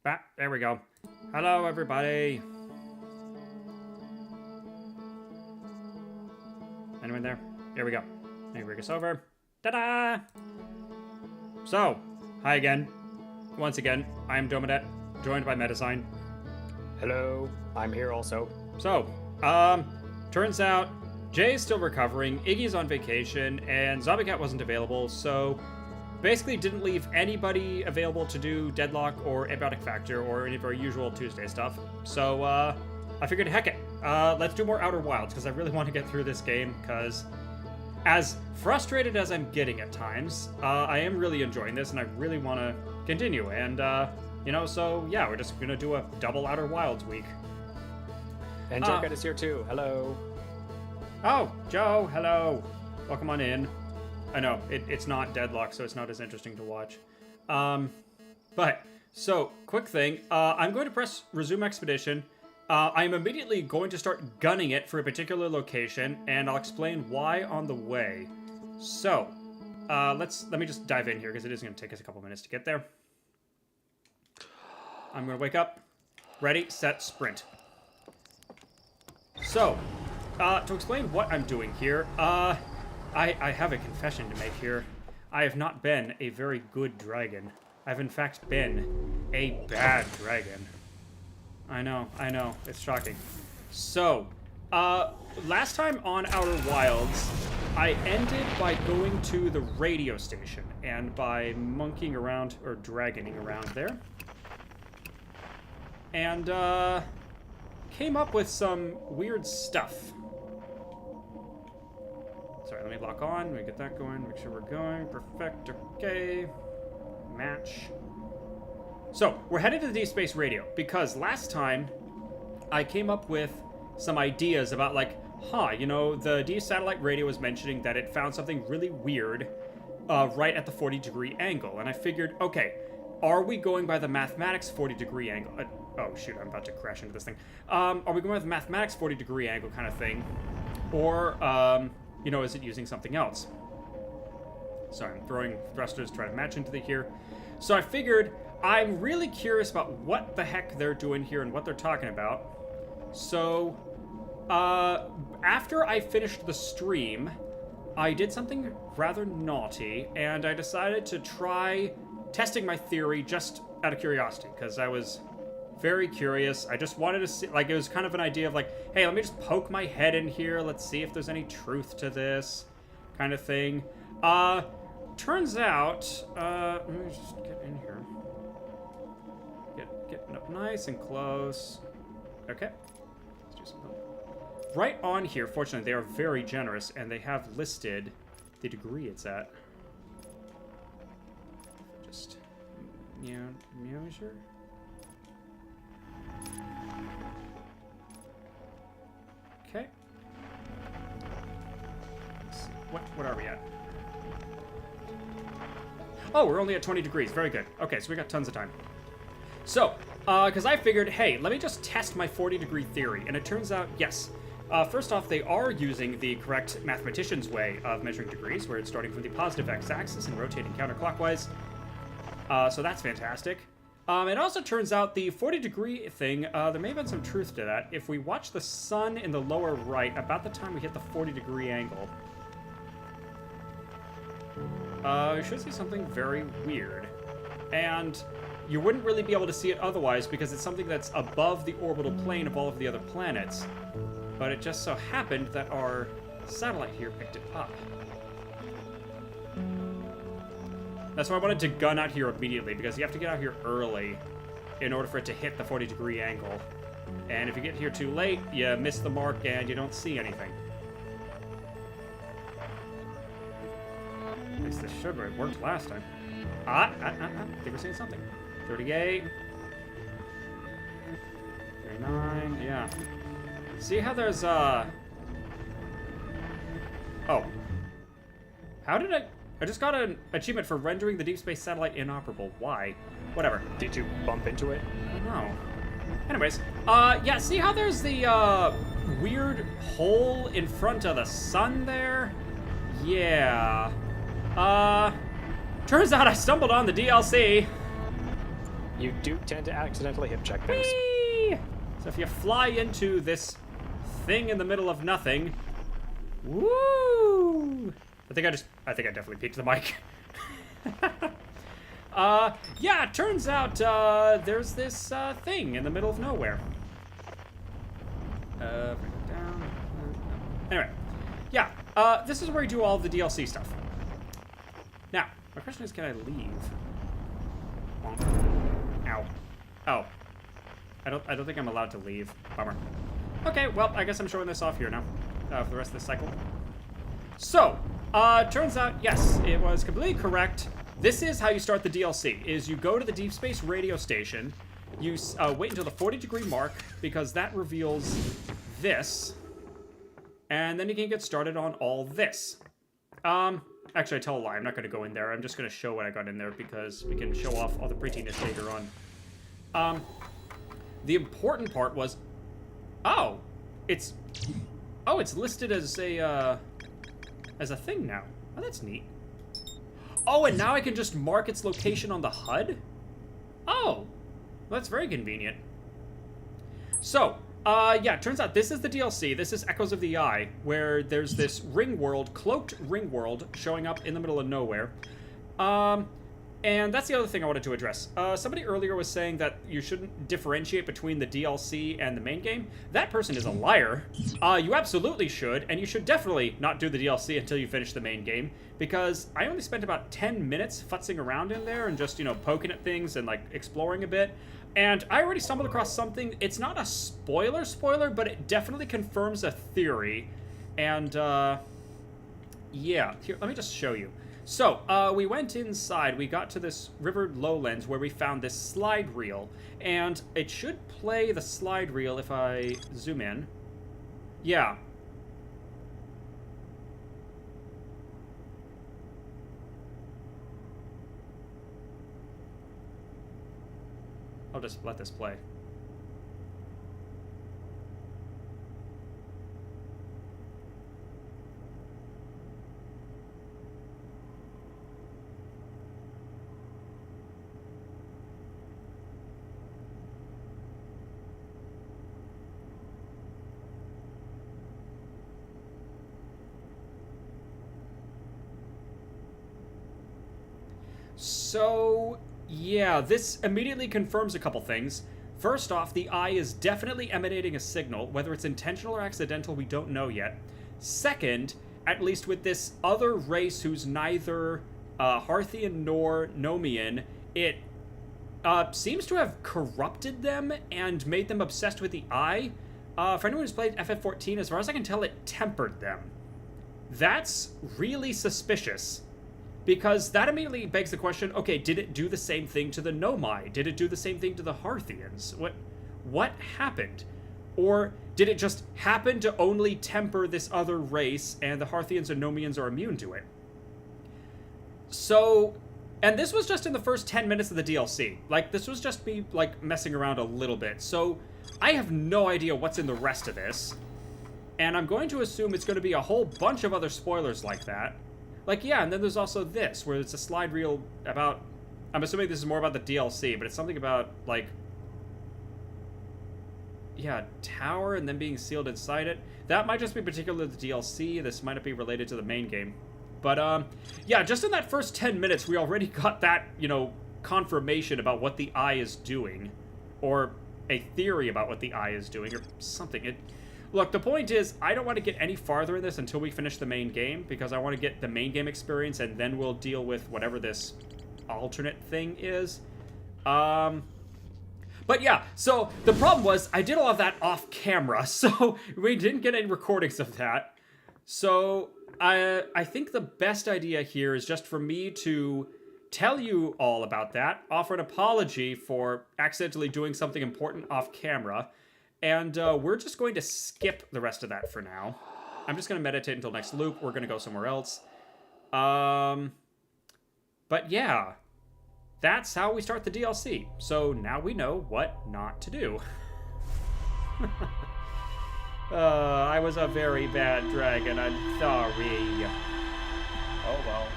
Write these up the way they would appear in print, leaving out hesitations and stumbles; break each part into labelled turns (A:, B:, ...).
A: There we go. Hello, everybody. Anyone there? Here we go. Let me bring us over. Ta-da! So, hi again. Once again, I am Domadet, joined by Medesign.
B: Hello, I'm here also.
A: So, turns out Jay's still recovering, Iggy's on vacation, and Zombie Cat wasn't available, so basically didn't leave anybody available to do Deadlock or Abiotic Factor or any of our usual Tuesday stuff. So, I figured, heck it, let's do more Outer Wilds, because I really want to get through this game, because as frustrated as I'm getting at times, I am really enjoying this, and I really want to continue, and, so, yeah, we're just gonna do a double Outer Wilds week.
B: And Jughead is here too. Hello.
A: Oh, Joe, hello. Welcome on in. I know, it's not Deadlock, so it's not as interesting to watch. So, quick thing. I'm going to press Resume Expedition. I'm immediately going to start gunning it for a particular location, and I'll explain why on the way. So, let me just dive in here, because it is going to take us a couple minutes to get there. I'm going to wake up. Ready, set, sprint. So, to explain what I'm doing here, I have a confession to make here. I have not been a very good dragon. I've in fact been a bad dragon. I know, it's shocking. So, last time on Outer Wilds, I ended by going to the radio station and by monkeying around, or dragoning around there. And, came up with some weird stuff. Sorry, let me lock on. Let me get that going. Make sure we're going. Perfect. Okay. Match. So, we're headed to the Deep Space Radio, because last time I came up with some ideas about, like, the Deep Satellite Radio was mentioning that it found something really weird right at the 40-degree angle. And I figured, okay, are we going by the mathematics 40-degree angle? Oh, shoot, I'm about to crash into this thing. Are we going with the mathematics 40-degree angle kind of thing? Or, is it using something else? Sorry, I'm throwing thrusters, trying to match into the here. So I figured I'm really curious about what the heck they're doing here and what they're talking about. So, after I finished the stream, I did something rather naughty, and I decided to try testing my theory just out of curiosity, because I was very curious. I just wanted to see, like, it was kind of an idea of like, hey, let me just poke my head in here. Let's see if there's any truth to this kind of thing. Turns out, let me just get in here. Getting up nice and close. Okay. Let's do something. Right on here, fortunately, they are very generous, and they have listed the degree it's at. Just, measure. Okay. Let's see. What are we at? Oh, we're only at 20 degrees. Very good. Okay, so we got tons of time. So, because I figured, hey, let me just test my 40-degree theory. And it turns out, yes. First off, they are using the correct mathematician's way of measuring degrees, where it's starting from the positive x-axis and rotating counterclockwise. So that's fantastic. It also turns out the 40-degree thing, there may have been some truth to that. If we watch the sun in the lower right, about the time we hit the 40-degree angle, we should see something very weird. And you wouldn't really be able to see it otherwise, because it's something that's above the orbital plane of all of the other planets. But it just so happened that our satellite here picked it up. That's why I wanted to gun out here immediately, because you have to get out here early in order for it to hit the 40-degree angle. And if you get here too late, you miss the mark and you don't see anything. At least this should have worked last time. I think we're seeing something. 38. 39, yeah. See how there's, Oh. How did I just got an achievement for rendering the Deep Space Satellite inoperable. Why? Whatever.
B: Did you bump into it?
A: I don't know. Anyways, yeah, see how there's the, weird hole in front of the sun there? Yeah. Turns out I stumbled on the DLC.
B: You do tend to accidentally hip check things.
A: Whee! So if you fly into this thing in the middle of nothing, woo! I think I definitely peeked the mic. Yeah, it turns out, there's this, thing in the middle of nowhere. Bring it down. Anyway, yeah, this is where you do all the DLC stuff. Now, my question is, can I leave? Ow. Oh. I don't think I'm allowed to leave. Bummer. Okay, well, I guess I'm showing this off here now, for the rest of this cycle. So, turns out, yes, it was completely correct. This is how you start the DLC, is you go to the Deep Space radio station, you wait until the 40-degree mark, because that reveals this, and then you can get started on all this. Actually, I tell a lie, I'm not going to go in there, I'm just going to show what I got in there, because we can show off all the prettiness later on. The important part was, it's listed as a thing now. Oh, that's neat. Oh, and now I can just mark its location on the HUD? Oh, well, that's very convenient. So, yeah, it turns out this is the DLC. This is Echoes of the Eye, where there's this ring world, cloaked ring world, showing up in the middle of nowhere. And that's the other thing I wanted to address. Somebody earlier was saying that you shouldn't differentiate between the DLC and the main game. That person is a liar. You absolutely should, and you should definitely not do the DLC until you finish the main game, because I only spent about 10 minutes futzing around in there and just, you know, poking at things and, like, exploring a bit. And I already stumbled across something. It's not a spoiler, but it definitely confirms a theory. And, yeah. Here, let me just show you. So, we went inside, we got to this river lowlands where we found this slide reel, and it should play the slide reel if I zoom in. Yeah. I'll just let this play. So, yeah, this immediately confirms a couple things. First off, the eye is definitely emanating a signal. Whether it's intentional or accidental, we don't know yet. Second, at least with this other race who's neither Harthian nor Nomian, it seems to have corrupted them and made them obsessed with the eye. For anyone who's played FF14, as far as I can tell, it tempered them. That's really suspicious. Because that immediately begs the question, okay, did it do the same thing to the Nomai? Did it do the same thing to the Harthians? What happened? Or did it just happen to only temper this other race, and the Harthians and Nomians are immune to it? So, and this was just in the first 10 minutes of the DLC. Like, this was just me, like, messing around a little bit. So, I have no idea what's in the rest of this. And I'm going to assume it's going to be a whole bunch of other spoilers like that. Like, yeah, and then there's also this, where it's a slide reel about... I'm assuming this is more about the DLC, but it's something about, like... yeah, tower and then being sealed inside it. That might just be particular to the DLC. This might not be related to the main game. But, yeah, just in that first 10 minutes, we already got that, you know, confirmation about what the eye is doing. Or a theory about what the eye is doing, or something. Look, the point is, I don't want to get any farther in this until we finish the main game, because I want to get the main game experience, and then we'll deal with whatever this alternate thing is. But yeah, so the problem was, I did all of that off camera, so we didn't get any recordings of that. So, I think the best idea here is just for me to tell you all about that, offer an apology for accidentally doing something important off camera, and we're just going to skip the rest of that for now. I'm just going to meditate until next loop. We're going to go somewhere else. But yeah, that's how we start the DLC. So now we know what not to do. I was a very bad dragon. I'm sorry.
B: Oh, well.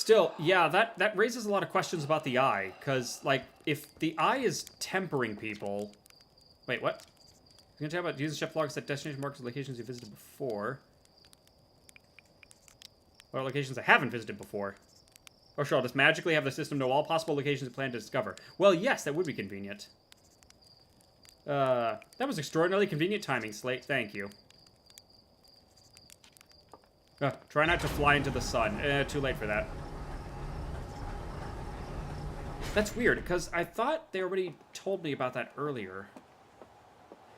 A: Still, yeah, that raises a lot of questions about the eye, because, like, if the eye is tempering people... Wait, what? You're gonna talk about using chef logs at destination marks and locations you visited before. Or locations I haven't visited before. Or sure, I'll just magically have the system know all possible locations you plan to discover. Well, yes, that would be convenient. That was extraordinarily convenient timing, Slate. Thank you. Try not to fly into the sun. Too late for that. That's weird, because I thought they already told me about that earlier.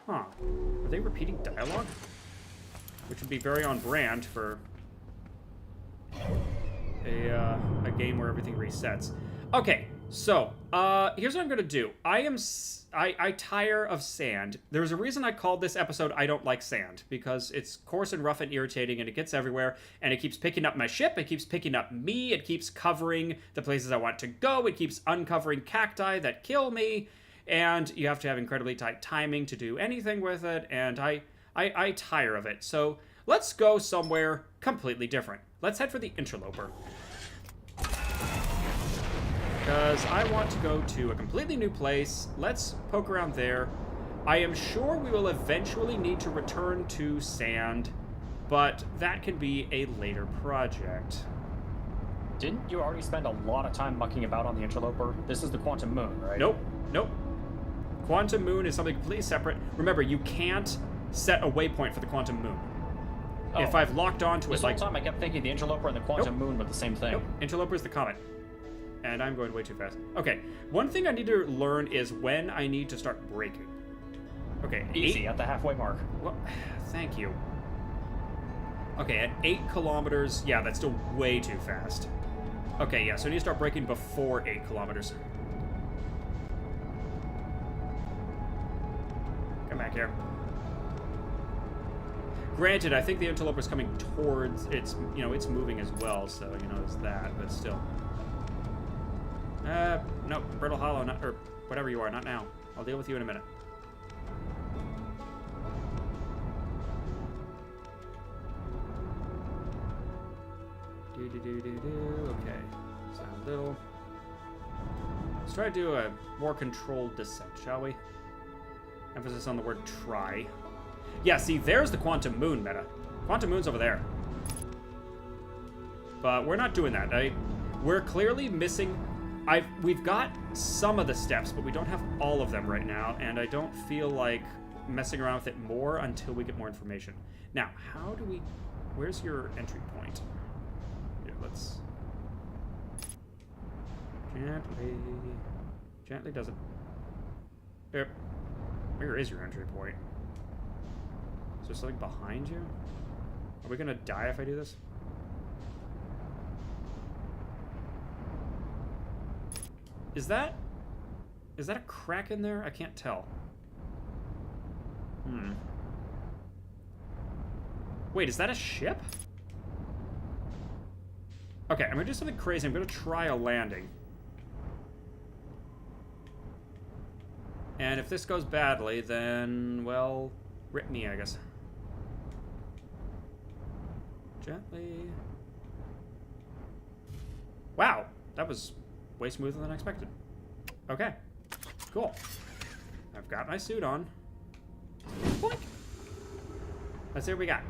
A: Huh. Are they repeating dialogue? Which would be very on brand for a game where everything resets. Okay, so, here's what I'm gonna do. I tire of sand. There's a reason I called this episode I Don't Like Sand, because it's coarse and rough and irritating, and it gets everywhere, and it keeps picking up my ship, it keeps picking up me, it keeps covering the places I want to go, it keeps uncovering cacti that kill me, and you have to have incredibly tight timing to do anything with it, and I tire of it. So let's go somewhere completely different. Let's head for the Interloper. Because I want to go to a completely new place. Let's poke around there. I am sure we will eventually need to return to sand, but that can be a later project.
B: Didn't you already spend a lot of time mucking about on the Interloper? This is the Quantum Moon, right?
A: Nope. Quantum Moon is something completely separate. Remember, you can't set a waypoint for the Quantum Moon.
B: Oh.
A: If I've locked onto it,
B: This whole time I kept thinking the Interloper and the Quantum Moon were the same thing.
A: Nope. Interloper is the comet. And I'm going way too fast. Okay, one thing I need to learn is when I need to start braking. Okay,
B: Easy, at the halfway mark.
A: Well, thank you. Okay, at 8 kilometers, yeah, that's still way too fast. Okay, yeah, so I need to start braking before 8 kilometers. Come back here. Granted, I think the Interloper's coming towards, it's moving as well, so, there's that, but still. No, Brittle Hollow, or whatever you are, not now. I'll deal with you in a minute. Okay, so a little. Let's try to do a more controlled descent, shall we? Emphasis on the word try. Yeah, see, there's the Quantum Moon meta. Quantum Moon's over there. But we're not doing that. We're clearly missing... We've got some of the steps, but we don't have all of them right now, and I don't feel like messing around with it more until we get more information. Now, how do we... Where's your entry point? Here, let's... Gently does it. Yep. Where is your entry point? Is there something behind you? Are we gonna die if I do this? Is that a crack in there? I can't tell. Wait, is that a ship? Okay, I'm gonna do something crazy. I'm gonna try a landing. And if this goes badly, then, well, rip me, I guess. Gently. Wow, that was way smoother than I expected. Okay, cool. I've got my suit on. Boink. Let's see what we got.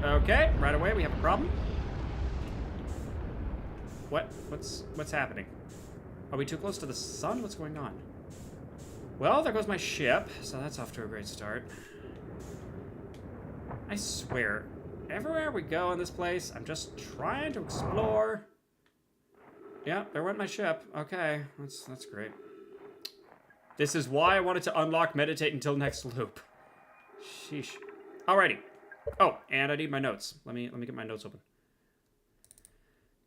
A: Okay, right away we have a problem. What's happening? Are we too close to the sun? What's going on? Well, there goes my ship, so that's off to a great start. I swear, everywhere we go in this place, I'm just trying to explore. Yeah, there went my ship. Okay, that's great. This is why I wanted to unlock meditate until next loop. Sheesh. Alrighty. Oh, and I need my notes. Let me get my notes open.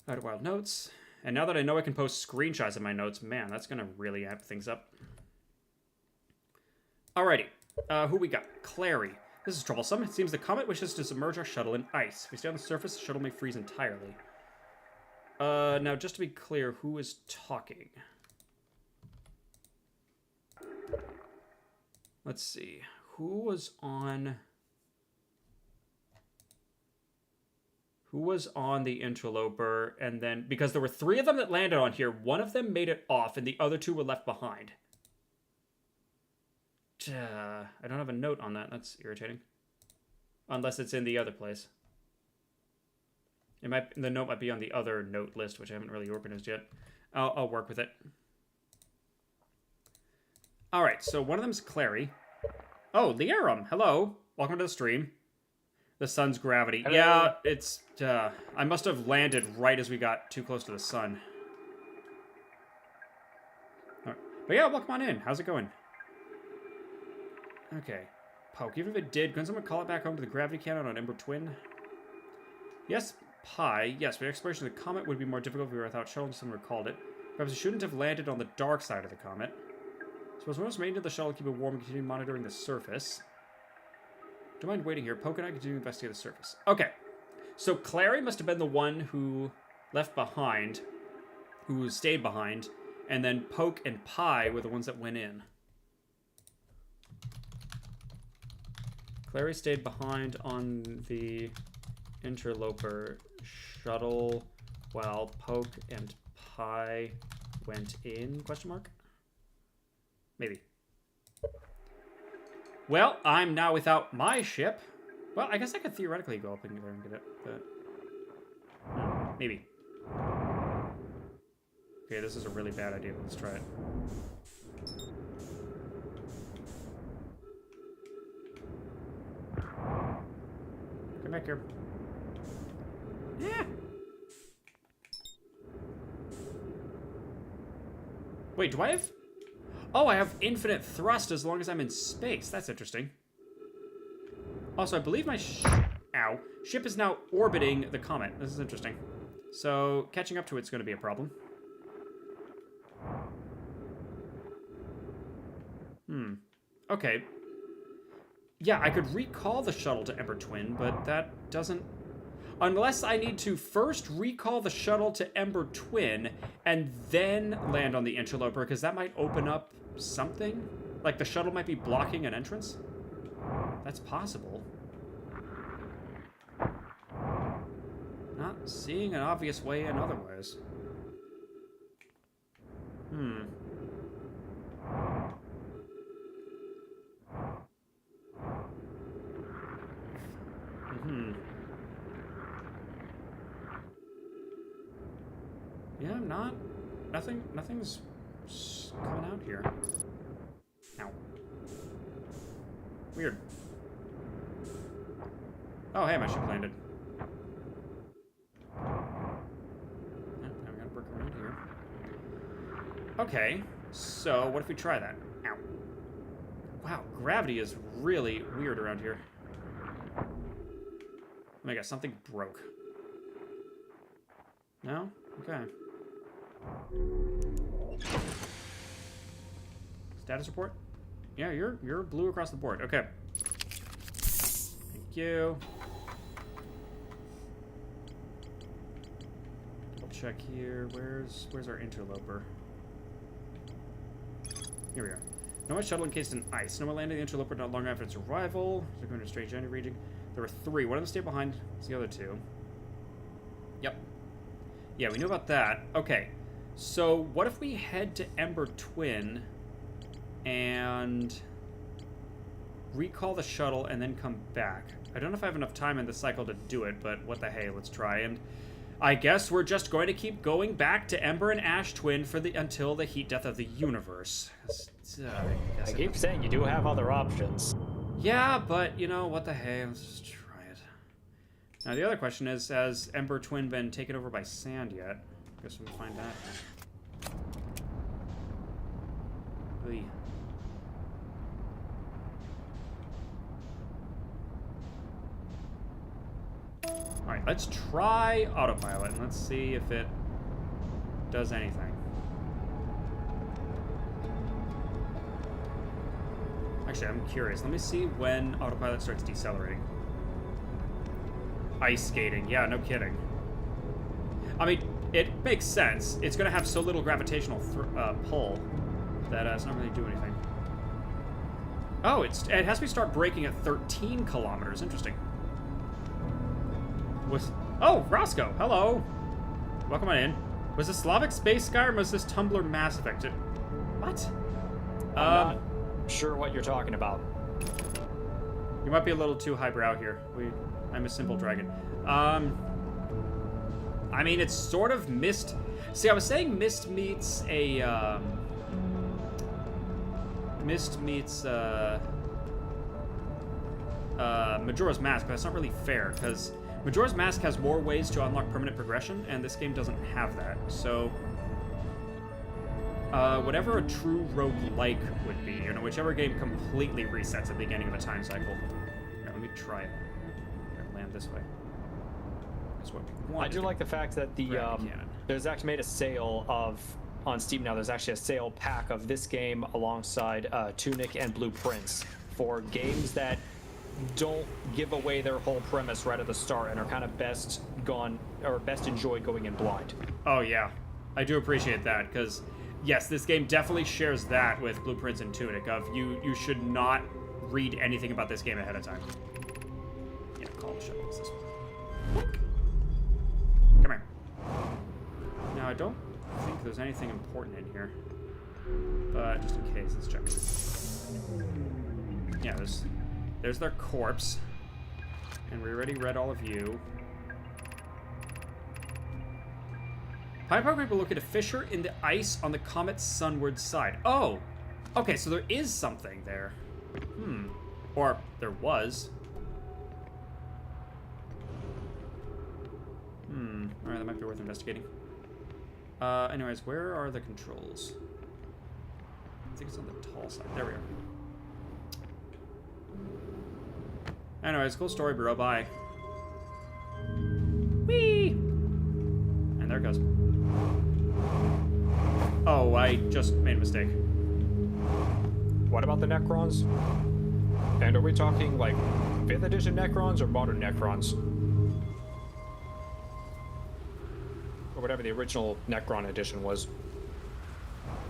A: Outer Wild notes. And now that I know I can post screenshots of my notes, man, that's gonna really amp things up. Alrighty. Who we got? Clary. This is troublesome. It seems the comet wishes to submerge our shuttle in ice. If we stay on the surface, the shuttle may freeze entirely. Now, just to be clear, who is talking? Let's see. Who was on... Who was on the interloper? And then, because there were 3 of them that landed on here, one of them made it off, and the other 2 were left behind. I don't have a note on that. That's irritating. Unless it's in the other place. The note might be on the other note list, which I haven't really organized yet. I'll work with it. All right, so one of them's Clary. Oh, Liarum, hello. Welcome to the stream. The sun's gravity.
B: Hello.
A: Yeah, it's... I must have landed right as we got too close to the sun. All right. But yeah, welcome on in. How's it going? Okay. Poke, even if it did, couldn't someone call it back home to the gravity cannon on Ember Twin? Yes, Pi. Yes, the exploration of the comet would be more difficult if we were without shuttle and someone recalled it. Perhaps it shouldn't have landed on the dark side of the comet. Suppose one of us made into the shuttle to keep it warm and continue monitoring the surface. Don't mind waiting here. Poke and I continue to investigate the surface. Okay. So Clary must have been the one who left behind, who stayed behind, and then Poke and Pi were the ones that went in. Clary stayed behind on the interloper shuttle while Poke and Pi went in, question mark? Maybe. Well, I'm now without my ship. Well, I guess I could theoretically go up in there and get it, but... no, maybe. Okay, this is a really bad idea, but let's try it. Come back here. Yeah! Wait, do I have... Oh, I have infinite thrust as long as I'm in space. That's interesting. Also, I believe my ship is now orbiting the comet. This is interesting. So, catching up to it's going to be a problem. Okay. Yeah, I could recall the shuttle to Ember Twin, but that doesn't... Unless I need to first recall the shuttle to Ember Twin and then land on the interloper, because that might open up something. Like the shuttle might be blocking an entrance. That's possible. Not seeing an obvious way in otherwise. Yeah, nothing's coming out here. Ow. Weird. Oh, hey, my ship landed. Now we gotta work around here. Okay, so what if we try that? Ow. Wow, gravity is really weird around here. Oh my god, something broke. No? Okay. Status report? Yeah, you're blue across the board. Okay. Thank you. Double check here. Where's our interloper? Here we are. Nomad shuttle encased in ice. Nomad landed the interloper not long after its arrival. They're going to a strange energy region. There were 3. One of them stayed behind. It's the other 2. Yep. Yeah, we knew about that. Okay. So, what if we head to Ember Twin and recall the shuttle and then come back? I don't know if I have enough time in the cycle to do it, but what the hey, let's try. And I guess we're just going to keep going back to Ember and Ash Twin for until the heat death of the universe.
B: I keep saying you do have other options.
A: Yeah, but, you know, what the hey, let's just try it. Now, the other question is, has Ember Twin been taken over by sand yet? Guess we'll find out. Oy. Alright, let's try autopilot and let's see if it does anything. Actually, I'm curious. Let me see when autopilot starts decelerating. Ice skating. Yeah, no kidding. I mean, it makes sense. It's going to have so little gravitational pull that it's not really do anything. Oh, it has to start braking at 13 kilometers. Interesting. Oh, Roscoe, hello. Welcome on in. Was this Slavic Space Sky or was this Tumblr Mass Effect? What?
B: I'm not sure what you're talking about.
A: You might be a little too highbrow here. I'm a simple dragon. I mean, it's sort of Myst. See, I was saying Myst meets a, Myst meets, Majora's Mask, but that's not really fair, because Majora's Mask has more ways to unlock permanent progression, and this game doesn't have that. So, whatever a true roguelike would be, you know, whichever game completely resets at the beginning of a time cycle. Here, let me try it. Here, land this way. That's what we want.
B: I do like the fact that there's actually made a sale of, on Steam now, there's actually a sale pack of this game alongside Tunic and Blueprints for games that don't give away their whole premise right at the start and are kind of best enjoyed going in blind.
A: Oh yeah, I do appreciate that, because yes, this game definitely shares that with Blueprints and Tunic of you should not read anything about this game ahead of time. Yeah, call the shuttle. It's this one. Come here. Now I don't think there's anything important in here, but just in case, let's check. Yeah, there's their corpse, and we already read all of you. Pipe Pokemon will locate a fissure in the ice on the comet's sunward side. Oh! Okay, so there is something there. Or there was. Alright, that might be worth investigating. Anyways, where are the controls? I think it's on the tall side. There we are. Anyways, cool story, bro. Bye. Whee! And there it goes. Oh, I just made a mistake.
B: What about the Necrons? And are we talking like 5th edition Necrons or modern Necrons? Or whatever the original Necron edition was.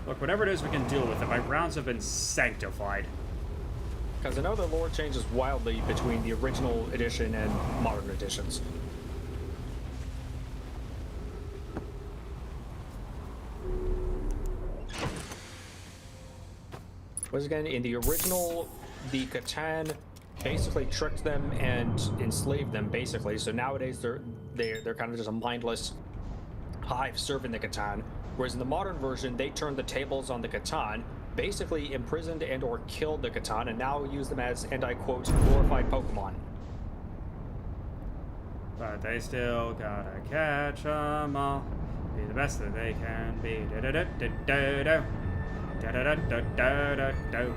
A: Look, whatever it is, we can deal with it. My rounds have been sanctified.
B: Because I know the lore changes wildly between the original edition and modern editions. Once again, in the original, the Catan basically tricked them and enslaved them, basically. So nowadays, they're kind of just a mindless hive serving the Catan. Whereas in the modern version, they turned the tables on the Catan, basically imprisoned and or killed the Catan, and now use them as, and I quote, glorified Pokemon.
A: But they still gotta catch 'em all. Be the best that they can be. Da-da-da-da-da-da. Da-da-da-da-da-da-da.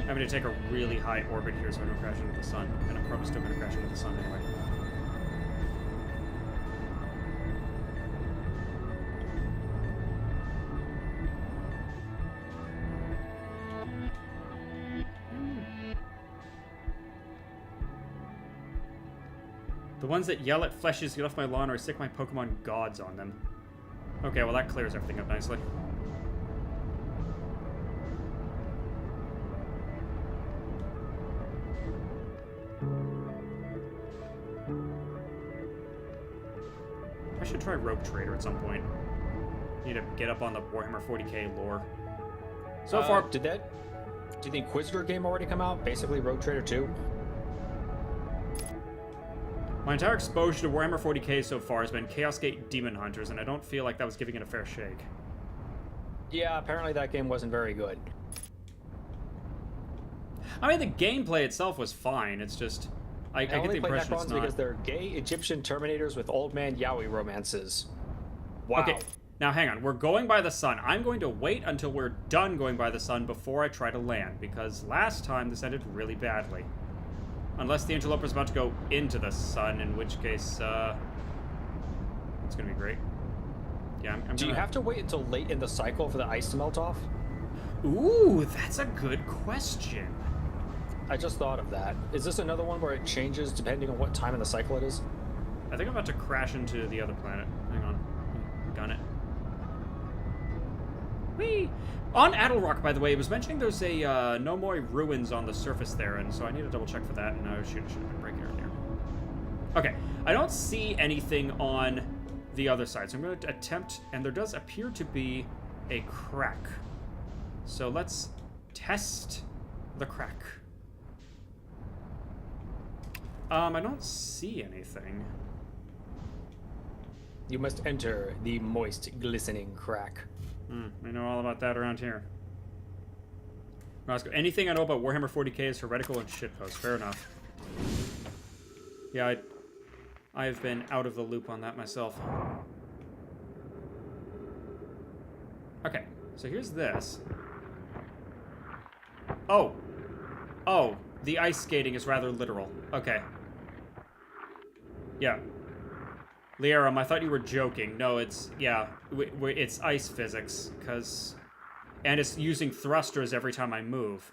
A: I'm gonna take a really high orbit here so I don't crash into the sun. And I'm probably still gonna crash into the sun anyway. The ones that yell at fleshies, get off my lawn, or I stick my Pokemon gods on them. Okay, well that clears everything up nicely. I should try Rogue Trader at some point. Need to get up on the Warhammer 40k lore. So far...
B: Do the Inquisitor game already come out? Basically Rogue Trader 2?
A: My entire exposure to Warhammer 40k so far has been Chaos Gate Demon Hunters, and I don't feel like that was giving it a fair shake.
B: Yeah, apparently that game wasn't very good.
A: I mean, the gameplay itself was fine. It's just... I get the impression it's not...
B: because they're gay Egyptian Terminators with old man yaoi romances. Wow.
A: Okay, now hang on. We're going by the sun. I'm going to wait until we're done going by the sun before I try to land, because last time this ended really badly. Unless the Interloper's about to go into the sun, in which case, it's gonna be great. Yeah,
B: Do you have to wait until late in the cycle for the ice to melt off?
A: Ooh, that's a good question.
B: I just thought of that. Is this another one where it changes depending on what time in the cycle it is?
A: I think I'm about to crash into the other planet. Hang on. Gun it. Whee! On Adelrock, by the way, it was mentioning there's a Nomoi ruins on the surface there, and so I need to double check for that. And shoot, I should have been breaking earlier. Okay, I don't see anything on the other side, so I'm going to attempt, and there does appear to be a crack. So let's test the crack. I don't see anything.
B: You must enter the moist, glistening crack.
A: We know all about that around here. Roscoe, anything I know about Warhammer 40k is heretical and shitpost. Fair enough. Yeah, I've been out of the loop on that myself. Okay, so here's this. Oh, the ice skating is rather literal. Okay. Yeah. Liarum, I thought you were joking. No, it's, yeah, it's ice physics, and it's using thrusters every time I move.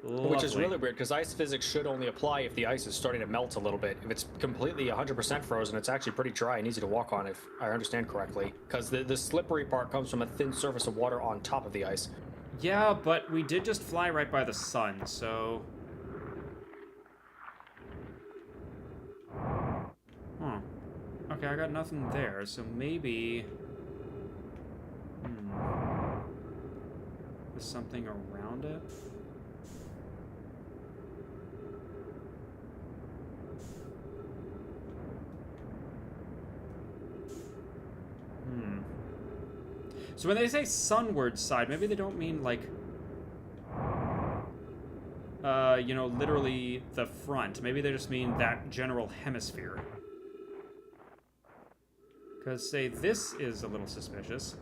A: Lovely.
B: Which is really weird, because ice physics should only apply if the ice is starting to melt a little bit. If it's completely 100% frozen, it's actually pretty dry and easy to walk on, if I understand correctly. Because the slippery part comes from a thin surface of water on top of the ice.
A: Yeah, but we did just fly right by the sun, so... Huh. Okay, I got nothing there, so maybe... There's something around it? So when they say sunward side, maybe they don't mean, like... you know, literally the front. Maybe they just mean that general hemisphere. Because, say, this is a little suspicious.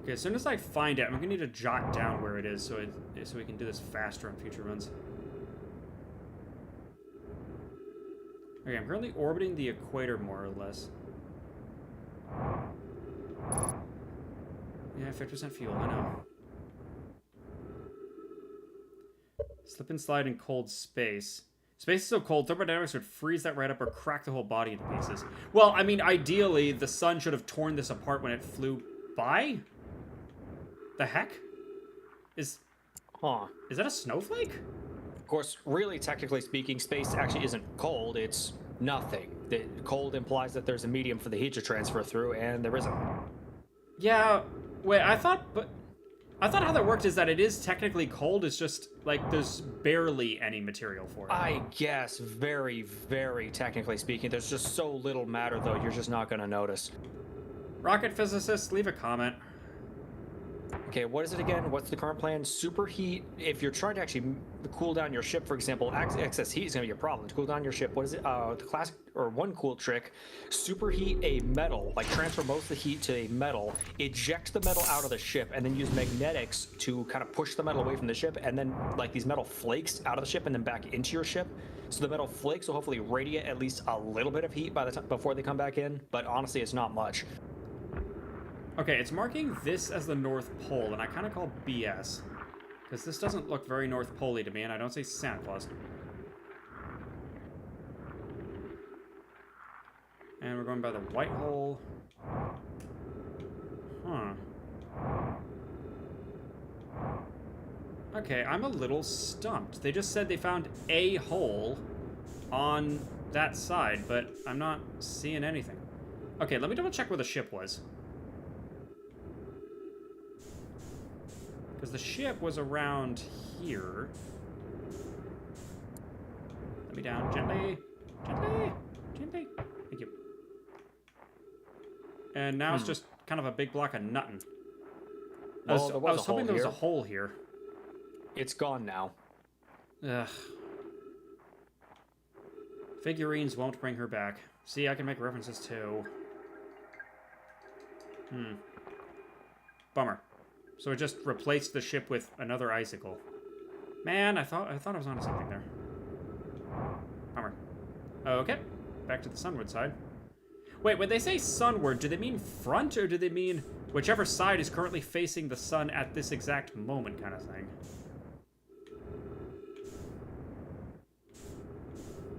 A: Okay, as soon as I find it, I'm gonna need to jot down where it is so we can do this faster on future runs. Okay, I'm currently orbiting the equator, more or less. Yeah, 50% fuel, I know. Slip and slide in cold space. Space is so cold, thermodynamics would freeze that right up or crack the whole body into pieces. Well, I mean, ideally, the sun should have torn this apart when it flew by? The heck? Is that a snowflake?
B: Of course, really, technically speaking, space actually isn't cold, it's nothing. The cold implies that there's a medium for the heat to transfer through, and there isn't.
A: Yeah, wait, I thought how that worked is that it is technically cold, it's just, like, there's barely any material for it.
B: I guess, very, very technically speaking. There's just so little matter, though, you're just not gonna notice.
A: Rocket physicists, leave a comment.
B: Okay, what is it again? What's the current plan? Superheat. If you're trying to actually cool down your ship, for example, excess heat is going to be a problem. To cool down your ship, what is it? The classic, or one cool trick, superheat a metal, like transfer most of the heat to a metal, eject the metal out of the ship, and then use magnetics to kind of push the metal away from the ship, and then like these metal flakes out of the ship and then back into your ship. So the metal flakes will hopefully radiate at least a little bit of heat by the time before they come back in, but honestly, it's not much.
A: Okay, it's marking this as the North Pole, and I kind of call BS. Because this doesn't look very North Pole-y to me, and I don't say Santa Claus. And we're going by the white hole. Huh. Okay, I'm a little stumped. They just said they found a hole on that side, but I'm not seeing anything. Okay, let me double check where the ship was. Because the ship was around here. Let me down. Gently. Gently. Gently. Thank you. And now it's just kind of a big block of nuttin'. I was hoping there was a hole here.
B: It's gone now.
A: Ugh. Figurines won't bring her back. See, I can make references too. Bummer. So it just replaced the ship with another icicle. Man, I thought I was onto something there. Bummer. Okay, back to the sunward side. Wait, when they say sunward, do they mean front or do they mean whichever side is currently facing the sun at this exact moment kind of thing?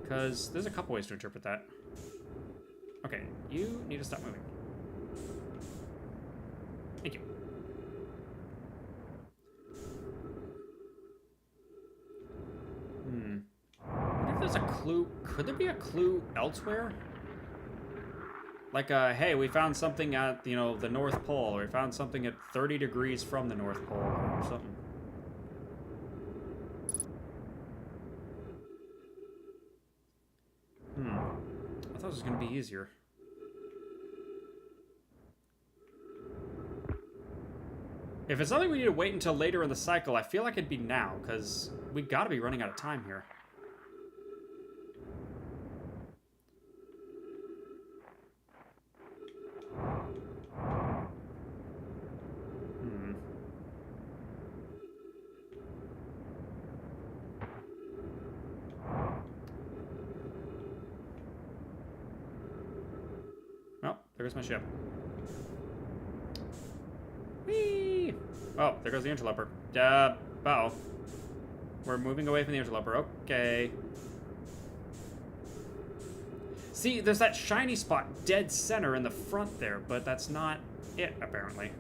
A: Because there's a couple ways to interpret that. Okay, you need to stop moving. Thank you. What if there's a clue? Could there be a clue elsewhere? Like, hey, we found something at, you know, the North Pole, or we found something at 30 degrees from the North Pole, or something. I thought it was going to be easier. If it's something we need to wait until later in the cycle, I feel like it'd be now, because we gotta be running out of time here. Oh, there goes my ship. Whee! Oh, there goes the interloper. Uh-oh. We're moving away from the interloper. Okay. See, there's that shiny spot dead center in the front there, but that's not it, apparently.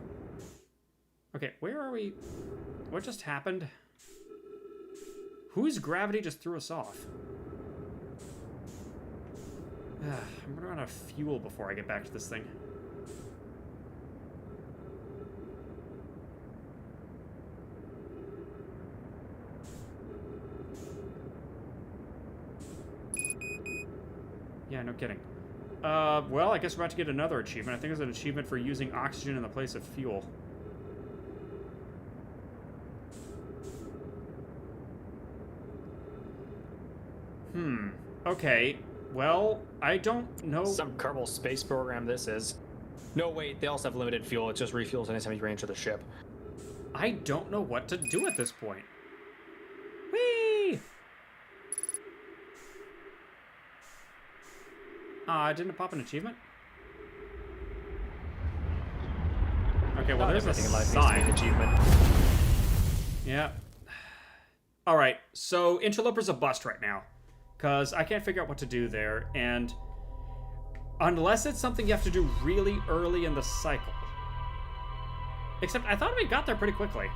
A: Okay, where are we? What just happened? Whose gravity just threw us off? I'm gonna run out of fuel before I get back to this thing. Yeah, no kidding. Well, I guess we're about to get another achievement. I think it's an achievement for using oxygen in the place of fuel. Okay. Well, I don't know.
B: Some Kerbal Space Program this is. No, wait, they also have limited fuel. It just refuels anytime you range of the ship.
A: I don't know what to do at this point. Whee! Didn't it pop an achievement? Okay, well, there's a sign.
B: Achievement.
A: Yeah. Alright, so Interloper's a bust right now. Because I can't figure out what to do there, and unless it's something you have to do really early in the cycle. Except I thought we got there pretty quickly.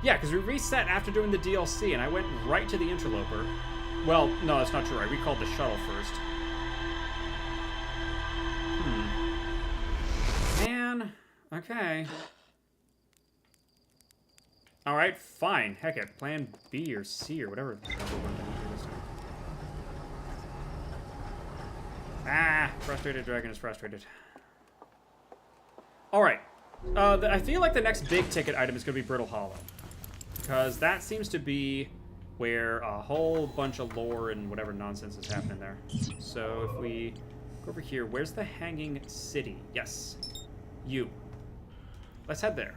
A: Yeah, because we reset after doing the DLC, and I went right to the Interloper. Well, no, that's not true. I recalled the shuttle first. Man. Okay. Alright, fine. Heck it. Plan B or C or whatever. Frustrated dragon is frustrated. Alright. I feel like the next big ticket item is going to be Brittle Hollow. Because that seems to be where a whole bunch of lore and whatever nonsense is happening there. So if we go over here, where's the Hanging City? Yes. You. Let's head there.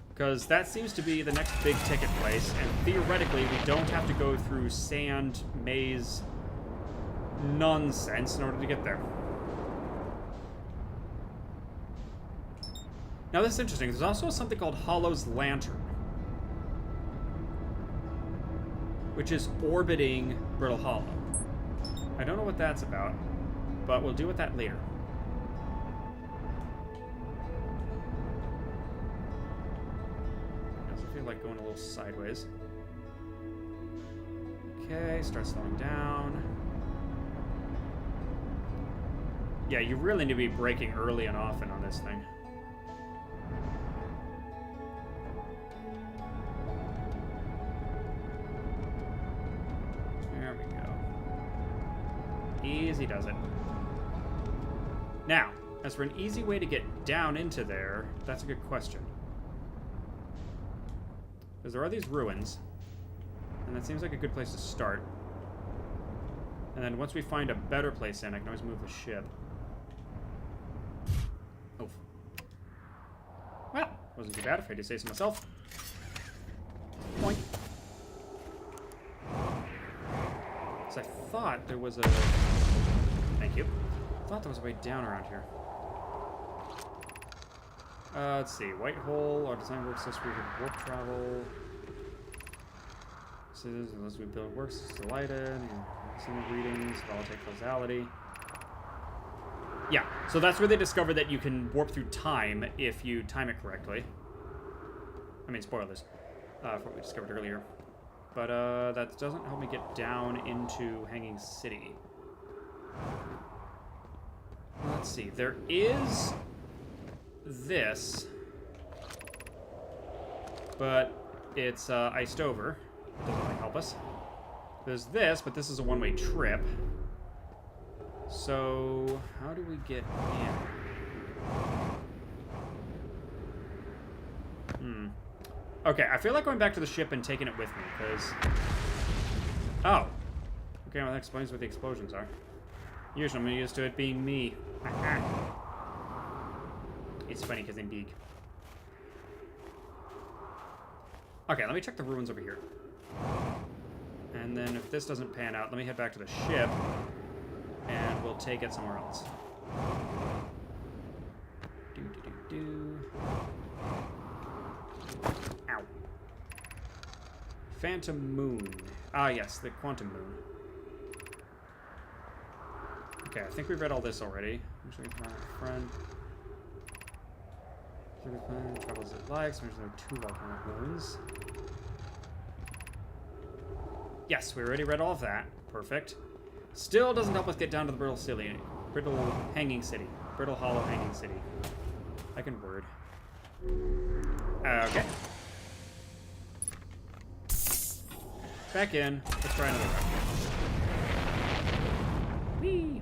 A: Because that seems to be the next big ticket place, and theoretically we don't have to go through sand, maze, nonsense in order to get there. Now this is interesting. There's also something called Hollow's Lantern, which is orbiting Brittle Hollow. I don't know what that's about, but we'll deal with that later. I feel like going a little sideways. Okay, start slowing down. Yeah, you really need to be braking early and often on this thing. There we go. Easy does it. Now, as for an easy way to get down into there, that's a good question. Because there are these ruins, and that seems like a good place to start. And then once we find a better place in, I can always move the ship. Oh. Well, wasn't too bad if I do say so myself. Point. Because I thought there was a... Thank you. I thought there was a way down around here. Let's see. White hole. Our design works so we can warp travel. Unless we build works to light in. Signal readings, volatile causality. Yeah, so that's where they discovered that you can warp through time if you time it correctly. I mean, spoilers for what we discovered earlier. But that doesn't help me get down into Hanging City. Let's see. There is this, but it's iced over. Doesn't really help us. There's this, but this is a one-way trip. So, how do we get in? Okay, I feel like going back to the ship and taking it with me, because... Oh. Okay, well that explains what the explosions are. Usually I'm used to it being me. It's funny, because I'm big. Okay, let me check the ruins over here. And then if this doesn't pan out, let me head back to the ship. And we'll take it somewhere else. Ow. Phantom Moon. Ah, yes, the Quantum Moon. Okay, I think we've read all this already. I'm just looking for my friend. Travels it likes. There's no 2 volcanic moons. Yes, we already read all of that. Perfect. Still doesn't help us get down to the Brittle Hanging City. Brittle Hollow Hanging City. I can word. Okay. Back in. Let's try another round. Whee!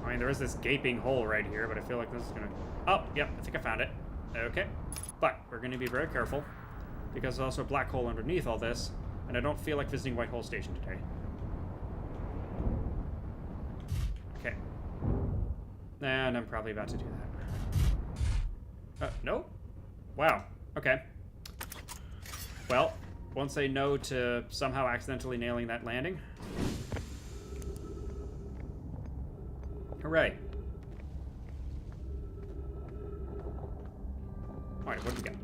A: I mean, there is this gaping hole right here, but I feel like this is gonna... Oh, yep, I think I found it. Okay. But we're gonna be very careful, because there's also a black hole underneath all this, and I don't feel like visiting White Hole Station today. Okay. And I'm probably about to do that. No? Wow. Okay. Well, won't say no to somehow accidentally nailing that landing. Hooray. Alright, what do we got?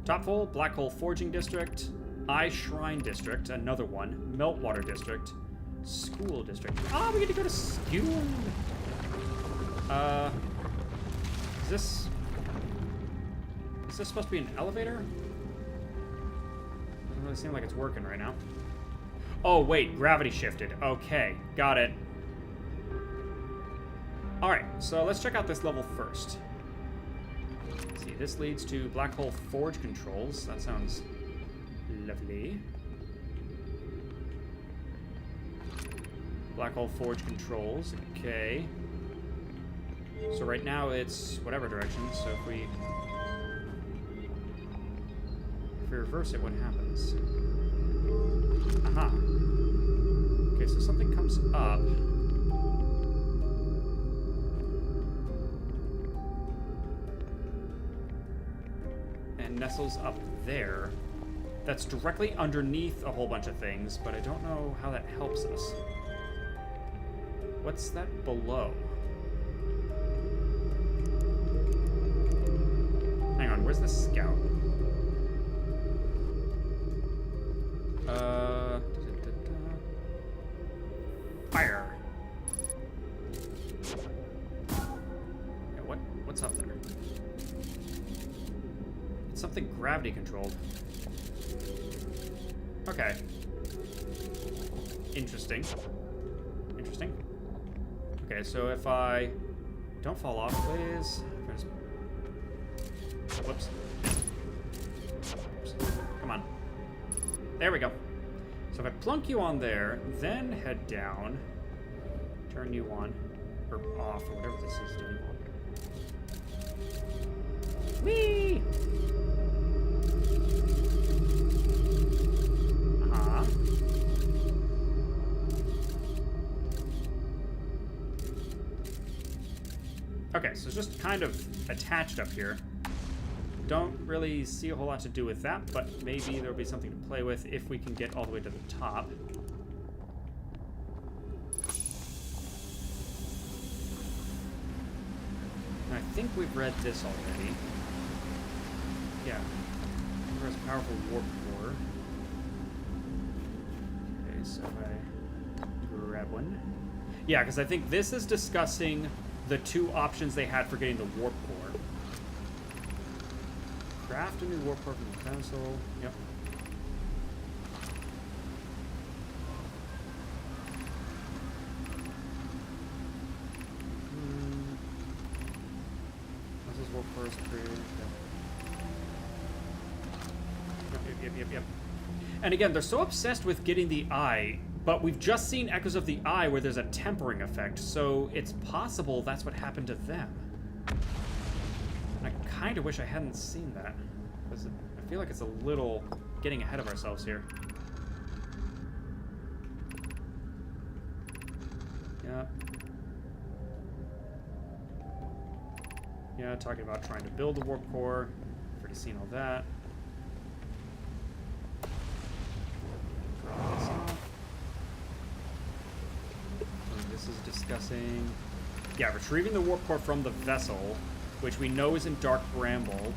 A: Topful, Black Hole Forging District, Eye Shrine District, another one, Meltwater District, School District. Ah, we get to go to school! Is this supposed to be an elevator? Doesn't really seem like it's working right now. Oh, wait, gravity shifted. Okay, got it. Alright, so let's check out this level first. Let's see, this leads to Black Hole Forge controls. That sounds lovely. Black Hole Forge controls, okay. So right now it's whatever direction, so if we reverse it, what happens? Aha. Okay, so something comes up. And nestles up there. That's directly underneath a whole bunch of things, but I don't know how that helps us. What's that below? Hang on, where's the scout? Fire. Yeah, what's up there? It's something gravity controlled. Okay. Interesting. Interesting. Okay, so if I don't fall off, please. Whoops. Oops. Come on. There we go. So if I plunk you on there, then head down, turn you on, or off, or whatever this is doing. Whee! Uh-huh. Okay, so it's just kind of attached up here. Don't really see a whole lot to do with that, but maybe there'll be something to play with if we can get all the way to the top. And I think we've read this already. Yeah. There's powerful warp core. So I grab one. Yeah, because I think this is discussing the two options they had for getting the warp core. Craft a new warp core from the console. Yep. This is warp core is created. Yep. And again, they're so obsessed with getting the eye, but we've just seen echoes of the eye where there's a tempering effect, so it's possible that's what happened to them. And I kind of wish I hadn't seen that, because I feel like it's a little getting ahead of ourselves here. Yep. Yeah, talking about trying to build a warp core. I've already seen all that. Drop this off. This is discussing... Yeah, retrieving the warp core from the vessel, which we know is in Dark Bramble.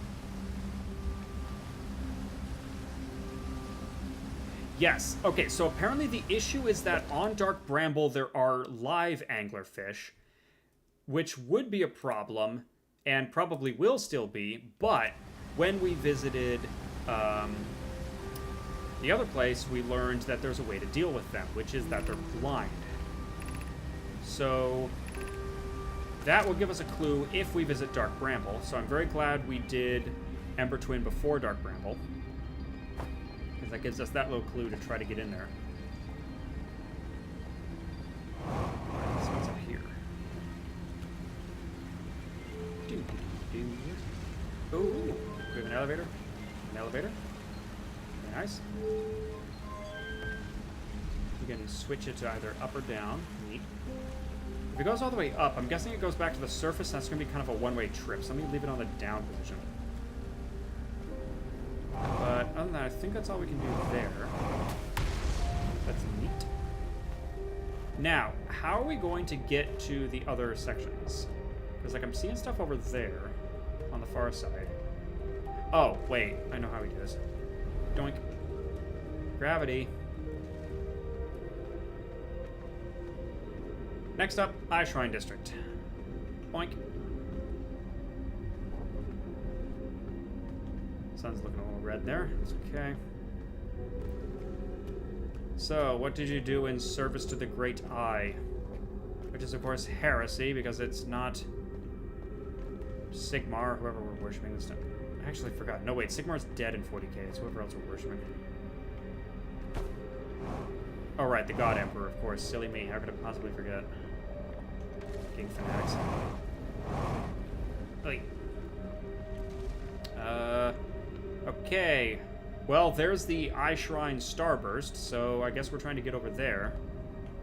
A: Yes. Okay, so apparently the issue is that on Dark Bramble there are live anglerfish, which would be a problem, and probably will still be, but when we visited the other place, we learned that there's a way to deal with them, which is that they're blind. So that will give us a clue if we visit Dark Bramble. So I'm very glad we did Ember Twin before Dark Bramble, because that gives us that little clue to try to get in there. So what's up here? Oh, we have an elevator. An elevator. Very nice. You can switch it to either up or down. Neat. If it goes all the way up, I'm guessing it goes back to the surface. That's going to be kind of a one-way trip. So let me leave it on the down position. But other than that, I think that's all we can do there. That's neat. Now, how are we going to get to the other sections? Because, like, I'm seeing stuff over there on the far side. Oh, wait. I know how we do this. Doink. Gravity. Next up, Eye Shrine District. Boink. Sun's looking a little red there. That's okay. So, what did you do in service to the Great Eye? Which is, of course, heresy, because it's not Sigmar, whoever we're worshipping this time. I actually forgot. No, wait. Sigmar's dead in 40k. It's whoever else we're worshipping. Oh, right. The God Emperor, of course. Silly me. How could I possibly forget? King fanatics. Oy. Okay. Well, there's the Eye Shrine Starburst, so I guess we're trying to get over there.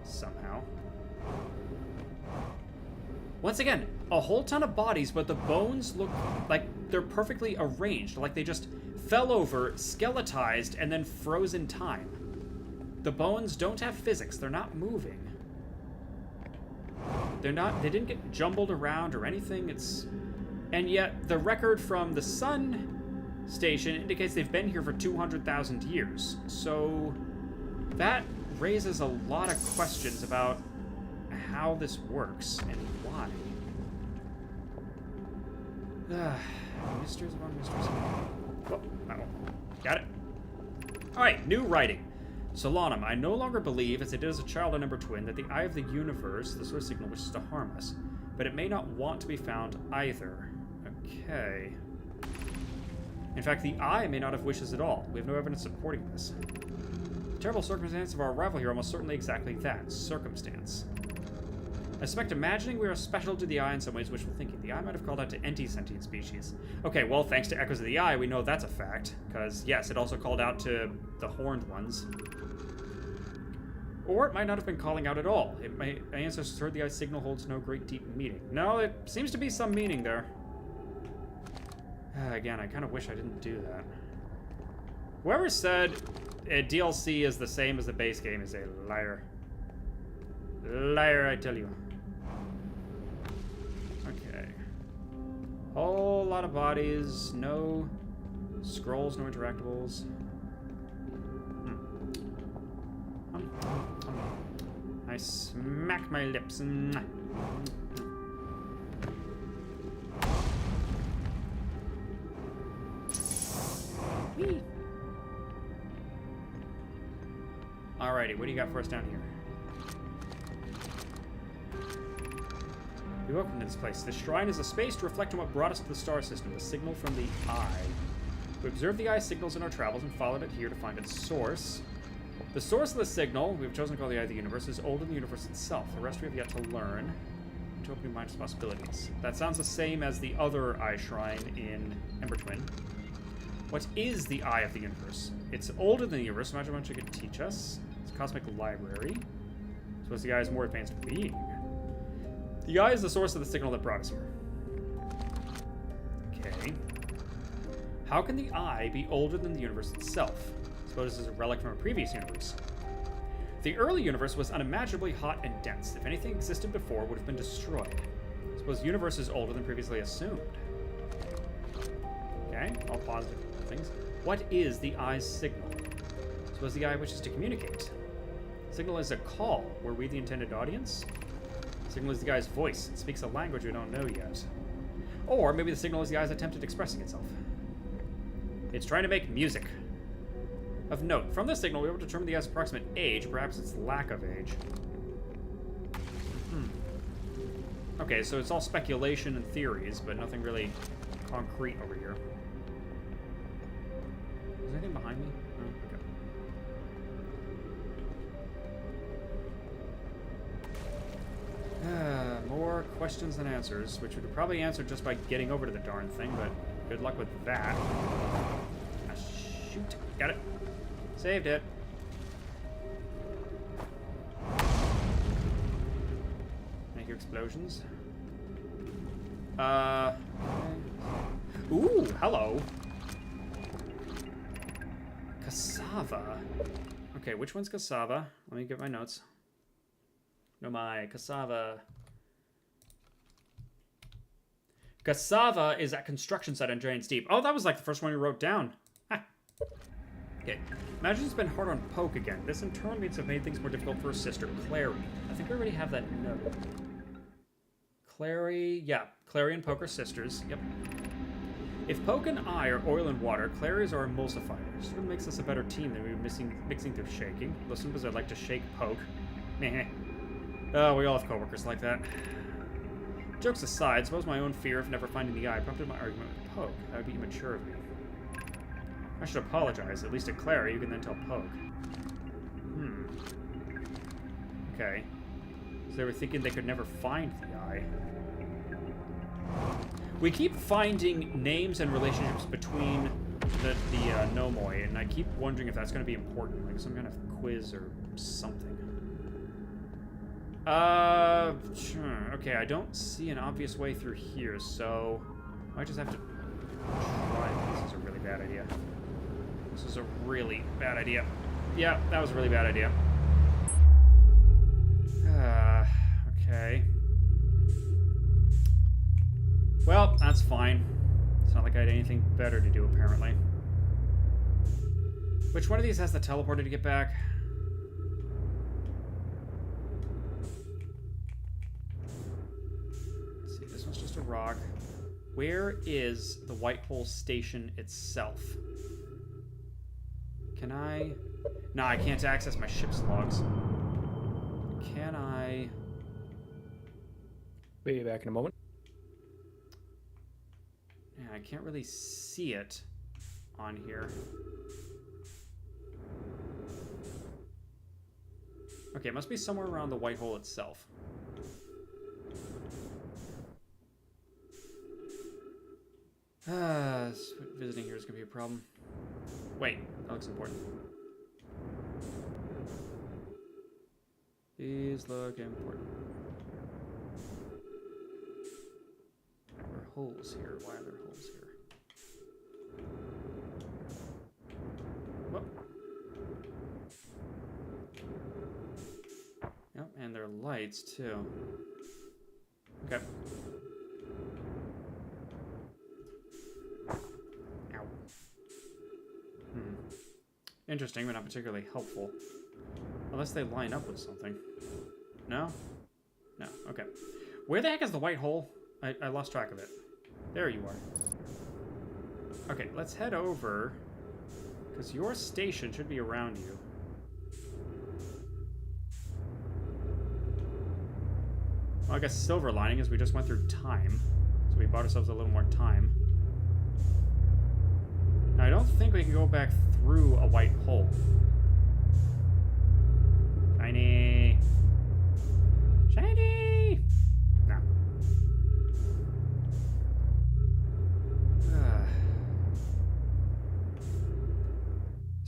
A: Somehow. Once again, a whole ton of bodies, but the bones look like they're perfectly arranged. Like they just fell over, skeletized, and then froze in time. The bones don't have physics. They're not moving. They didn't get jumbled around or anything. And yet the record from the Sun Station indicates they've been here for 200,000 years. So that raises a lot of questions about how this works and why. Mysteries upon mysteries. Oh, got it. Alright, new writing. Solanum, I no longer believe, as it is a child of Ember Twin, that the Eye of the Universe, the source signal, wishes to harm us. But it may not want to be found either. Okay. In fact, the Eye may not have wishes at all. We have no evidence supporting this. The terrible circumstance of our arrival here almost certainly exactly that, circumstance. I suspect imagining we are special to the Eye in some ways wishful thinking. The Eye might have called out to anti-sentient species. Okay, well, thanks to Echoes of the Eye, we know that's a fact. Because, yes, it also called out to the horned ones. Or it might not have been calling out at all. My ancestors heard the Eye's signal holds no great deep meaning. No, it seems to be some meaning there. Again, I kind of wish I didn't do that. Whoever said a DLC is the same as the base game is a liar. Liar, I tell you. Okay. Whole lot of bodies, no scrolls, no interactables. I smack my lips. Mwah. Whee. Alrighty, what do you got for us down here? We welcome to this place. This shrine is a space to reflect on what brought us to the star system, the signal from the Eye. We observed the Eye's signals in our travels and followed it here to find its source. The source of the signal, we've chosen to call the Eye of the Universe, is older than the universe itself. The rest we have yet to learn. To open your mind to possibilities. That sounds the same as the other Eye Shrine in Ember Twin. What is the Eye of the Universe? It's older than the universe. Imagine how much it could teach us. It's a cosmic library. Suppose the Eye is more advanced being. The Eye is the source of the signal that brought us here. Okay. How can the Eye be older than the universe itself? Suppose this is a relic from a previous universe. The early universe was unimaginably hot and dense. If anything existed before, it would have been destroyed. Suppose the universe is older than previously assumed. Okay, all positive things. What is the Eye's signal? Suppose the Eye wishes to communicate. Signal is a call. Were we the intended audience? Signal is the Eye's voice. It speaks a language we don't know yet. Or maybe the signal is the Eye's attempt at expressing itself. It's trying to make music. Of note, from this signal, we were able to determine the Eye's approximate age, perhaps its lack of age. Okay, so it's all speculation and theories, but nothing really concrete over here. Is there anything behind me? Oh, okay. More questions than answers, which we could probably answer just by getting over to the darn thing, but good luck with that. Ah, shoot. Got it. Saved it. I hear explosions. Ooh, hello. Cassava. Okay, which one's cassava? Let me get my notes. No, my cassava. Cassava is at construction site on Giant's Deep. Oh, that was like the first one you wrote down. Ha. Okay. Imagine it's been hard on Poke again. This in turn means have made things more difficult for her sister, Clary. I think we already have that note. Clary, yeah. Clary and Poke are sisters. Yep. If Poke and I are oil and water, Clary is our emulsifier. Sort of makes us a better team than we were mixing through shaking. Listen, because I'd like to shake Poke. Meh. Oh, we all have coworkers like that. Jokes aside, suppose my own fear of never finding the Eye prompted my argument with Poke. That would be immature of me. I should apologize, at least to Clary. You can then tell Poke. Okay. So they were thinking they could never find the Eye. We keep finding names and relationships between the Nomoi, and I keep wondering if that's going to be important, like some kind of quiz or something. Sure. Okay, I don't see an obvious way through here, so I just have to try. This is a really bad idea. This is a really bad idea. Yeah, that was a really bad idea. Okay. Well, that's fine. It's not like I had anything better to do, apparently. Which one of these has the teleporter to get back? Let's see, this one's just a rock. Where is the White Hole Station itself? Can I... No, I can't access my ship's logs. Can I...
B: Be back in a moment.
A: Yeah, I can't really see it on here. Okay, it must be somewhere around the White Hole itself. Visiting here is going to be a problem. Wait, that looks important. These look important. There are holes here. Why are there holes here? Whoop. Yep, and there are lights too. Okay. Ow. Interesting, but not particularly helpful. Although Unless they line up with something. No? No, okay. Where the heck is the white hole? I lost track of it. There you are. Okay, let's head over. Because your station should be around you. Well, I guess silver lining is we just went through time. So we bought ourselves a little more time. Now, I don't think we can go back through a white hole. Shiny! Shiny! No.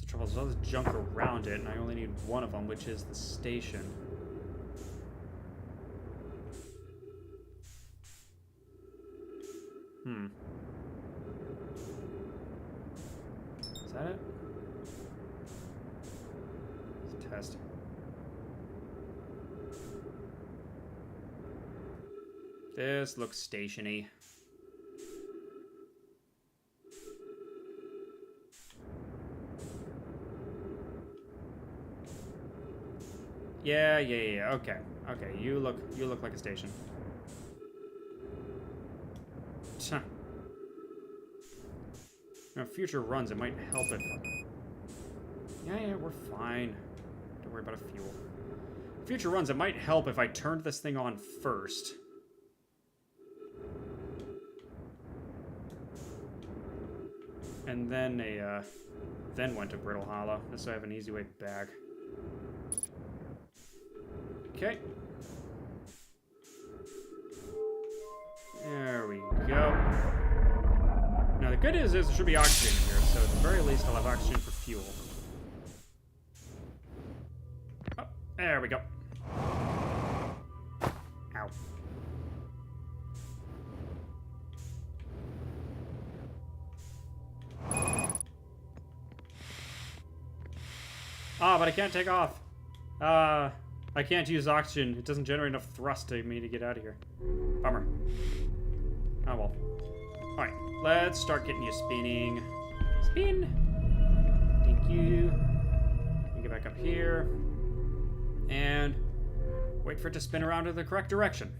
A: The trouble is, there's all this junk around it, and I only need one of them, which is the station. Is that it? Let's test. This looks stationy. Yeah. Okay. Okay, you look like a station. Huh. Now, future runs, it might help it. Yeah, we're fine. Don't worry about a fuel. Future runs, it might help if I turned this thing on first. And then then went to Brittle Hollow, just so I have an easy way back. Okay. There we go. Now the good news is there should be oxygen in here, so at the very least I'll have oxygen for fuel. Oh, there we go. Ow. Ah, but I can't take off. I can't use oxygen. It doesn't generate enough thrust to me to get out of here. Bummer. Oh well. Alright, let's start getting you spinning. Spin! Thank you. Let me get back up here. And wait for it to spin around in the correct direction.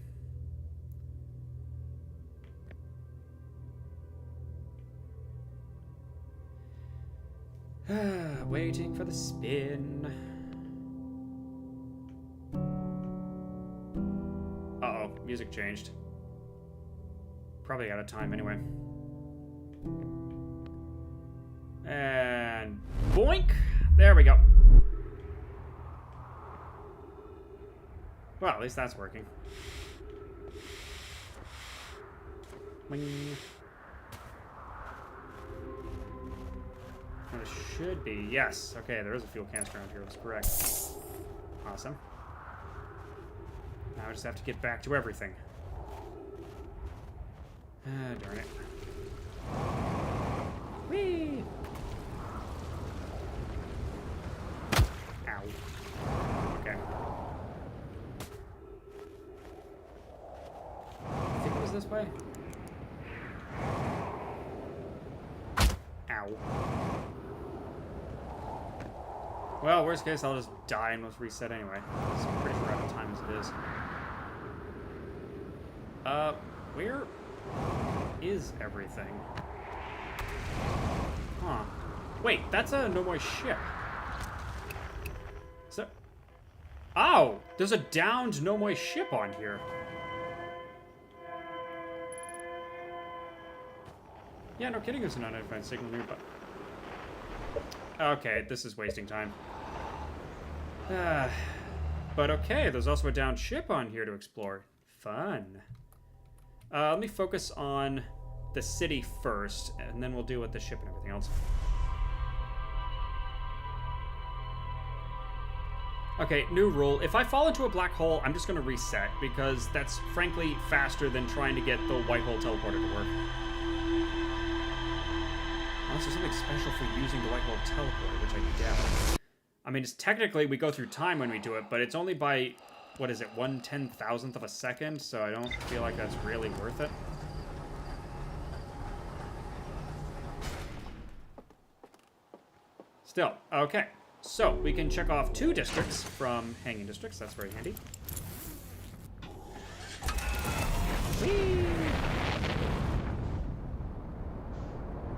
A: Waiting for the spin. Uh-oh, music changed. Probably out of time anyway. And boink! There we go. Well, at least that's working. Boing. And it should be. Yes. Okay, there is a fuel canister around here. That's correct. Awesome. Now I just have to get back to everything. Ah, darn it. Whee! Ow. Okay. I think it was this way. Ow. Well, worst case, I'll just die and let's reset anyway. I'm pretty sure out of time as it is. Where is everything? Huh. Wait, that's a Nomoi ship. Is that... Oh! There's a downed Nomoi ship on here. Yeah, no kidding, there's an unidentified signal nearby. Okay, this is wasting time. But okay, there's also a downed ship on here to explore. Fun. Let me focus on the city first, and then we'll deal with the ship and everything else. Okay, new rule. If I fall into a black hole, I'm just going to reset, because that's frankly faster than trying to get the white hole teleporter to work. Unless there's something special for using the white hole teleporter, which I doubt. I mean, it's technically we go through time when we do it, but it's only by, what is it, 1/10,000th of a second, so I don't feel like that's really worth it. Still, okay. So, we can check off 2 districts from hanging districts. That's very handy. Whee!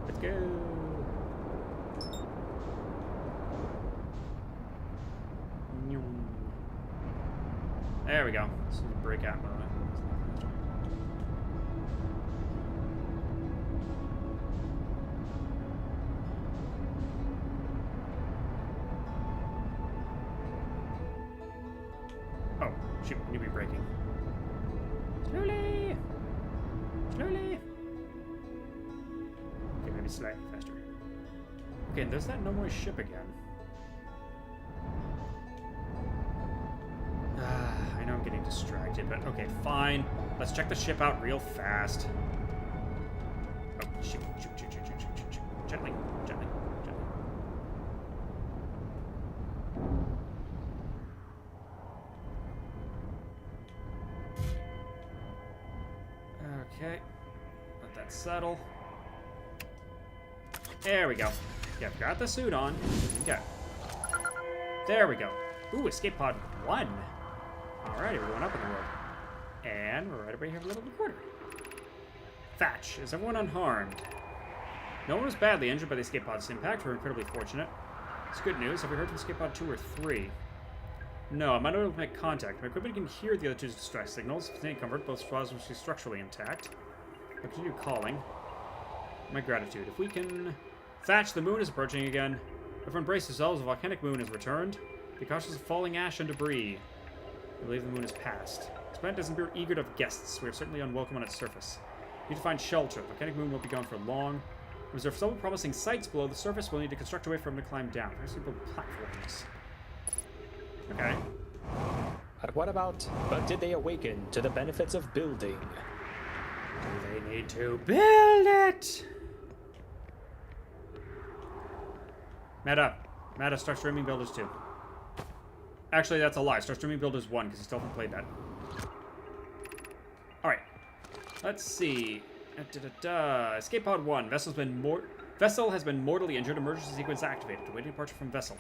A: Let's go. There we go. This is a breakout moment. Oh, shoot, we need to be braking. Slowly! Slowly! Okay, maybe slightly faster. Okay, and there's that no more ship again. I know I'm getting distracted, but okay, fine. Let's check the ship out real fast. Oh, shoot, shoot, shoot, shoot, shoot, shoot, shoot. Gently, gently, gently. Okay, let that settle. There we go. Yeah, got the suit on. Okay. There we go. Ooh, escape pod 1. Alrighty, we're going up in the world. And we're right over here with a little recorder. Thatch, is everyone unharmed? No one was badly injured by the escape pod's impact. We're incredibly fortunate. It's good news. Have we heard from escape pod 2 or 3? No, I'm unable to make contact. My equipment can hear the other 2's distress signals. If it's any comfort, both squads will be structurally intact. I'll continue calling. My gratitude. If we can... Thatch, the moon is approaching again. Everyone brace yourselves. The volcanic moon has returned. Be cautious of falling ash and debris. I believe the moon has passed. This planet doesn't appear eager to have guests. We are certainly unwelcome on its surface. We need to find shelter. The volcanic moon won't be gone for long. We observe several promising sites below the surface. We'll need to construct a way for them to climb down. There's some platforms. Okay.
B: But what about... But did they awaken to the benefits of building?
A: Do they need to build it? Meta, start streaming Builders 2. Actually, that's a lie. Start streaming Builders 1, because you still haven't played that. Alright. Let's see. Escape pod 1. Vessel has been mortally injured. Emergency sequence activated. Awaiting departure from vessel.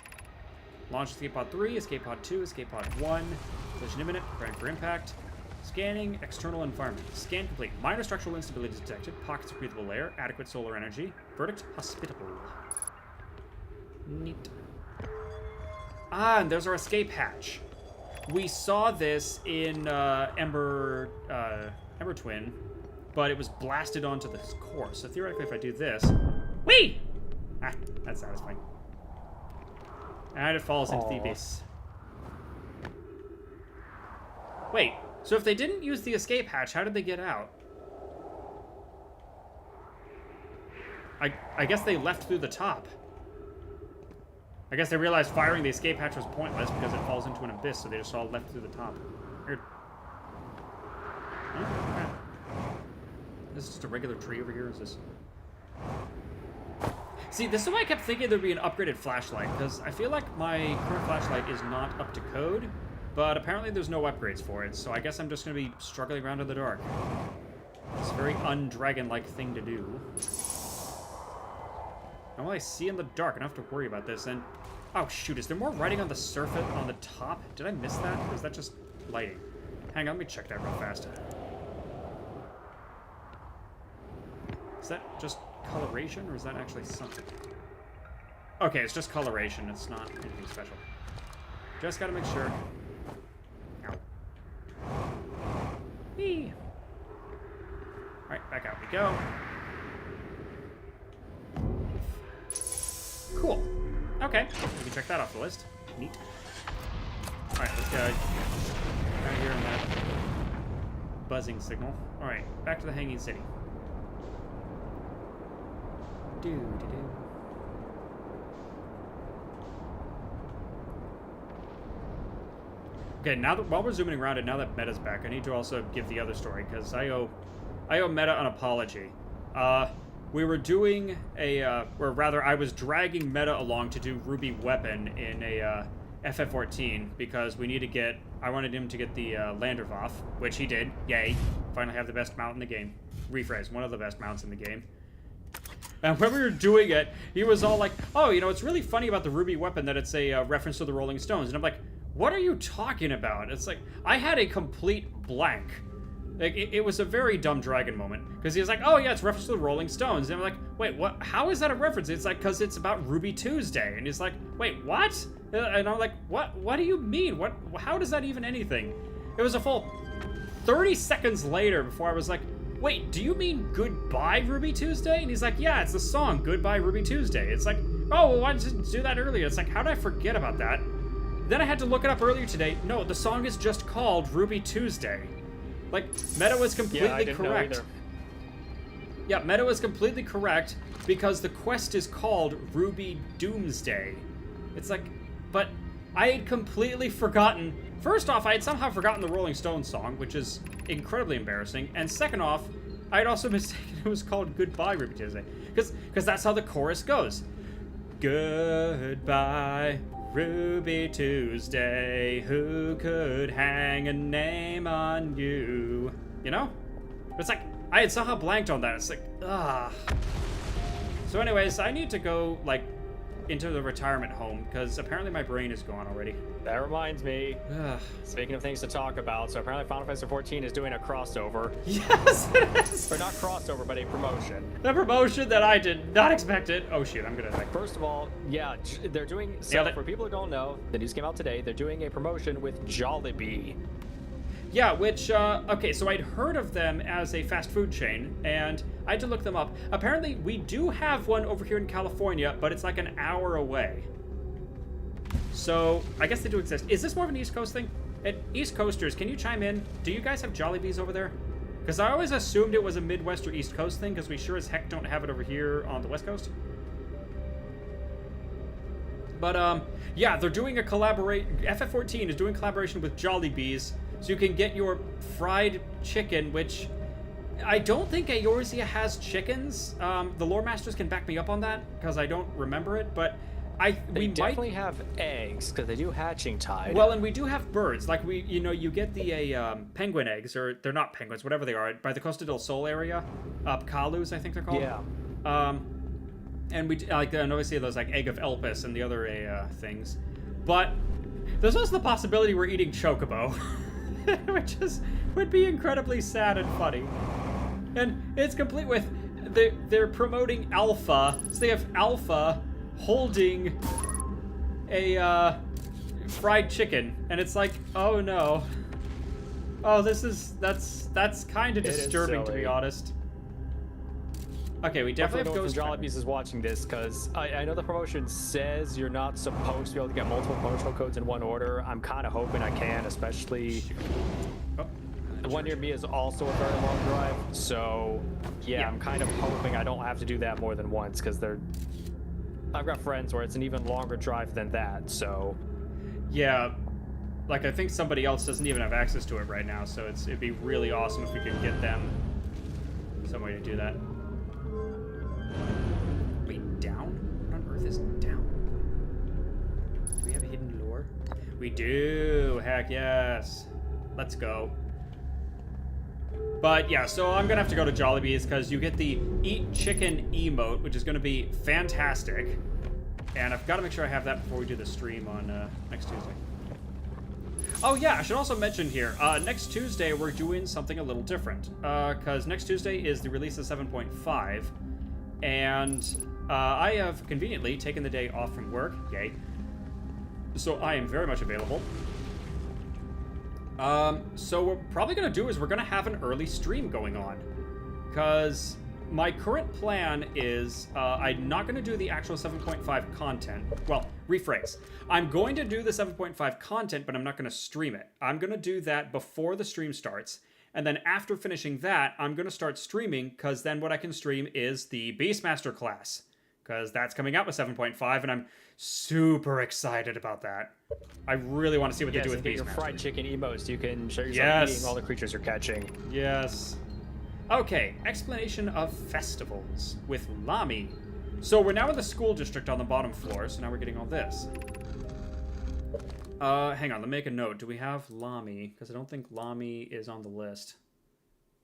A: Launch escape pod 3, escape pod 2, escape pod 1. Collision imminent. Preparing for impact. Scanning external environment. Scan complete. Minor structural instability detected. Pockets of breathable air. Adequate solar energy. Verdict hospitable. Neat. Ah, and there's our escape hatch. We saw this in Ember Twin, but it was blasted onto the core. So theoretically, if I do this, whee! Ah, that's satisfying. And it falls into the abyss. Wait, so if they didn't use the escape hatch, how did they get out? I guess they left through the top. I guess they realized firing the escape hatch was pointless because it falls into an abyss, so they just all left through the top. Weird. Huh? This is just a regular tree over here, is this? See, this is why I kept thinking there'd be an upgraded flashlight, because I feel like my current flashlight is not up to code, but apparently there's no upgrades for it, so I guess I'm just going to be struggling around in the dark. It's a very un-dragon-like thing to do. And while I see in the dark, I don't have to worry about this, and... Oh, shoot, is there more writing on the surface, on the top? Did I miss that? Or is that just lighting? Hang on, let me check that real fast. Is that just coloration, or is that actually something? Okay, it's just coloration. It's not anything special. Just gotta make sure. Ow. Whee! Alright, back out we go. Cool. Okay, we can check that off the list. Neat. Alright, let's go down here on that buzzing signal. Alright, back to the Hanging City. Okay, now that while we're zooming around and now that Meta's back, I need to also give the other story because I owe Meta an apology. We were doing or rather, I was dragging Meta along to do Ruby Weapon in a FF14 because we need to get. I wanted him to get the Landervoff, which he did. Yay! Finally have the best mount in the game. Rephrase, one of the best mounts in the game. And when we were doing it, he was all like, oh, you know, it's really funny about the ruby weapon that it's a reference to the Rolling Stones. And I'm like, what are you talking about? It's like, I had a complete blank. Like, it was a very dumb dragon moment. Because he was like, oh, yeah, it's reference to the Rolling Stones. And I'm like, wait, what? How is that a reference? It's like, because it's about Ruby Tuesday. And he's like, wait, what? And I'm like, what do you mean? How does that even anything? It was a full 30 seconds later before I was like, wait, do you mean Goodbye Ruby Tuesday? And he's like, yeah, it's the song Goodbye Ruby Tuesday. It's like, oh, well, why didn't you do that earlier? It's like, how did I forget about that? Then I had to look it up earlier today. No, the song is just called Ruby Tuesday. Like, Meta was completely correct. Yeah, Meta was completely correct because the quest is called Ruby Doomsday. It's like, but I had completely forgotten. First off, I had somehow forgotten the Rolling Stones song, which is incredibly embarrassing. And second off, I had also mistaken it was called Goodbye Ruby Tuesday. Because that's how the chorus goes. Goodbye, Ruby Tuesday, who could hang a name on you? You know? It's like, I had somehow blanked on that. It's like, ah. So anyways, I need to go, like, into the retirement home, because apparently my brain is gone already.
B: That reminds me, speaking of things to talk about, so apparently Final Fantasy XIV is doing a crossover.
A: Yes, it is!
B: Or not crossover, but a promotion.
A: The promotion that I did not expect it. Oh shit, I'm gonna die.
B: First of all, yeah, they're doing, so for people who don't know, the news came out today, they're doing a promotion with Jollibee.
A: Yeah, which, okay, so I'd heard of them as a fast food chain, and I had to look them up. Apparently, we do have one over here in California, but it's like an hour away. So, I guess they do exist. Is this more of an East Coast thing? East Coasters, can you chime in? Do you guys have Jollibees over there? Because I always assumed it was a Midwest or East Coast thing, because we sure as heck don't have it over here on the West Coast. But, yeah, they're doing a FF14 is doing collaboration with Jollibees, so you can get your fried chicken, which I don't think Eorzea has chickens. The lore masters can back me up on that, because I don't remember it, but
B: we definitely have eggs, because they do hatching tide.
A: Well, and we do have birds. Like, you get the penguin eggs, or they're not penguins, whatever they are, by the Costa del Sol area. Picalus, I think they're called.
B: Yeah.
A: And we, like, and obviously those, like, Egg of Elpis and the other things. But there's also the possibility we're eating Chocobo. Which would be incredibly sad and funny. And it's complete with, they're promoting Alpha, so they have Alpha holding a fried chicken, and it's like, oh no. Oh, that's kind of disturbing, to be honest. Okay, we definitely have Ghost
B: Jollibees is watching this, because I know the promotion says you're not supposed to be able to get multiple promotional codes in one order. I'm kind of hoping I can, especially the one near me is also a very long drive. So, yeah, I'm kind of hoping I don't have to do that more than once, because I've got friends where it's an even longer drive than that, so...
A: Yeah, like, I think somebody else doesn't even have access to it right now, so it'd be really awesome if we could get them some way to do that. Wait, down? What on earth is down? Do we have a hidden lure? We do! Heck yes! Let's go. But yeah, so I'm gonna have to go to Jollibee's because you get the Eat Chicken emote, which is gonna be fantastic. And I've got to make sure I have that before we do the stream on next Tuesday. Oh yeah, I should also mention here, next Tuesday we're doing something a little different. Because next Tuesday is the release of 7.5. And I have conveniently taken the day off from work, yay. So I am very much available. So what we're probably going to do is we're going to have an early stream going on. Because my current plan is I'm not going to do the actual 7.5 content. Well, rephrase. I'm going to do the 7.5 content, but I'm not going to stream it. I'm going to do that before the stream starts. And then after finishing that, I'm going to start streaming, because then what I can stream is the Beastmaster class. Because that's coming out with 7.5, and I'm super excited about that. I really want to see what they do with Beastmaster.
B: Your fried chicken emotes, you can show yourself eating all the creatures you're catching.
A: Yes. Okay, explanation of festivals with Lamy. So we're now in the school district on the bottom floor, so now we're getting all this. Hang on, let me make a note. Do we have Lamy? Because I don't think Lamy is on the list.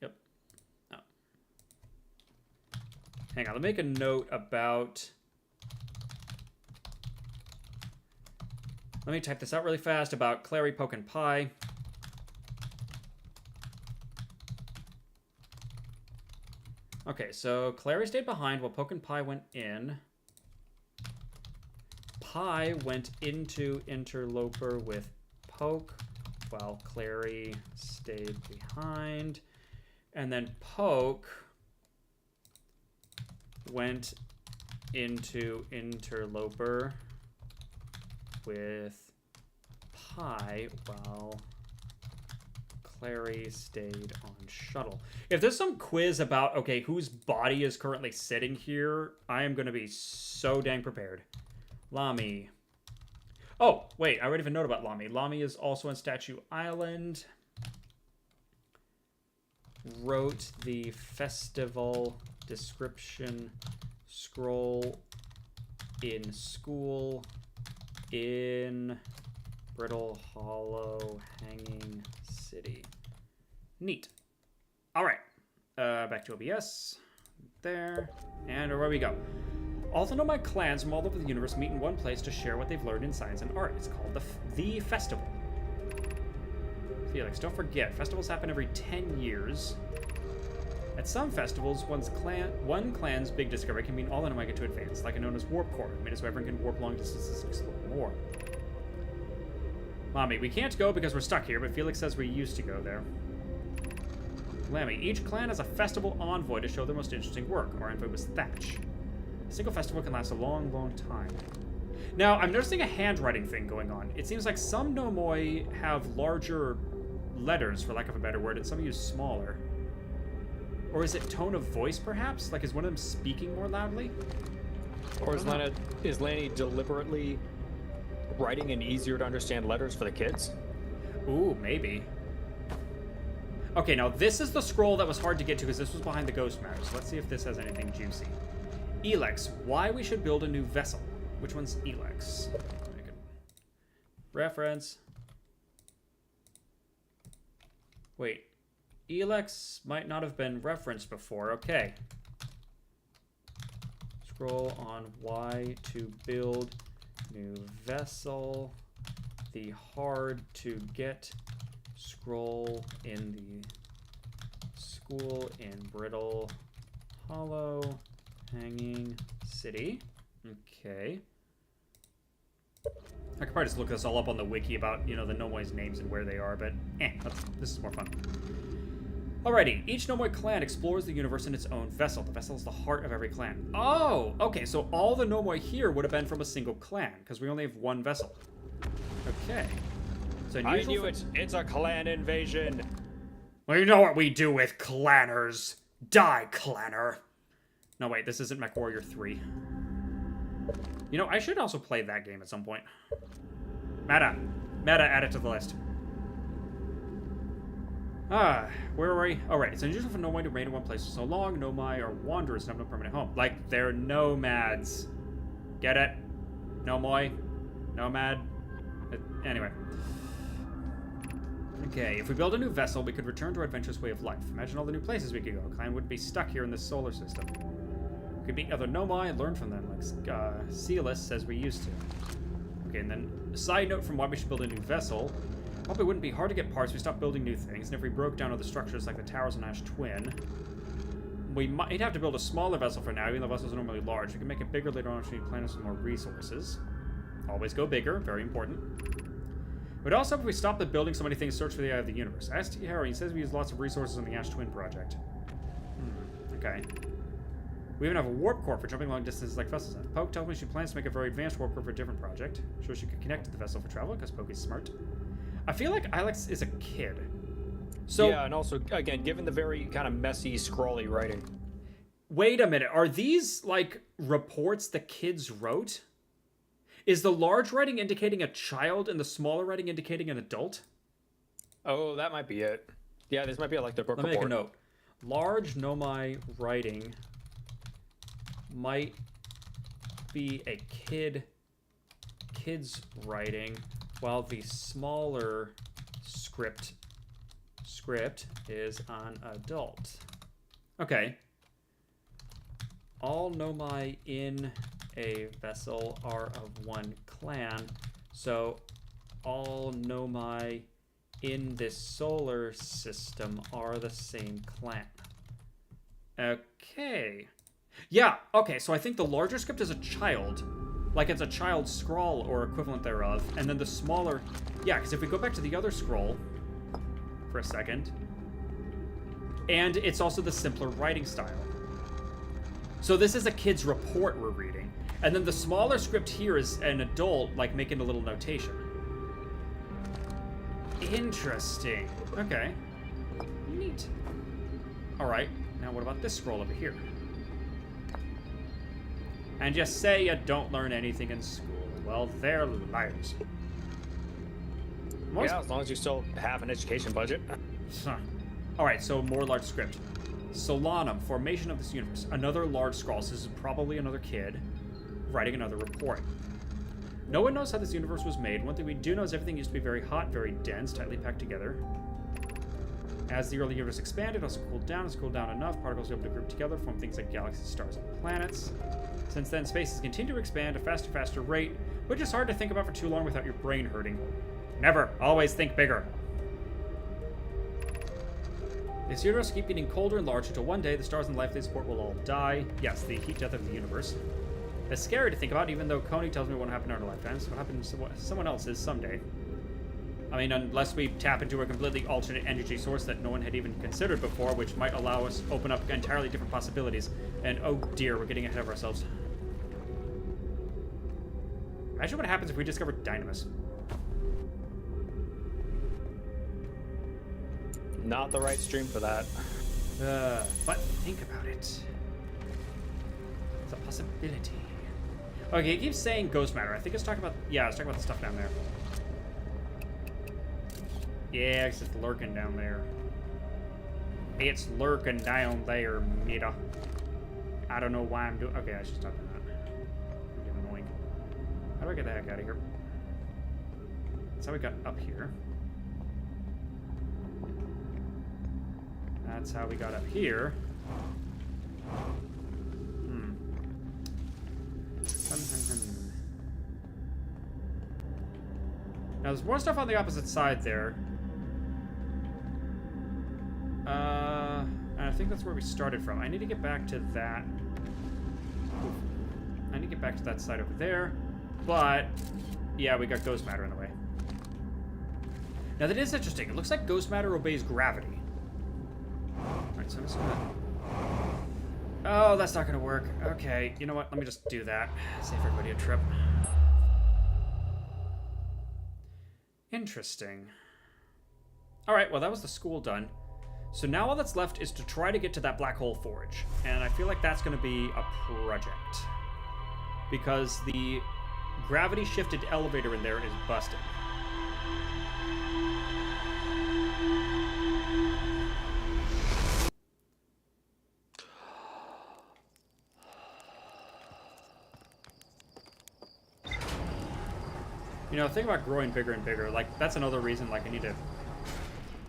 A: Yep. Oh. Hang on, let me make a note about... Let me type this out really fast about Clary, Poke, and Pie. Okay, so Clary stayed behind while Poke and Pie went in. Pie went into Interloper with Poke while Clary stayed behind. And then Poke went into Interloper with Pie while Clary stayed on Shuttle. If there's some quiz about, okay, whose body is currently sitting here, I am going to be so dang prepared. Lamy. Oh, wait, I already have a note about Lamy. Lamy is also on Statue Island. Wrote the festival description scroll in school in Brittle Hollow Hanging City. Neat. All right. Back to OBS. There. And where we go. All the Nomai clans from all over the universe meet in one place to share what they've learned in science and art. It's called the Festival. Felix, don't forget, festivals happen every 10 years. At some festivals, one clan's big discovery can mean all the Nomai get to advance, like a known as Warp Core. It means so everyone can warp long distances and explore more. Mommy, we can't go because we're stuck here, but Felix says we used to go there. Lammy, each clan has a festival envoy to show their most interesting work. Our envoy was Thatch. A single festival can last a long, long time. Now, I'm noticing a handwriting thing going on. It seems like some Nomoi have larger letters, for lack of a better word, and some use smaller. Or is it tone of voice, perhaps? Like, is one of them speaking more loudly?
B: Or is Lanny deliberately writing in easier to understand letters for the kids?
A: Ooh, maybe. Okay, now this is the scroll that was hard to get to because this was behind the ghost matter. So let's see if this has anything juicy. Elex, why we should build a new vessel. Which one's Elex? Reference. Wait. Elex might not have been referenced before. Okay. Scroll on why to build new vessel. The hard to get scroll in the school in Brittle Hollow Hanging City. Okay. I could probably just look this all up on the wiki about, you know, the Nomoi's names and where they are, but this is more fun. Alrighty, each Nomoi clan explores the universe in its own vessel. The vessel is the heart of every clan. Oh, okay, so all the Nomoi here would have been from a single clan, because we only have one vessel. Okay. So
B: I knew it. It's a clan invasion.
A: Well, you know what we do with clanners. Die, clanner. No, wait, this isn't MechWarrior 3. You know, I should also play that game at some point. Meta, add it to the list. Where are we? Oh, right. It's unusual for Nomai to remain in one place for so long. Nomai are wanderers and have no permanent home. Like, they're nomads. Get it? Nomoi? Nomad? Anyway. Okay, if we build a new vessel, we could return to our adventurous way of life. Imagine all the new places we could go. Clan wouldn't be stuck here in this solar system. We could meet other Nomai and learn from them, like Celis says we used to. Okay, and then a side note from why we should build a new vessel. Probably wouldn't be hard to get parts if we stopped building new things, and if we broke down other structures like the towers on Ash Twin. We might have to build a smaller vessel for now, even though vessels are normally large. We can make it bigger later on if we need planets with more resources. Always go bigger, very important. It would also help if we stopped the building so many things search for the eye of the universe. Ask T. Harry, he says we use lots of resources on the Ash Twin project. Okay. We even have a warp core for jumping long distances like vessels have. Poke tells me she plans to make a very advanced warp core for a different project. Sure she could connect to the vessel for travel, because Poke is smart. I feel like Ilex is a kid. So
B: yeah, and also, again, given the very kind of messy, scrawly writing.
A: Wait a minute. Are these, like, reports the kids wrote? Is the large writing indicating a child and the smaller writing indicating an adult?
B: Oh, that might be it. Yeah, this might be like the book report.
A: Let me make a note. Large Nomai writing might be a kid's writing, while the smaller script is on adult. Okay. all Nomai in a vessel are of one clan, so all Nomai in this solar system are the same clan. Okay. Yeah, okay, so I think the larger script is a child. Like it's a child scroll or equivalent thereof. And then the smaller... Yeah, because if we go back to the other scroll for a second... And it's also the simpler writing style. So this is a kid's report we're reading. And then the smaller script here is an adult, like, making a little notation. Interesting. Okay. Neat. Alright, now what about this scroll over here? And just say you don't learn anything in school. Well, they're liars.
B: Yeah, as long as you still have an education budget.
A: Alright, so more large script. Solanum, formation of this universe. Another large scroll. So this is probably another kid writing another report. No one knows how this universe was made. One thing we do know is everything used to be very hot, very dense, tightly packed together. As the early universe expanded, it also cooled down. It's cooled down enough. Particles were able to group together, form things like galaxies, stars, and planets. Since then, space has continued to expand at a faster rate, which is hard to think about for too long without your brain hurting. Never. Always think bigger. This universe will keep getting colder and larger until one day the stars and life they support will all die. Yes, the heat death of the universe. It's scary to think about, even though Coney tells me it won't happen in our lifetimes. What happens to someone else's someday. I mean, unless we tap into a completely alternate energy source that no one had even considered before, which might allow us to open up entirely different possibilities. And oh dear, we're getting ahead of ourselves. Imagine what happens if we discovered Dynamis.
B: Not the right stream for that.
A: But think about it. It's a possibility. Okay, it keeps saying ghost matter. I think it's talking about... Yeah, it's talking about the stuff down there. Yeah, it's just lurking down there. It's lurking down there, Mita. I don't know why I'm doing... Okay, I should stop doing that. I'm getting annoying. How do I get the heck out of here? That's how we got up here. That's how we got up here. Now, there's more stuff on the opposite side there. And I think that's where we started from. I need to get back to that. I need to get back to that side over there. But, yeah, we got ghost matter in the way. Now, that is interesting. It looks like ghost matter obeys gravity. Alright, so I'm just gonna... Oh, that's not gonna work. Okay, you know what? Let me just do that. Save everybody a trip. Interesting. Alright, well, that was the school done. So now all that's left is to try to get to that black hole forge. And I feel like that's gonna be a project. Because the gravity-shifted elevator in there is busted. You know, think about growing bigger and bigger. Like, that's another reason, like, I need to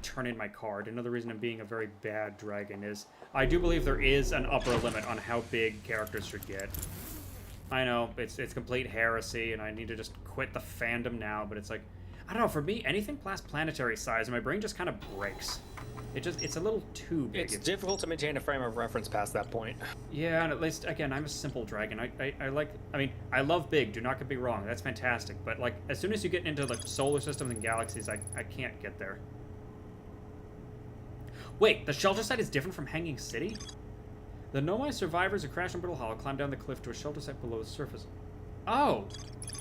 A: turn in my card. Another reason I'm being a very bad dragon is I do believe there is an upper limit on how big characters should get. I know, it's complete heresy, and I need to just quit the fandom now, but it's like, I don't know, for me, anything past planetary size, my brain just kind of breaks. It's a little too big.
B: It's difficult to maintain a frame of reference past that point.
A: Yeah, and at least, again, I'm a simple dragon. I mean, I love big, do not get me wrong, that's fantastic, but, like, as soon as you get into, like, solar systems and galaxies, I can't get there. Wait, the shelter site is different from Hanging City? The Nomai survivors who crashed on Brittle Hollow climbed down the cliff to a shelter site below the surface. Oh!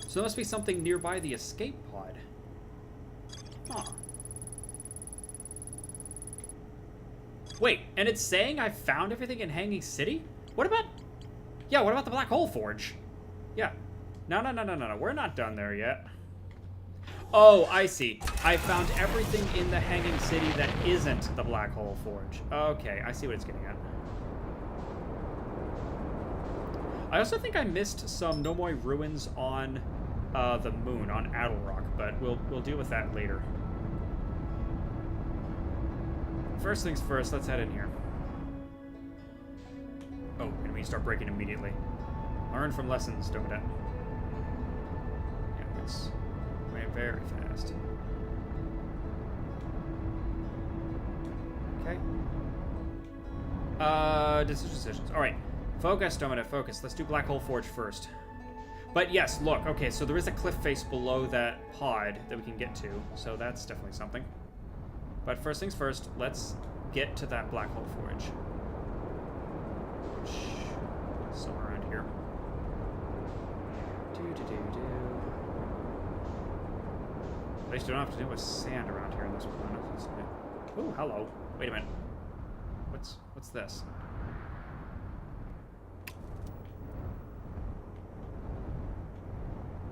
A: So there must be something nearby the escape pod. Huh. Wait, and it's saying I found everything in Hanging City? What about... Yeah, what about the Black Hole Forge? Yeah. No, we're not done there yet. Oh, I see. I found everything in the Hanging City that isn't the Black Hole Forge. Okay, I see what it's getting at. I also think I missed some Nomoi ruins on the moon, on Adelrock, but we'll deal with that later. First things first, let's head in here. Oh, and we you start braking immediately. Learn from lessons, Dominette. Yeah, it's going very fast. Okay. Decisions. Alright. Focus, Dominette, focus. Let's do Black Hole Forge first. But yes, look, okay, so there is a cliff face below that pod that we can get to, so that's definitely something. But first things first, let's get to that Black Hole Forge. Somewhere around here. At least you don't have to deal with sand around here in this one. Oh, hello. Wait a minute. What's this?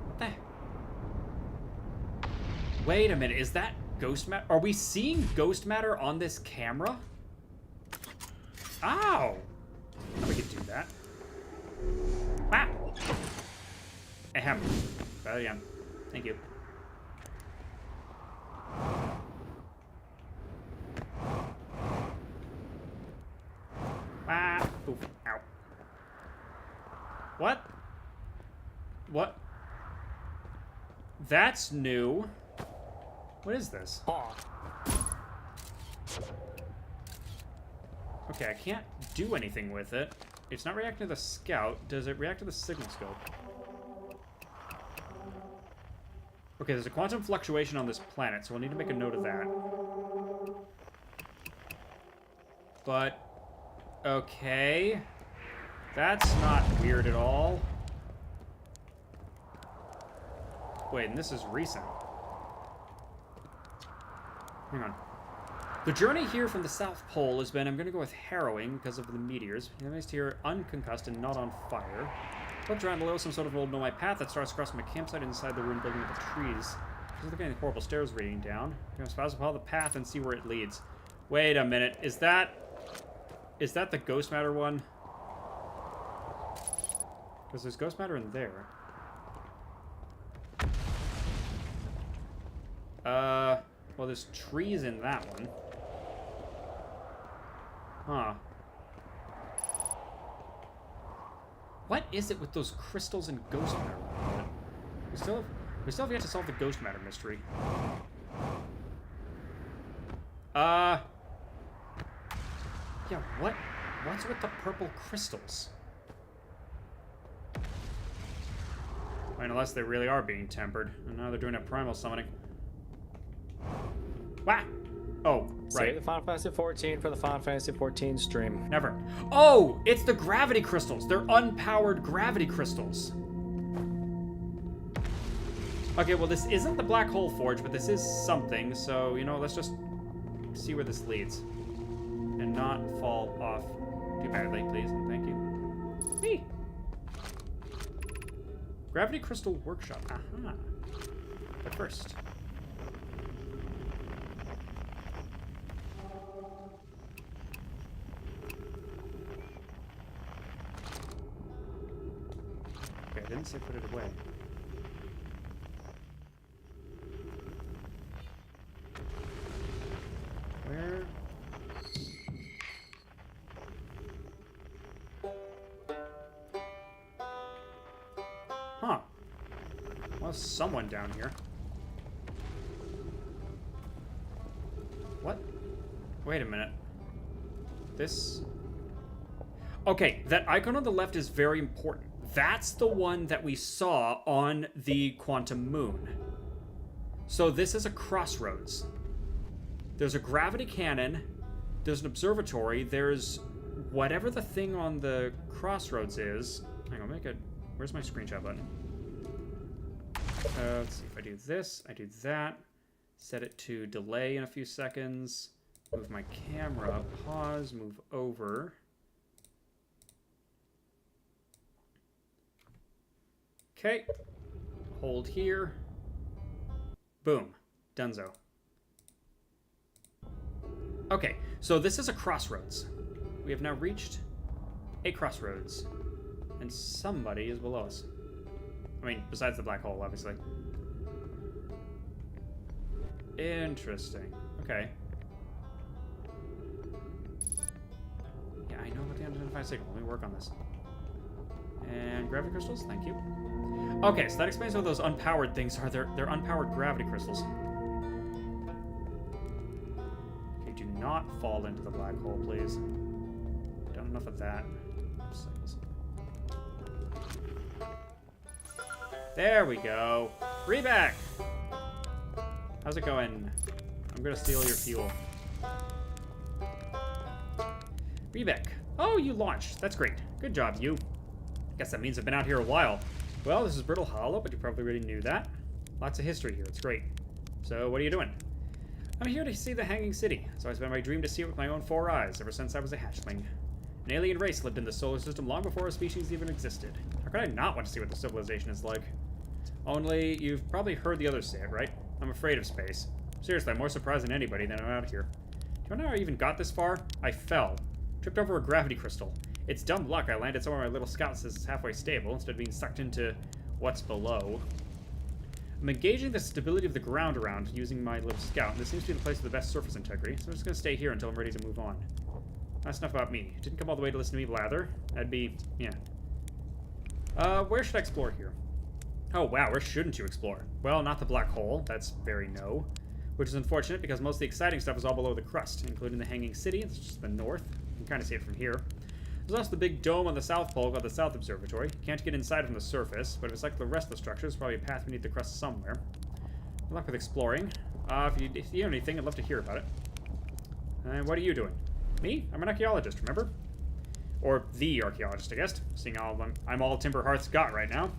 A: What the? Wait a minute. Is that ghost matter? Are we seeing ghost matter on this camera? Ow! We could do that. Ah! Ahem. Try that again. Thank you. Ah! Oof. Ow. What? What? That's new. What is this?
B: Huh.
A: Okay, I can't do anything with it. It's not reacting to the scout. Does it react to the signal scope? Okay, there's a quantum fluctuation on this planet, so we'll need to make a note of that. But, okay. That's not weird at all. Wait, and this is recent. Hang on. The journey here from the South Pole has been, I'm going to go with harrowing because of the meteors. Enemies here unconcussed and not on fire. Looked around below some sort of old nomad path that starts across my campsite inside the ruined building with the trees. There's looking at the horrible stairs leading down. I'm going to follow the path and see where it leads. Wait a minute. Is that the ghost matter one? Because there's ghost matter in there. Well, there's trees in that one. Huh. What is it with those crystals and ghost matter? We still have yet to solve the ghost matter mystery. Yeah, what's with the purple crystals? I mean, unless they really are being tempered. And now they're doing a primal summoning. Wah! Oh, right.
B: Save the Final Fantasy 14 for the Final Fantasy 14 stream.
A: Never. Oh, it's the gravity crystals. They're unpowered gravity crystals. Okay, well, this isn't the Black Hole Forge, but this is something. So, you know, let's just see where this leads. And not fall off too badly, please, and thank you. Me. Gravity Crystal Workshop. Aha. But first... Okay, I didn't say put it away. Where? Huh. Well, someone down here. What? Wait a minute. This... Okay, that icon on the left is very important. That's the one that we saw on the Quantum Moon. So this is a crossroads. There's a gravity cannon, there's an observatory, there's whatever the thing on the crossroads is. Hang on, where's my screenshot button? Let's see, if I do this, I do that, set it to delay in a few seconds, move my camera, pause, move over. Okay, hold here, boom, donezo. Okay, so this is a crossroads. We have now reached a crossroads, and somebody is below us. I mean, besides the black hole, obviously. Interesting. Okay. Yeah, I know about the unidentified signal. Let me work on this. And gravity crystals, thank you. Okay, so that explains what those unpowered things are. They're unpowered gravity crystals. Okay, do not fall into the black hole, please. Done enough of that. There we go. Reback! How's it going? I'm gonna steal your fuel. Reback. Oh, you launched. That's great. Good job, you. Guess that means I've been out here a while. Well, this is Brittle Hollow, but you probably already knew that. Lots of history here. It's great. So, what are you doing? I'm here to see the Hanging City. It's always been my dream to see it with my own 4 eyes, ever since I was a hatchling. An alien race lived in the solar system long before our species even existed. How could I not want to see what the civilization is like? Only, you've probably heard the others say it, right? I'm afraid of space. Seriously, I'm more surprised than anybody that I'm out here. Do you know how I even got this far? I fell. Tripped over a gravity crystal. It's dumb luck I landed somewhere my little scout says is halfway stable, instead of being sucked into what's below. I'm engaging the stability of the ground around using my little scout, and this seems to be the place with the best surface integrity, so I'm just going to stay here until I'm ready to move on. That's enough about me. Didn't come all the way to listen to me blather. That'd be, yeah. Where should I explore here? Oh, wow, where shouldn't you explore? Well, not the black hole. That's very no. Which is unfortunate because most of the exciting stuff is all below the crust, including the Hanging City. It's just the north. You can kind of see it from here. There's also the big dome on the south pole called the South Observatory. You can't get inside from the surface, but if it's like the rest of the structure, there's probably a path beneath the crust somewhere. Good luck with exploring. If you have anything, I'd love to hear about it. And what are you doing? Me? I'm an archaeologist, remember? Or the archaeologist, I guess, seeing I'm all Timber Hearth's got right now.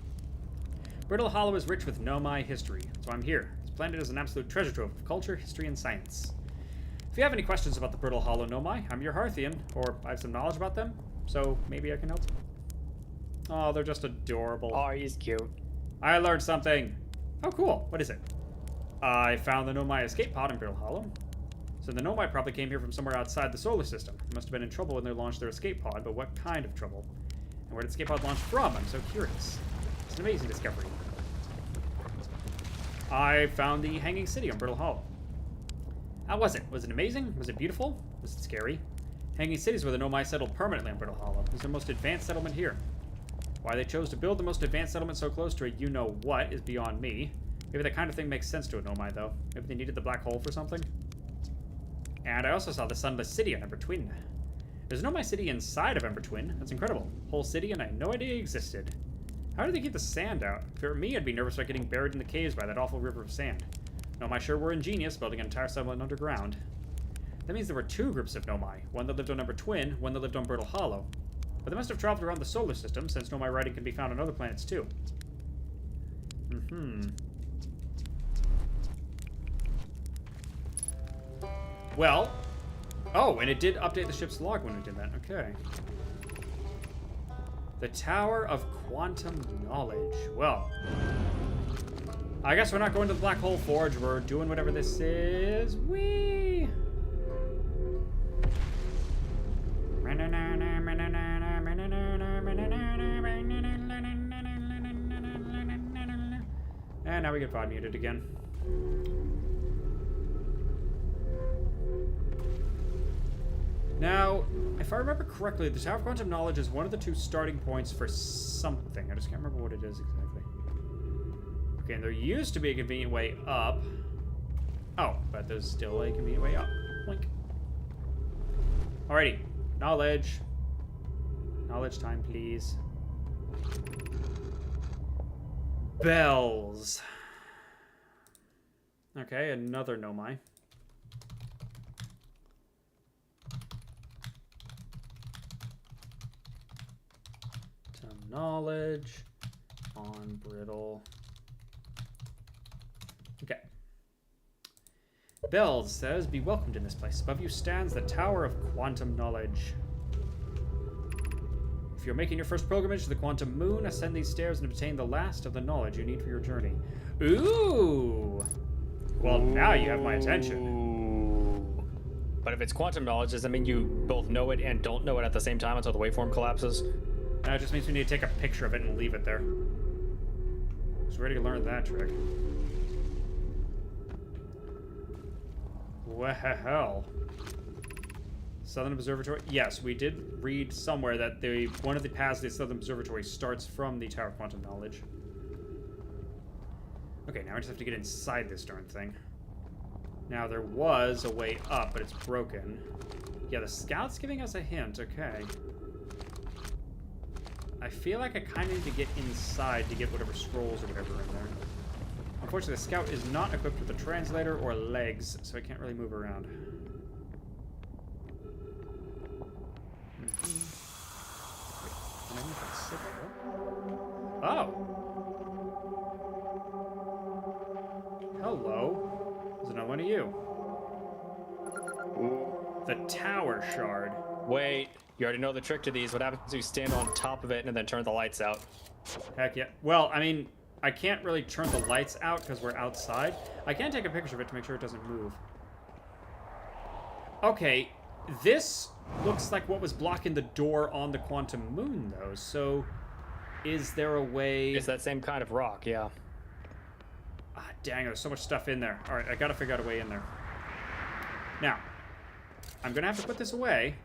A: Brittle Hollow is rich with Nomai history, so I'm here. This planet is an absolute treasure trove of culture, history, and science. If you have any questions about the Brittle Hollow Nomai, I'm your Hearthian, or I have some knowledge about them, so maybe I can help. Oh, they're just adorable.
B: Oh, he's cute.
A: I learned something. Oh, cool. What is it? I found the Nomai escape pod in Brittle Hollow. So the Nomai probably came here from somewhere outside the solar system. They must have been in trouble when they launched their escape pod, but what kind of trouble? And where did escape pod launch from? I'm so curious. It's an amazing discovery. I found the Hanging City on Brittle Hollow. How was it? Was it amazing? Was it beautiful? Was it scary? Hanging City is where the Nomai settled permanently on Brittle Hollow. It's their most advanced settlement here. Why they chose to build the most advanced settlement so close to a you-know-what is beyond me. Maybe that kind of thing makes sense to a Nomai, though. Maybe they needed the black hole for something. And I also saw the Sunless City on Ember Twin. There's a Nomai City inside of Ember Twin. That's incredible. Whole city, and I had no idea it existed. How do they keep the sand out? If it were me, I'd be nervous about getting buried in the caves by that awful river of sand. Nomai sure were ingenious, building an entire settlement underground. That means there were 2 groups of Nomai, one that lived on Ember Twin, one that lived on Brittle Hollow. But they must have traveled around the solar system, since Nomai writing can be found on other planets too. Well, oh, and it did update the ship's log when it did that. Okay. The Tower of Quantum Knowledge. Well, I guess we're not going to the Black Hole Forge. We're doing whatever this is. Whee! And now we get VOD muted again. Now, if I remember correctly, the Tower of Quantum Knowledge is one of the 2 starting points for something. I just can't remember what it is exactly. Okay, and there used to be a convenient way up. Oh, but there's still a convenient way up. Blink. Alrighty. Knowledge. Knowledge time, please. Bells. Okay, another Nomai. Knowledge on Brittle. Okay. Bells says, be welcomed in this place. Above you stands the Tower of Quantum Knowledge. If you're making your first pilgrimage to the Quantum Moon, ascend these stairs and obtain the last of the knowledge you need for your journey. Ooh! Well, now you have my attention.
B: But if it's quantum knowledge, does that mean you both know it and don't know it at the same time until the waveform collapses?
A: That just means we need to take a picture of it and leave it there. Just ready to learn that trick. Well, Southern Observatory. Yes, we did read somewhere that one of the paths to the Southern Observatory starts from the Tower of Quantum Knowledge. Okay, now I just have to get inside this darn thing. Now, there was a way up, but it's broken. Yeah, the scout's giving us a hint. Okay. I feel like I kind of need to get inside to get whatever scrolls or whatever in there. Unfortunately, the scout is not equipped with a translator or legs, so I can't really move around. Oh! Hello. There's another one of you. The tower shard.
B: Wait, you already know the trick to these. What happens if you stand on top of it and then turn the lights out?
A: Heck yeah. Well, I mean, I can't really turn the lights out because we're outside. I can take a picture of it to make sure it doesn't move. Okay, this looks like what was blocking the door on the Quantum Moon, though. So, is there a way...
B: It's that same kind of rock, yeah.
A: Ah, dang, there's so much stuff in there. All right, I gotta figure out a way in there. Now, I'm gonna have to put this away.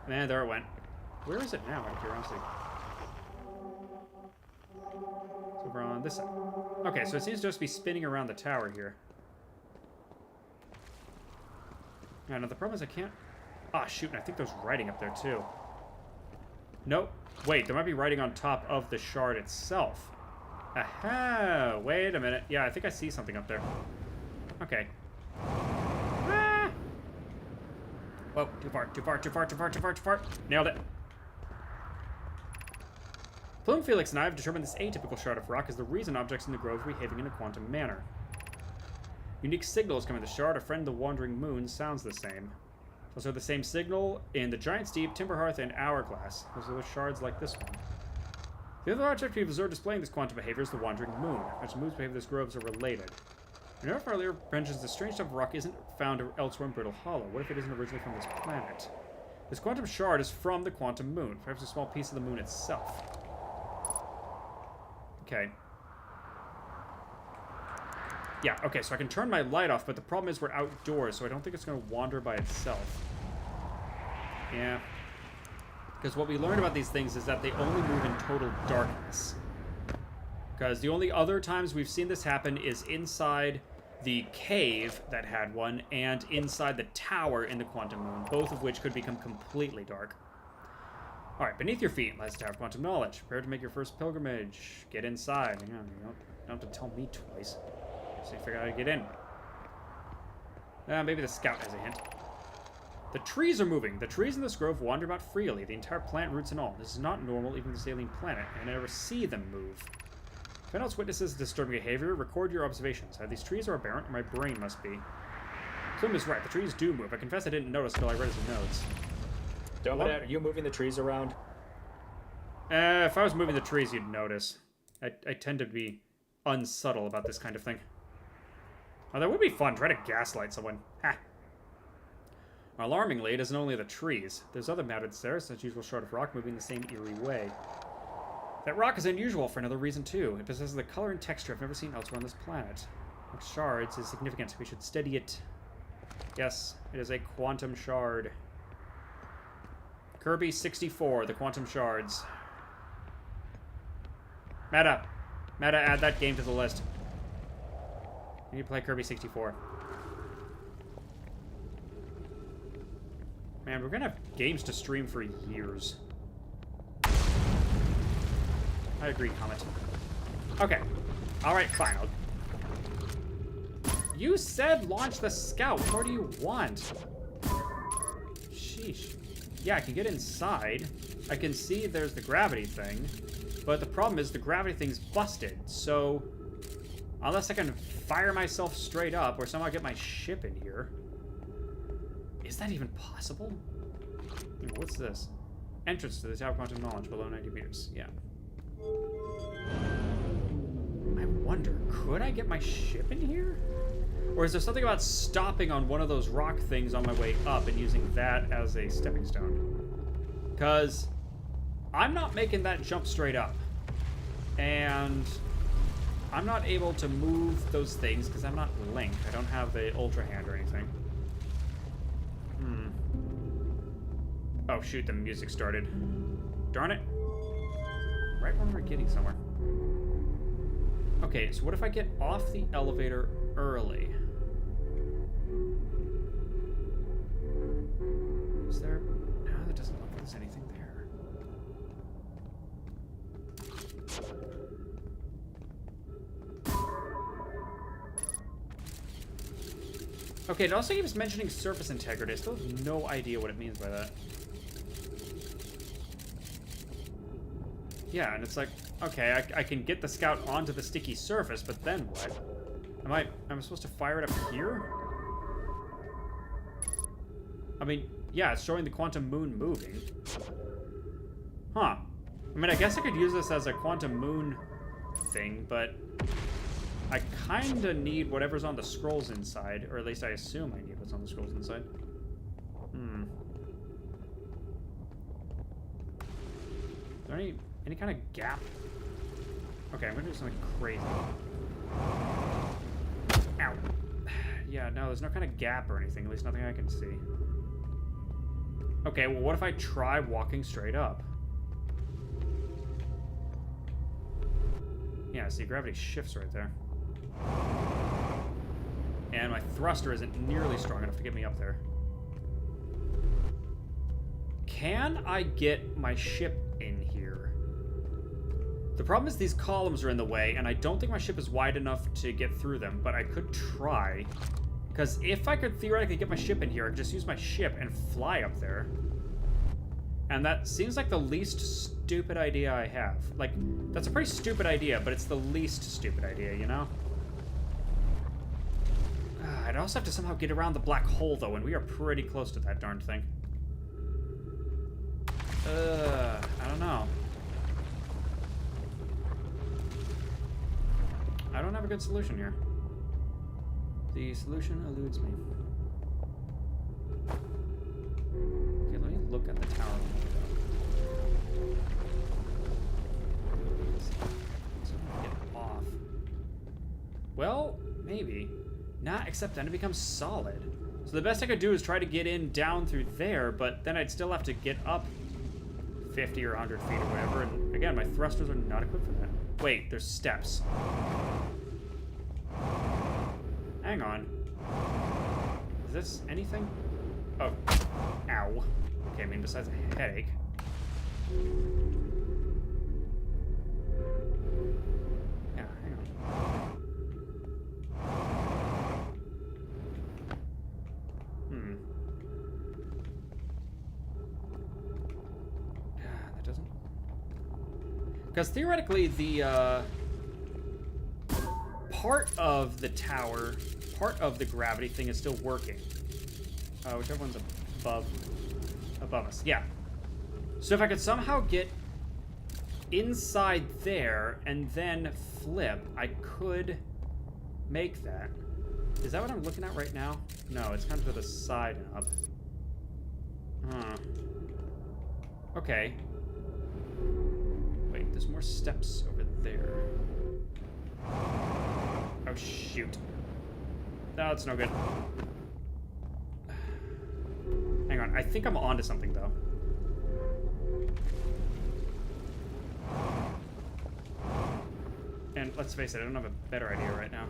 A: Man, there it went. Where is it now, out of curiosity? It's over on this side. Okay, so it seems to just be spinning around the tower here. Yeah, no, the problem is I can't... Ah, shoot, and I think there's writing up there, too. Nope. Wait, there might be writing on top of the shard itself. Aha! Wait a minute. Yeah, I think I see something up there. Okay. Ah! Whoa, too far, too far, too far, too far, too far, too far. Nailed it. Plume Felix and I have determined this atypical shard of rock is the reason objects in the grove are behaving in a quantum manner. Unique signals come in the shard. A friend of the Wandering Moon sounds the same. Also the same signal in the Giant Steep, Timberhearth, and Hourglass. Those are the shards like this one. The other object we've observed displaying this quantum behavior is the Wandering Moon, which moves behavior of this groves are related. One of our earlier mentions the strange type of rock isn't found elsewhere in Brittle Hollow. What if it isn't originally from this planet? This quantum shard is from the Quantum Moon, perhaps a small piece of the moon itself. Okay. Yeah, okay, so I can turn my light off, but the problem is we're outdoors, so I don't think it's going to wander by itself. Yeah. Because what we learned about these things is that they only move in total darkness. Because the only other times we've seen this happen is inside the cave that had one, and inside the tower in the Quantum Moon, both of which could become completely dark. Alright, beneath your feet lies the Tower of Quantum Knowledge. Prepare to make your first pilgrimage. Get inside. You don't have to tell me twice. So you figure out how to get in. Maybe the scout has a hint. The trees are moving. The trees in this grove wander about freely, the entire plant roots and all. This is not normal, even for this alien planet, and I never see them move. If anyone else witnesses disturbing behavior, record your observations. Either these trees are aberrant, or my brain must be. Plume is right. The trees do move. I confess I didn't notice until I read his notes.
B: Are you moving the trees around?
A: If I was moving the trees, you'd notice. I tend to be unsubtle about this kind of thing. Oh, that would be fun. Try to gaslight someone. Ha! Alarmingly, it isn't only the trees. There's other mounted stairs, such as usual shard of rock, moving the same eerie way. That rock is unusual for another reason, too. It possesses the color and texture I've never seen elsewhere on this planet. Like shards is significant. We should study it. Yes, it is a quantum shard. Kirby 64, the quantum shards. Meta, add that game to the list. I need to play Kirby 64. Man, we're gonna have games to stream for years. I agree, Comet. Okay. Alright, fine. You said launch the scout. What do you want? Sheesh. Yeah, I can get inside. I can see there's the gravity thing. But the problem is the gravity thing's busted. So, unless I can fire myself straight up or somehow get my ship in here. Is that even possible? What's this? Entrance to the Tower of Quantum Knowledge below 90 meters. Yeah. I wonder, could I get my ship in here? Or is there something about stopping on one of those rock things on my way up and using that as a stepping stone? Because I'm not making that jump straight up. And I'm not able to move those things because I'm not Link. I don't have the Ultra Hand or anything. Oh, shoot, the music started. Darn it. Right when we're getting somewhere. Okay, so what if I get off the elevator early? Is there... No, that doesn't look like there's anything there. Okay, it also keeps mentioning surface integrity. I still have no idea what it means by that. Yeah, and it's like, okay, I can get the scout onto the sticky surface, but then what? Am I supposed to fire it up here? I mean, yeah, it's showing the quantum moon moving. Huh. I mean, I guess I could use this as a quantum moon thing, but I kinda need whatever's on the scrolls inside, or at least I assume I need what's on the scrolls inside. Hmm. Is there any kind of gap? Okay, I'm gonna do something crazy. Ow. Yeah, no, there's no kind of gap or anything, at least nothing I can see. Okay, well, what if I try walking straight up? Yeah, see, gravity shifts right there. And my thruster isn't nearly strong enough to get me up there. Can I get my ship in here? The problem is these columns are in the way, and I don't think my ship is wide enough to get through them, but I could try. Because if I could theoretically get my ship in here, I could just use my ship and fly up there. And that seems like the least stupid idea I have. Like, that's a pretty stupid idea, but it's the least stupid idea, you know? I'd also have to somehow get around the black hole, though, and we are pretty close to that darn thing. I don't know. I don't have a good solution here. The solution eludes me. Okay, let me look at the tower. Get off. Well, maybe. Not, except then it becomes solid. So the best I could do is try to get in down through there, but then I'd still have to get up 50 or 100 feet or whatever, and again, my thrusters are not equipped for that. Wait, there's steps. Hang on. Is this anything? Oh. Ow. Okay, I mean, besides a headache. Yeah, hang on. That doesn't... Because theoretically, the, part of the tower, part of the gravity thing is still working. Whichever one's above us. Yeah. So if I could somehow get inside there and then flip, I could make that. Is that what I'm looking at right now? No, it's kind of to the side and up. Huh. Okay. Wait, there's more steps over there. Oh, shoot. No, it's no good. Hang on, I think I'm onto something, though. And let's face it, I don't have a better idea right now.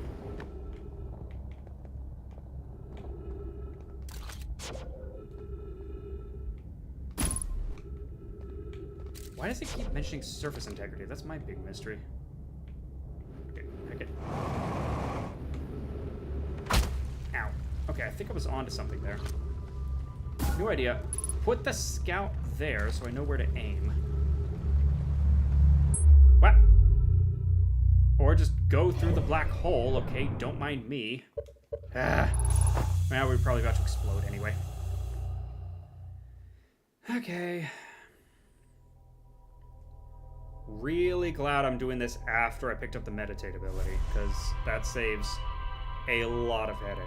A: Why does it keep mentioning surface integrity? That's my big mystery. Okay, pick it. Ow. Okay, I think I was onto something there. No idea. Put the scout there so I know where to aim. What? Or just go through the black hole. Okay, don't mind me. Well, we're probably about to explode anyway. Okay. Really glad I'm doing this after I picked up the meditate ability, because that saves a lot of headache.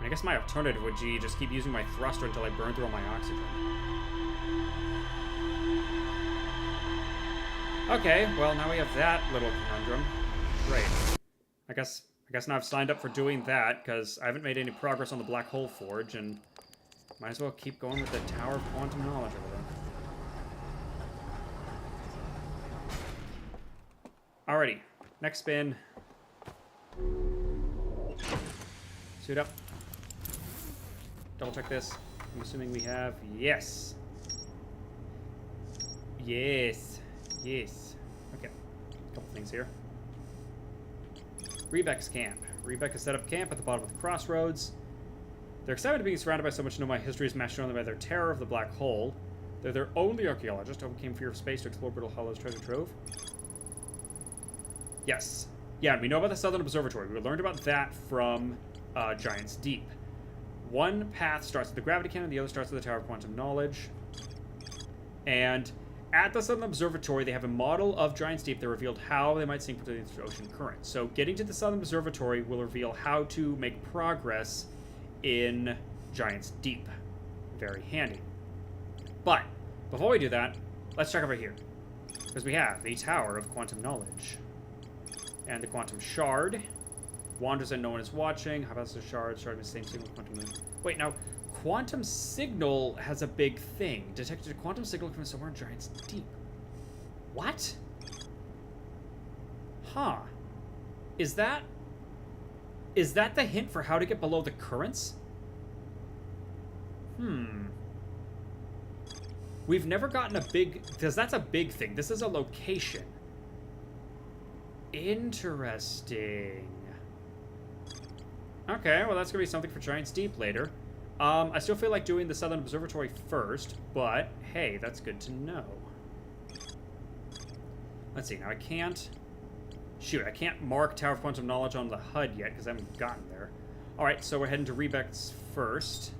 A: I guess my alternative would be just keep using my thruster until I burn through all my oxygen. Okay, well now we have that little conundrum. Great. I guess now I've signed up for doing that, because I haven't made any progress on the Black Hole Forge, and Might as well keep going with the Tower of Quantum Knowledge over there. Alrighty, next spin. Suit up. Double check this. I'm assuming we have... Yes. Yes. Yes. Okay. Couple things here. Rebecca's camp. Rebecca set up camp at the bottom of the crossroads. They're excited to being surrounded by so much Nomai history is matched only by their terror of the black hole. They're their only archaeologist, overcame fear of space to explore Brittle Hollow's treasure trove. Yes. Yeah, and we know about the Southern Observatory. We learned about that from Giant's Deep. One path starts at the gravity cannon, the other starts at the Tower of Quantum Knowledge. And at the Southern Observatory, they have a model of Giant's Deep that revealed how they might sink into the ocean current. So getting to the Southern Observatory will reveal how to make progress in Giant's Deep. Very handy. But before we do that, let's check over here. Because we have the Tower of Quantum Knowledge. And the Quantum Shard. Wanders and no one is watching. How about the Shard? Shard is the same signal with Quantum Moon. Wait, now, Quantum Signal has a big thing. Detected a quantum signal from somewhere in Giant's Deep. What? Huh. Is that the hint for how to get below the currents? We've never gotten a big... Because that's a big thing. This is a location. Interesting. Okay, well that's going to be something for Giant's Deep later. I still feel like doing the Southern Observatory first, but hey, that's good to know. Let's see, now I can't... Shoot, I can't mark Tower of Quantum Knowledge on the HUD yet because I haven't gotten there. Alright, so we're heading to Rebecca's first,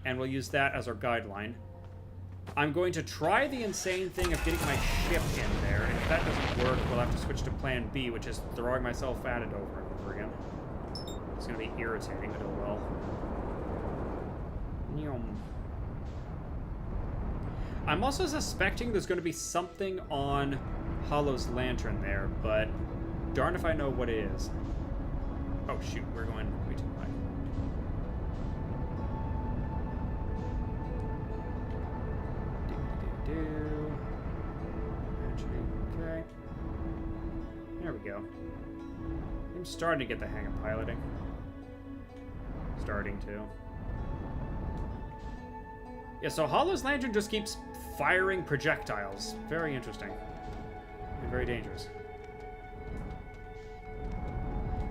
A: and we'll use that as our guideline. I'm going to try the insane thing of getting my ship in there, and if that doesn't work, we'll have to switch to plan B, which is throwing myself at it over and over again. It's going to be irritating, but oh well. I'm also suspecting there's going to be something on Hollow's lantern there, but darn if I know what it is. Oh shoot, we're going way too high. Okay. There we go. I'm starting to get the hang of piloting. Starting to. Yeah, so Hollow's lantern just keeps firing projectiles. Very interesting. And very dangerous.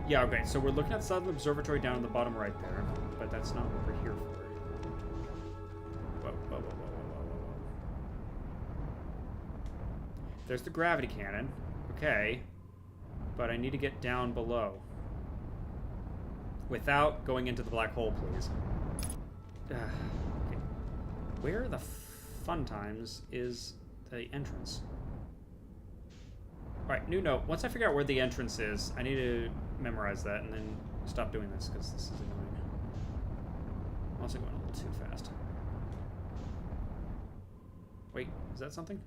A: Yeah, okay, so we're looking at the Southern Observatory down in the bottom right there, but that's not what we're here for. Whoa, whoa, whoa, whoa, whoa, whoa, whoa. There's the gravity cannon. Okay. But I need to get down below. Without going into the black hole, please. Okay. Where the fun times is the entrance? Alright, new note. Once I figure out where the entrance is, I need to memorize that and then stop doing this, because this is annoying. I'm also going a little too fast. Wait, is that something?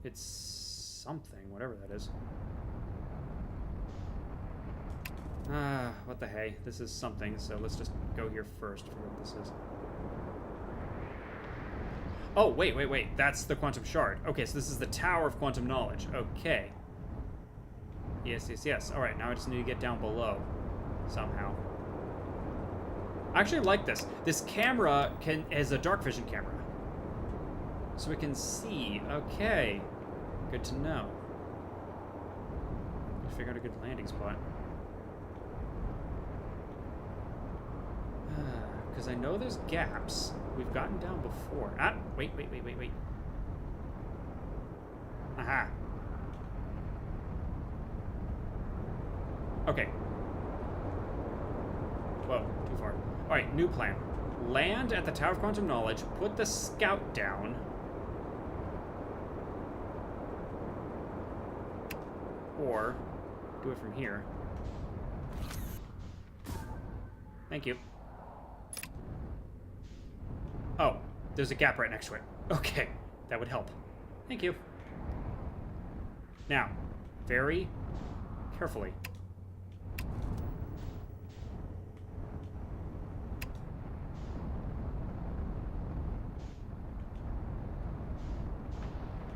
A: It's something, whatever that is. Ah, what the hey. This is something, so let's just go here first for what this is. Oh, wait. That's the Quantum Shard. Okay, so this is the Tower of Quantum Knowledge. Okay. Yes. Alright, now I just need to get down below. Somehow. I actually like this. This camera is a dark vision camera. So we can see. Okay. Good to know. Let's figure out a good landing spot. Because I know there's gaps. We've gotten down before. Ah, wait. Aha. Okay. Whoa, too far. Alright, new plan. Land at the Tower of Quantum Knowledge, put the scout down. Or do it from here. Thank you. Oh, there's a gap right next to it. Okay, that would help. Thank you. Now, very carefully.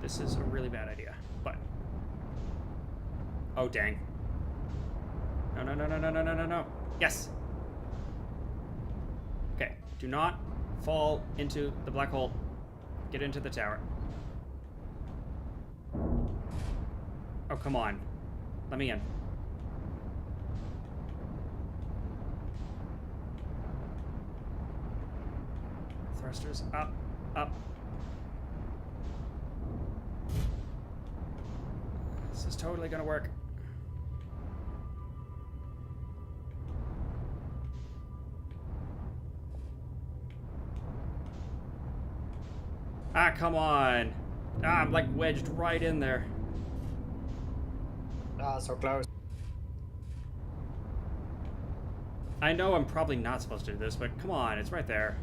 A: This is a really bad idea, but... Oh, dang. No, no, no, no, no, no, no, no, no. Yes! Okay, do not fall into the black hole. Get into the tower. Oh, come on. Let me in. Thrusters up, up. This is totally gonna work. Ah, come on. Ah, I'm like wedged right in there.
B: Ah, so close.
A: I know I'm probably not supposed to do this, but come on, it's right there.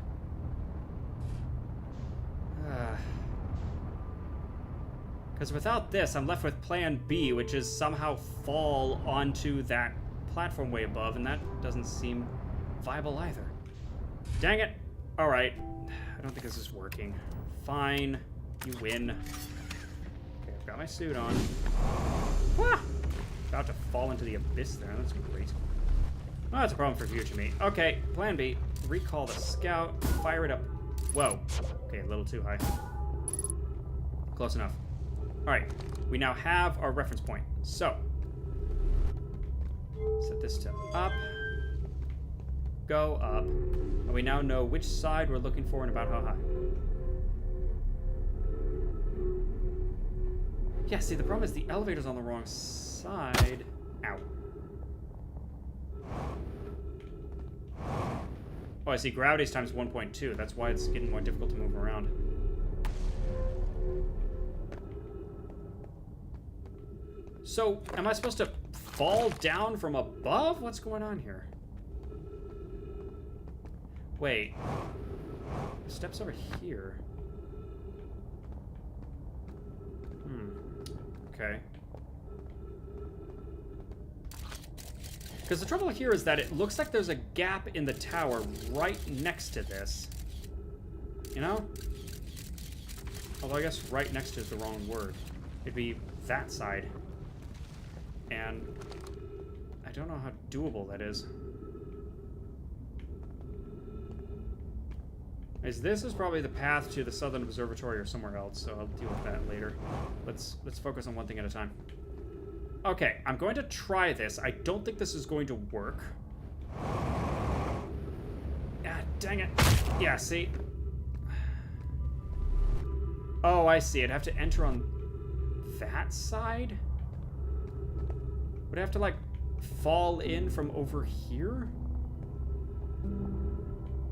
A: Because without this, I'm left with plan B, which is somehow fall onto that platform way above, and that doesn't seem viable either. Dang it! Alright. I don't think this is working. Fine. You win. Okay, I've got my suit on. Wah! About to fall into the abyss there. That's great. Well, that's a problem for future me. Okay, plan B. Recall the scout. Fire it up. Whoa. Okay, a little too high. Close enough. Alright, we now have our reference point. So, set this to up. Go up. And we now know which side we're looking for and about how high. Yeah, see, the problem is the elevator's on the wrong side. Ow. Oh, I see. Gravity's times 1.2. That's why it's getting more difficult to move around. So, am I supposed to fall down from above? What's going on here? Wait. Steps over here. Okay. Because the trouble here is that it looks like there's a gap in the tower right next to this. You know? Although I guess right next to is the wrong word. It'd be that side. And I don't know how doable that is. This is probably the path to the Southern Observatory or somewhere else, so I'll deal with that later. Let's focus on one thing at a time. Okay, I'm going to try this. I don't think this is going to work. Ah, dang it. Yeah, see? Oh, I see. I'd have to enter on that side? Would I have to, like, fall in from over here?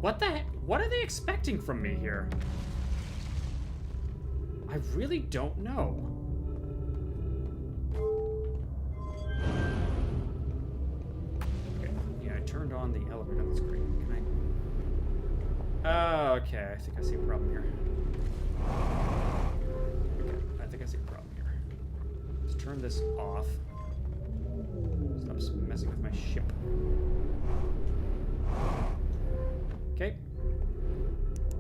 A: What the heck? What are they expecting from me here? I really don't know. Okay, yeah, I turned on the elevator. That's great. Can I... okay, I think I see a problem here. Okay, I think I see a problem here. Let's turn this off. Stop messing with my ship. Okay.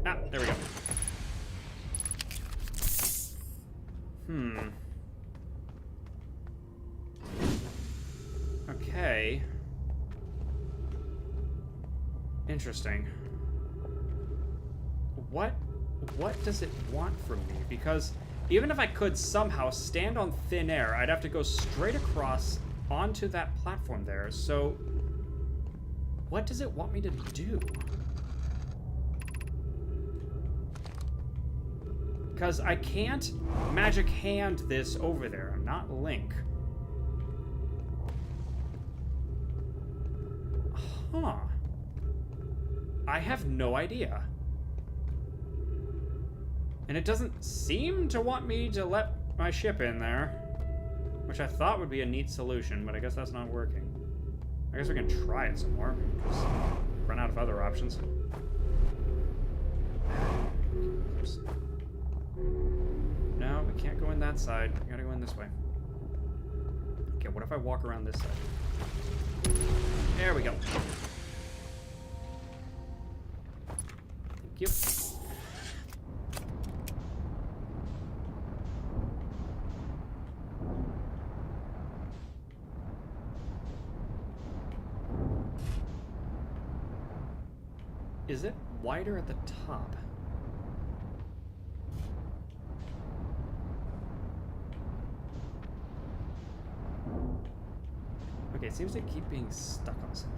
A: Ah, there we go. Okay. Interesting. What does it want from me? Because even if I could somehow stand on thin air, I'd have to go straight across onto that platform there. So what does it want me to do? Because I can't magic hand this over there. I'm not Link. Huh. I have no idea. And it doesn't seem to want me to let my ship in there, which I thought would be a neat solution, but I guess that's not working. I guess we can try it some more, because we've run out of other options. Oops. No, we can't go in that side. We gotta go in this way. Okay, what if I walk around this side? There we go. Thank you. is it wider at the top? Okay, it seems to keep being stuck on something.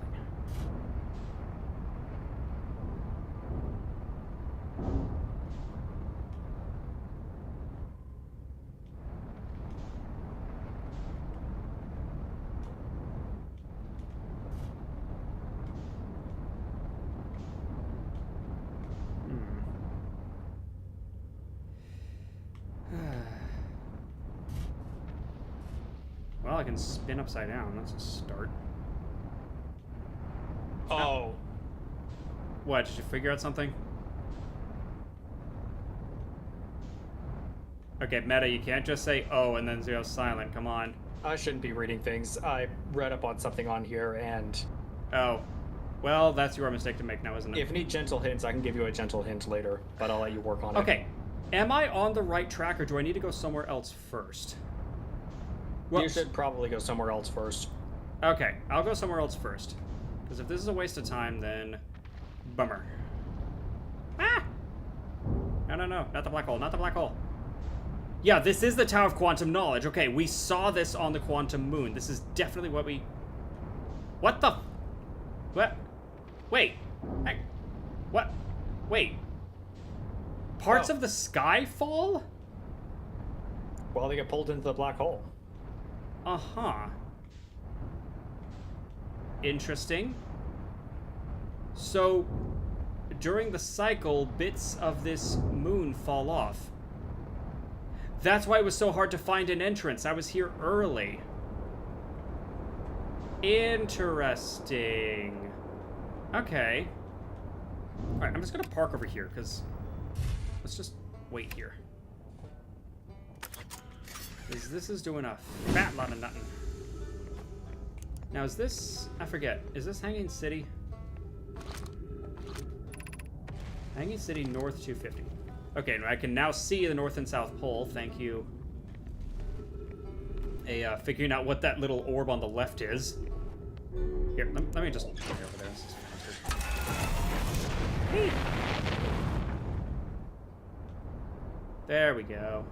A: Well, I can spin upside down. That's a start.
B: Oh.
A: What, did you figure out something? Okay, Meta, you can't just say, oh, and then go silent. Come on.
B: I shouldn't be reading things. I read up on something on here, and
A: Oh. Well, that's your mistake to make now, isn't it?
B: if you need gentle hints, I can give you a gentle hint later, but I'll let you work on it.
A: Okay. Am I on the right track, or do I need to go somewhere else first? Well,
B: You should probably go somewhere else first.
A: Okay, I'll go somewhere else first. Because if this is a waste of time, then... Bummer. Ah! No, not the black hole, not the black hole. Yeah, this is the Tower of Quantum Knowledge. Okay, we saw this on the Quantum Moon. This is definitely what we... What the... What? Wait. What? Wait. Parts of the sky fall?
B: Well, they get pulled into the black hole.
A: Uh-huh. Interesting. So, during the cycle, bits of this moon fall off. That's why it was so hard to find an entrance. I was here early. Interesting. Okay. Alright, I'm just gonna park over here, because... Let's just wait here. Because this is doing a fat lot of nothing. Now, is this... I forget. Is this Hanging City? Hanging City North 250. Okay, I can now see the North and South Pole. Thank you. Figuring out what that little orb on the left is. Here, let me just... Okay, over there. This is faster. Hey. There we go.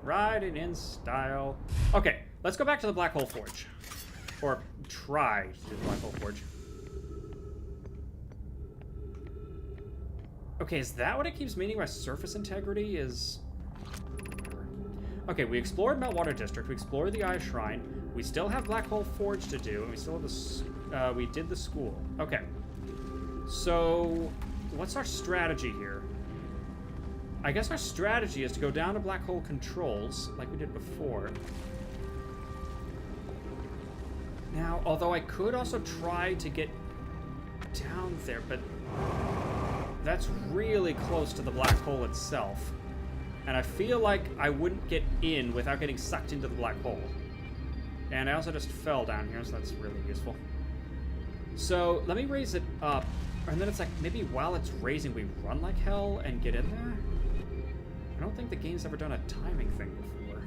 A: Riding in style. Okay, let's go back to the Black Hole Forge. Or try to do the Black Hole Forge. Okay, is that what it keeps meaning by surface integrity? Is... Okay, we explored Meltwater District, we explored the Eye Shrine, we still have Black Hole Forge to do, and we still have the... we did the school. Okay. So, what's our strategy here? I guess our strategy is to go down to Black Hole Controls, like we did before. Now, although I could also try to get down there, but that's really close to the black hole itself. And I feel like I wouldn't get in without getting sucked into the black hole. And I also just fell down here, so that's really useful. So, let me raise it up, and then it's like, maybe while it's raising, we run like hell and get in there? I don't think the game's ever done a timing thing before.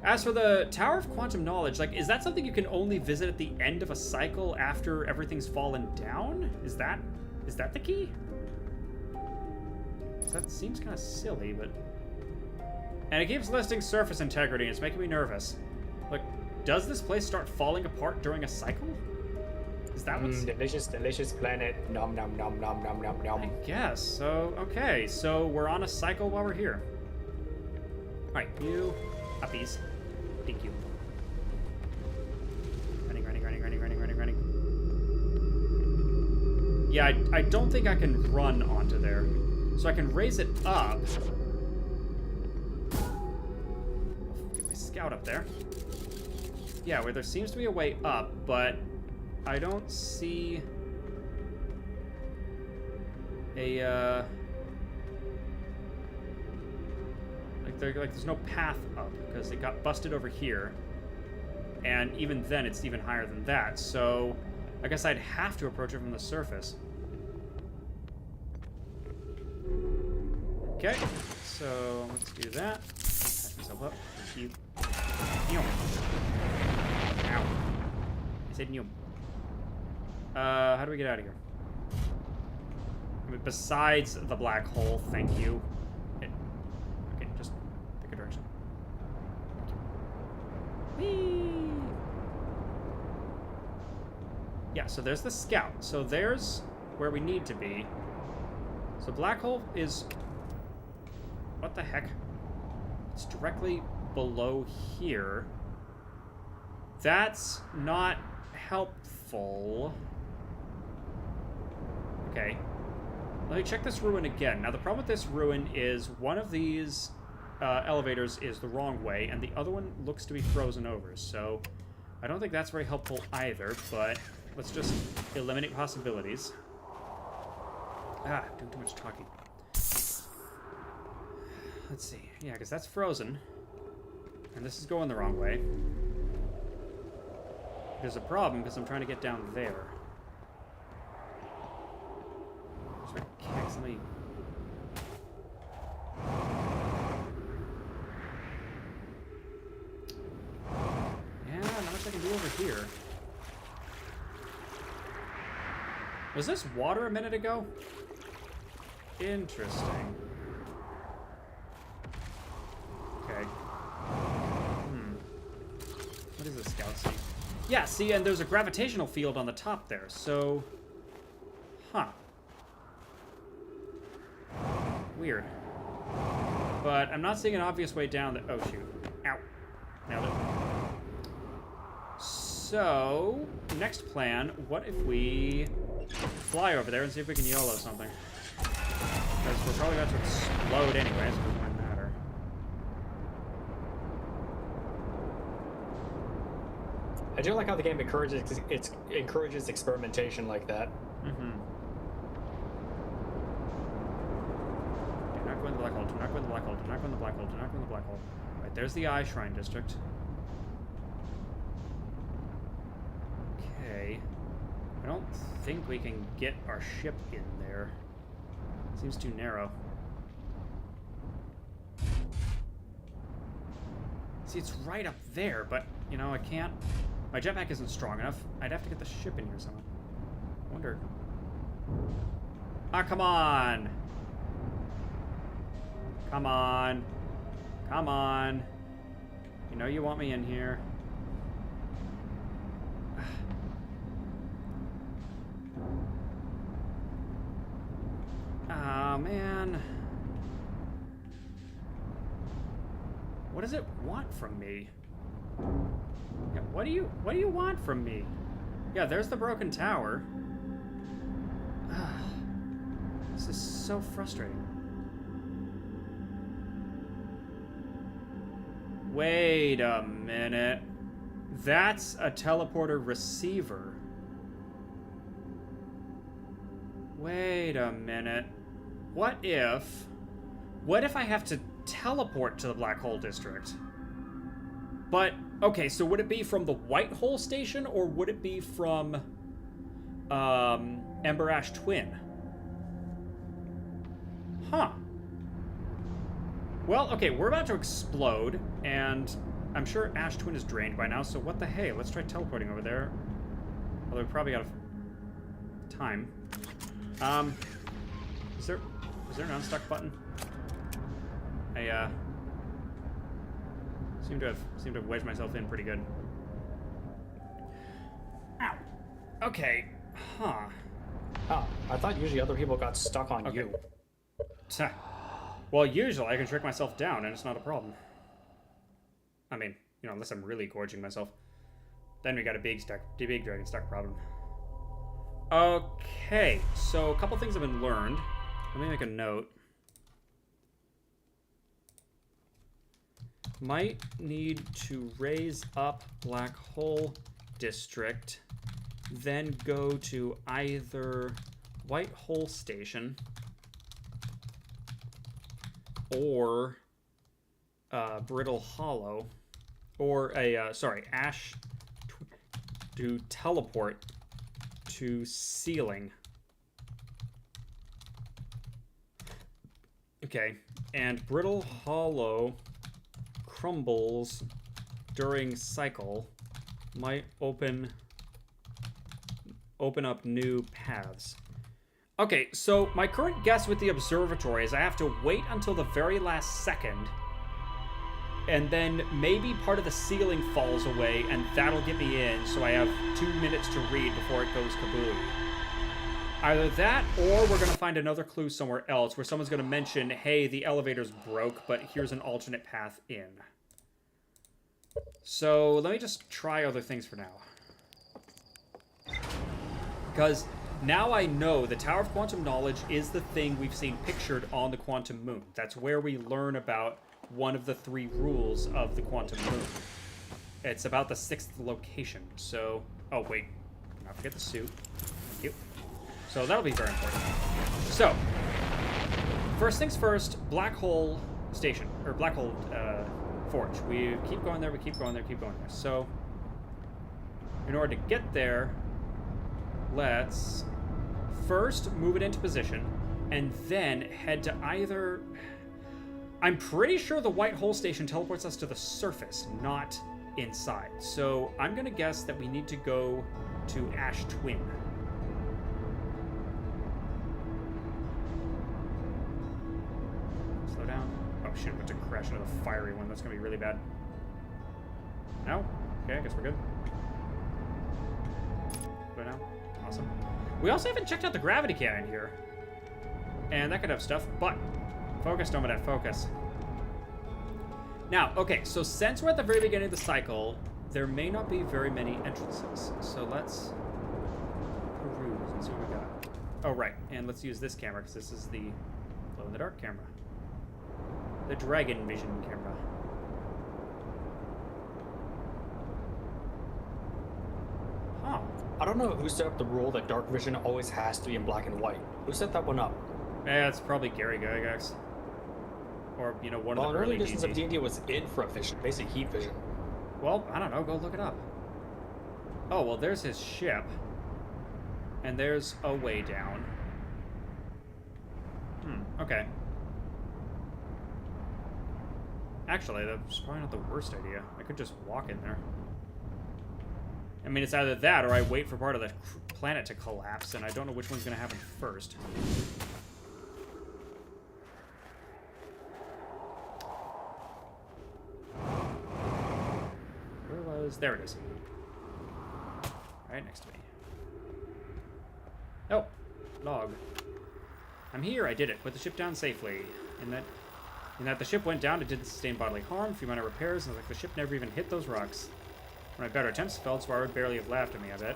A: As for the Tower of Quantum Knowledge, like, is that something you can only visit at the end of a cycle after everything's fallen down? Is that the key? That seems kind of silly, but... And it keeps listing surface integrity, and it's making me nervous. Like, does this place start falling apart during a cycle? Is that what's...
B: delicious, delicious planet. Nom nom nom nom nom nom nom.
A: I guess. So, okay. So, we're on a cycle while we're here. Alright, you... Uppies. Thank you. Running. Yeah, I don't think I can run onto there. So I can raise it up. Get my scout up there. Yeah, where there seems to be a way up, but I don't see a, there's no path up because it got busted over here, and even then it's even higher than that, so I guess I'd have to approach it from the surface. Okay, so let's do that. Patch myself up. Thank you. Ow. Platinum. How do we get out of here? I mean, besides the black hole, thank you. Okay, just pick a direction. Whee! Yeah, so there's the scout. So there's where we need to be. So black hole is... What the heck? It's directly below here. That's not helpful. Okay. Let me check this ruin again. Now, the problem with this ruin is one of these elevators is the wrong way, and the other one looks to be frozen over. So, I don't think that's very helpful either, but let's just eliminate possibilities. Doing too much talking. Let's see. Yeah, because that's frozen. And this is going the wrong way. There's a problem because I'm trying to get down there. There's my kicks. Let me... Yeah, not much I can do over here. Was this water a minute ago? Interesting. Okay. What is this scout see? Yeah, see, and there's a gravitational field on the top there, so... Huh. Weird. But I'm not seeing an obvious way down the... Oh, shoot. Ow. Nailed it. So, next plan, what if we fly over there and see if we can YOLO something? Because we're probably about to explode anyway, so it doesn't really matter.
B: I do like how the game encourages experimentation like that.
A: Mm-hmm. Do not go in the black hole, do not go in the black hole, do not go in the black hole, do not go in the black hole. Right, there's the Eye Shrine District. Okay. I don't think we can get our ship in there. Seems too narrow. See, it's right up there, but, you know, I can't... My jetpack isn't strong enough. I'd have to get the ship in here somehow. I wonder... Ah, come on! Come on. Come on. You know you want me in here. Ah, man. What does it want from me? Yeah, what do you want from me? Yeah, there's the broken tower. This is so frustrating. Wait a minute. That's a teleporter receiver. Wait a minute. What if I have to teleport to the Black Hole District? But, okay, so would it be from the White Hole Station, or would it be from, Ember Ash Twin? Huh. Well, okay, we're about to explode, and I'm sure Ash Twin is drained by now, so what the hey? Let's try teleporting over there. Although we probably got time. Is there an unstuck button? I, seem to have wedged myself in pretty good. Ow. Okay. Huh.
B: Oh, I thought usually other people got stuck on you.
A: Well, usually I can trick myself down and it's not a problem. I mean, you know, unless I'm really gorging myself. Then we got a big dragon stuck problem. Okay, so a couple things have been learned. Let me make a note. Might need to raise up Black Hole District, then go to either White Hole Station or Brittle Hollow, or Ash to teleport to Ceiling. Okay, and Brittle Hollow crumbles during cycle might open open up new paths. Okay, so my current guess with the observatory is I have to wait until the very last second, and then maybe part of the ceiling falls away, and that'll get me in, so I have 2 minutes to read before it goes kaboom. Either that, or we're going to find another clue somewhere else, where someone's going to mention, hey, the elevator's broke, but here's an alternate path in. So let me just try other things for now. Because now I know the Tower of Quantum Knowledge is the thing we've seen pictured on the Quantum Moon. That's where we learn about one of the 3 rules of the Quantum Moon. It's about the 6th location. So, oh wait, not forget the suit. Thank you. So that'll be very important. So, first things first, Black Hole Station, or Black Hole Forge. We keep going there, we keep going there, keep going there. So, in order to get there, let's first move it into position, and then head to either... I'm pretty sure the White Hole Station teleports us to the surface, not inside. So I'm going to guess that we need to go to Ash Twin. Slow down. Oh shit, I'm about to crash into the fiery one. That's going to be really bad. No? Okay, I guess we're good. Go now. Awesome. We also haven't checked out the gravity cannon here. And that could have stuff, but focus, Nomadad, focus. Now, okay, so since we're at the very beginning of the cycle, there may not be very many entrances. So let's peruse and see what we got. Oh, right, and let's use this camera, because this is the glow-in-the-dark camera. The Dragon Vision camera. Huh.
B: I don't know who set up the rule that dark vision always has to be in black and white. Who set that one up?
A: Yeah, it's probably Gary Gygax. Or, you know, one of the early
B: editions of D&D was infrared vision, basically heat vision.
A: Well, I don't know. Go look it up. Oh, well, there's his ship. And there's a way down. Okay. Actually, that's probably not the worst idea. I could just walk in there. I mean, it's either that or I wait for part of the planet to collapse, and I don't know which one's going to happen first. Where was... There it is. Right next to me. Oh, log. I'm here, I did it. Put the ship down safely. In that the ship went down, it didn't sustain bodily harm, a few minor repairs, and it was like the ship never even hit those rocks. When my better attempts failed, Swire would barely have laughed at me, I bet.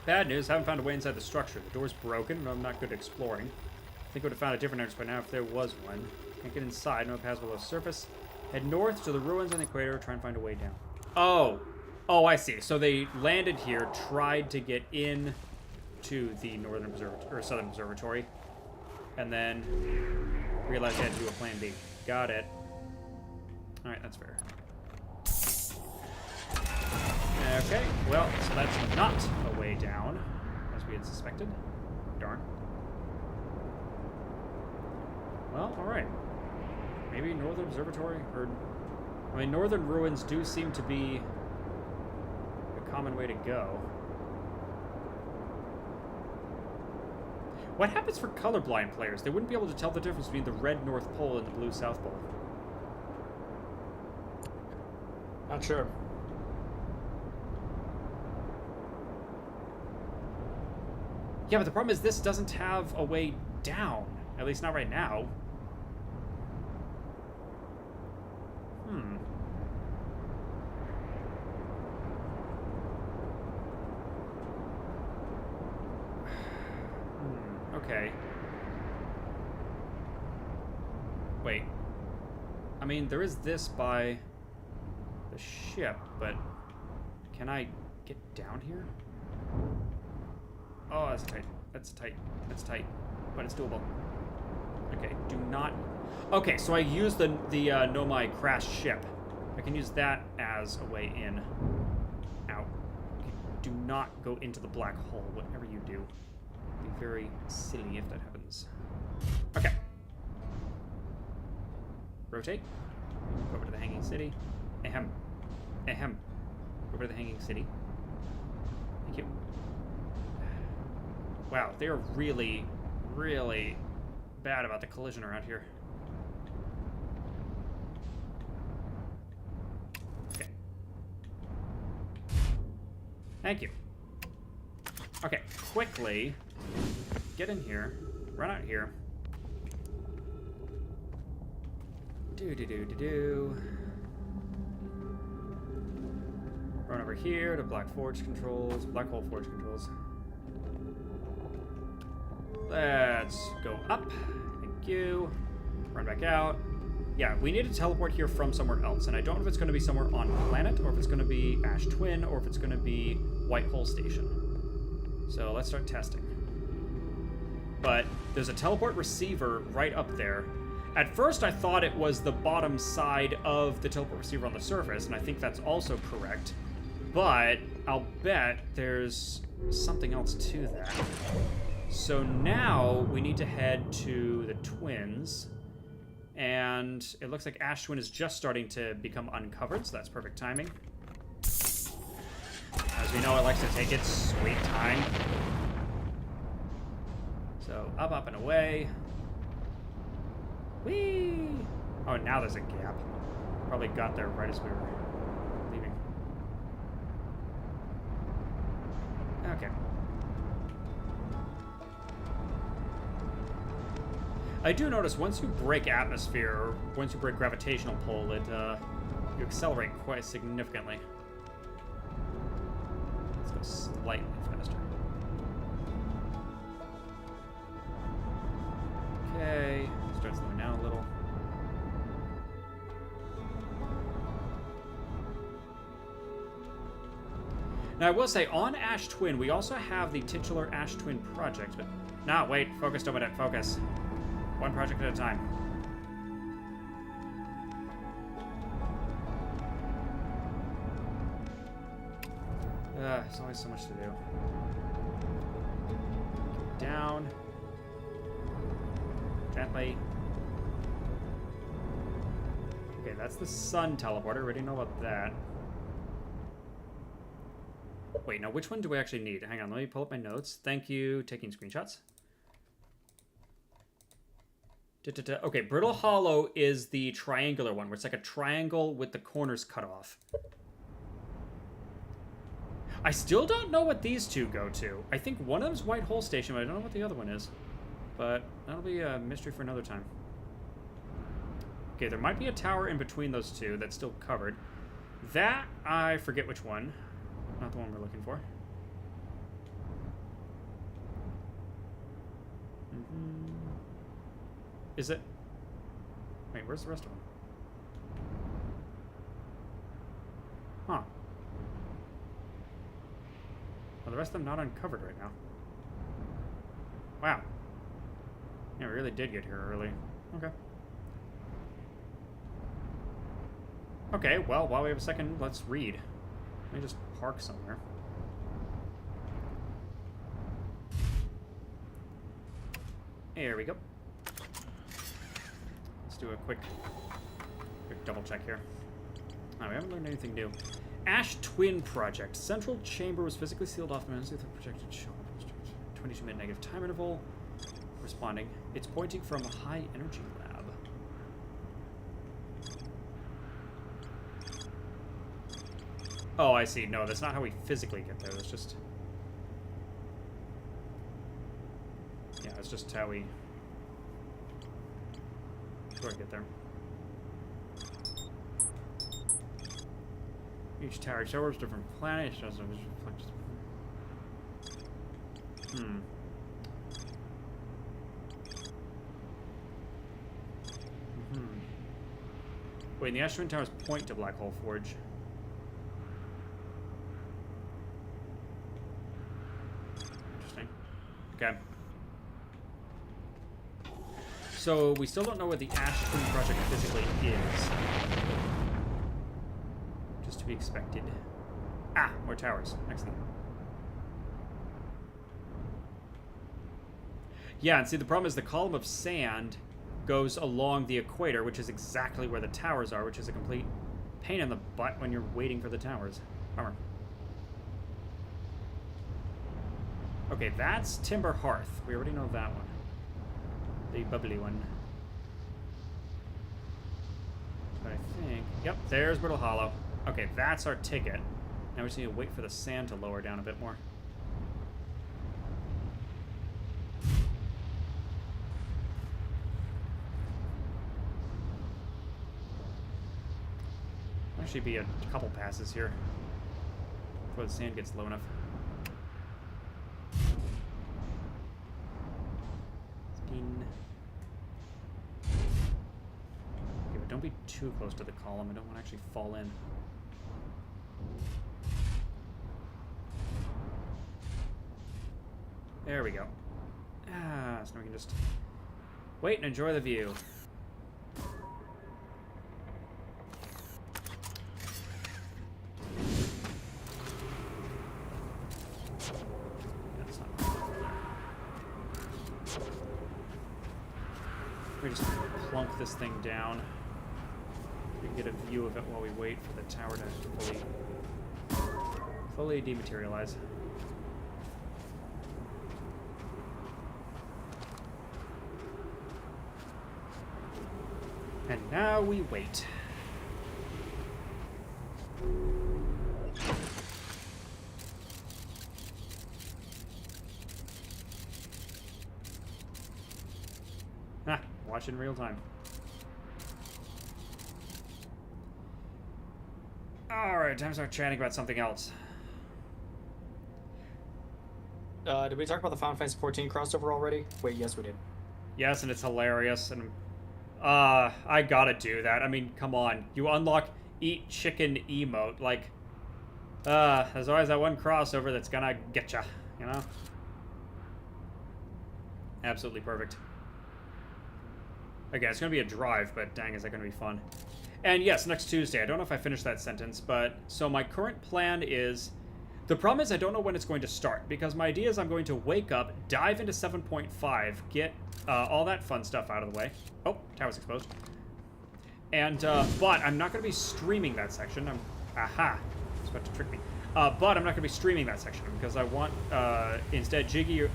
A: Bad news, haven't found a way inside the structure. The door's broken, and I'm not good at exploring. I think I would have found a different entrance by now if there was one. Can't get inside, no paths below the surface. Head north to the ruins on the equator, try and find a way down. Oh! Oh, I see. So they landed here, tried to get in to the northern observatory, or southern observatory, and then realized they had to do a plan B. Got it. Alright, that's fair. Okay, well, so that's not a way down, as we had suspected. Darn. Well, alright. Maybe Northern Observatory, or... I mean, Northern Ruins do seem to be a common way to go. What happens for colorblind players? They wouldn't be able to tell the difference between the red North Pole and the blue South Pole.
B: Not sure.
A: Yeah, but the problem is this doesn't have a way down. At least not right now. Okay. Wait. I mean, there is this by the ship, but can I get down here? Oh, that's tight. That's tight. That's tight. But it's doable. Okay, do not... Okay, so I use the Nomai crashed ship. I can use that as a way in. Out. Okay, do not go into the black hole, whatever you do. Be very silly if that happens. Okay. Rotate. Go over to the Hanging City. Ahem. Ahem. Over to the Hanging City. Thank you. Wow, they are really, really bad about the collision around here. Okay. Thank you. Okay, quickly get in here, run out here. Do. Run over here to Black Hole Forge controls. Let's go up. Thank you. Run back out. Yeah, we need to teleport here from somewhere else, and I don't know if it's going to be somewhere on planet, or if it's going to be Ash Twin, or if it's going to be White Hole Station. So let's start testing. But there's a teleport receiver right up there. At first, I thought it was the bottom side of the teleport receiver on the surface, and I think that's also correct. But I'll bet there's something else to that. So now we need to head to the Twins, and it looks like Ash Twin is just starting to become uncovered, so that's perfect timing. As we know, it likes to take its sweet time. So up and away. Whee! Oh, now there's a gap. Probably got there right as we were leaving. Okay. I do notice once you break atmosphere, or once you break gravitational pull, you accelerate quite significantly. Let's go slightly faster. Okay. Start slowing down a little. Now I will say, on Ash Twin, we also have the titular Ash Twin project, but... No, wait, focus, Dominic, focus. One project at a time. There's always so much to do. Get down. Gently. Okay, that's the sun teleporter. We already know about that. Wait, now which one do we actually need? Hang on, let me pull up my notes. Thank you. Taking screenshots. Okay, Brittle Hollow is the triangular one, where it's like a triangle with the corners cut off. I still don't know what these two go to. I think one of them's White Hole Station, but I don't know what the other one is. But that'll be a mystery for another time. Okay, there might be a tower in between those two that's still covered. That, I forget which one. Not the one we're looking for. Is it? Wait, where's the rest of them? Huh. Well, the rest of them not uncovered right now. Wow. Yeah, we really did get here early. Okay. Okay, well, while we have a second, let's read. Let me just park somewhere. There we go. Let's do a quick double check here. Oh, we haven't learned anything new. Ash Twin Project. Central chamber was physically sealed off immensely with a projected shell. 22-minute negative time interval. Responding. It's pointing from a high energy lab. Oh, I see. No, that's not how we physically get there. That's just... Yeah, it's just how we... Sure, get there. Each tower showers different planets. Wait, and the Ash Twin Towers point to Black Hole Forge. Interesting. Okay. So, we still don't know what the Ash Twin Project physically is. Just to be expected. Ah, more towers. Excellent. Yeah, and see, the problem is the column of sand goes along the equator, which is exactly where the towers are, which is a complete pain in the butt when you're waiting for the towers. Bummer. Okay, that's Timber Hearth. We already know that one. The bubbly one. But I think... Yep, there's Brittle Hollow. Okay, that's our ticket. Now we just need to wait for the sand to lower down a bit more. Actually be a couple passes here before the sand gets low enough. Okay, but don't be too close to the column. I don't want to actually fall in. There we go. Ah, so now we can just wait and enjoy the view. That's not we just plunk this thing down. We can get a view of it while we wait for the tower to fully dematerialize. And now we wait. Ah, watch in real time. Alright, time to start chatting about something else.
B: Did we talk about the Final Fantasy 14 crossover already? Wait, yes, we did.
A: Yes, and it's hilarious, and I gotta do that. I mean, come on. You unlock Eat Chicken emote, like, there's always that one crossover that's gonna get ya, you know? Absolutely perfect. Again, it's gonna be a drive, but dang, is that gonna be fun. And yes, next Tuesday. I don't know if I finished that sentence, but so my current plan is... The problem is I don't know when it's going to start, because my idea is I'm going to wake up, dive into 7.5, get all that fun stuff out of the way. Oh, tower's exposed. And, but I'm not going to be streaming that section. Aha, it's about to trick me. But I'm not going to be streaming that section, because I want, instead, Iggy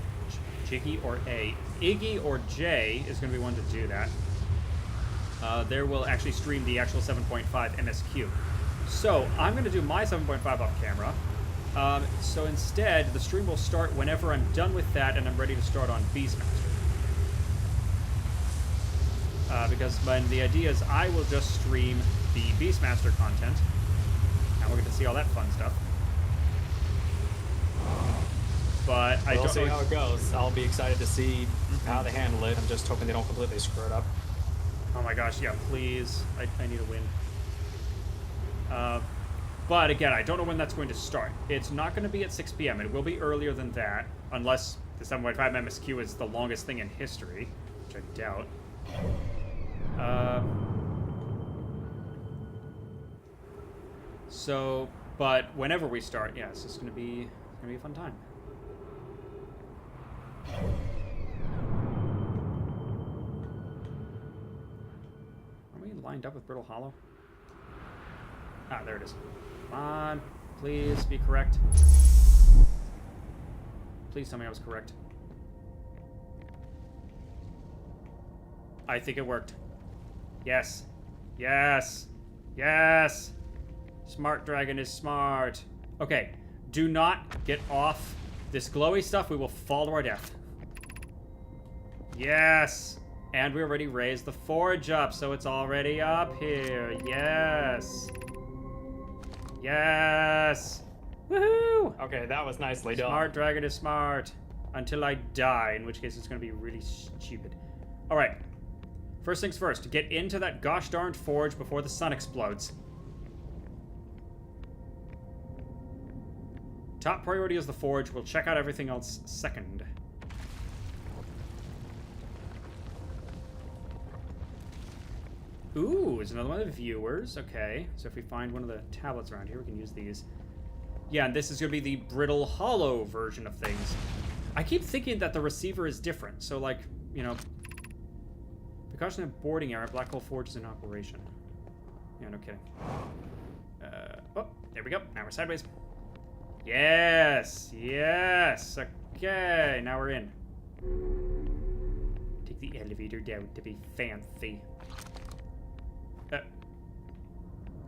A: or Jay is going to be one to do that. There will actually stream the actual 7.5 MSQ. So, I'm going to do my 7.5 off camera. So instead, the stream will start whenever I'm done with that and I'm ready to start on Beastmaster. Because the idea is I will just stream the Beastmaster content, and we'll get to see all that fun stuff. But I don't know.
B: We'll see how it goes. I'll be excited to see how they handle it. I'm just hoping they don't completely screw it up.
A: Oh my gosh, yeah, please. I need a win. But again, I don't know when that's going to start. It's not going to be at 6 p.m. It will be earlier than that, unless the 7.5 MSQ is the longest thing in history, which I doubt. But whenever we start, yeah, it's just going to be a fun time. Are we lined up with Brittle Hollow? Ah, there it is. Come on, please be correct. Please tell me I was correct. I think it worked. Yes. Yes. Yes. Smart dragon is smart. Okay, do not get off this glowy stuff. We will fall to our death. Yes. And we already raised the forge up, so it's already up here. Yes. Yes! Woohoo!
B: Okay, that was nicely done.
A: Smart dragon is smart. Until I die, in which case it's going to be really stupid. Alright. First things first. Get into that gosh darned forge before the sun explodes. Top priority is the forge. We'll check out everything else second. Ooh, there's another one of the viewers. Okay, so if we find one of the tablets around here, we can use these. Yeah, and this is going to be the Brittle Hollow version of things. I keep thinking that the receiver is different. So, like, you know... Precaution of boarding area, Black Hole Forge is in operation. Yeah, no kidding. Oh, there we go. Now we're sideways. Yes! Yes! Okay, now we're in. Take the elevator down to be fancy.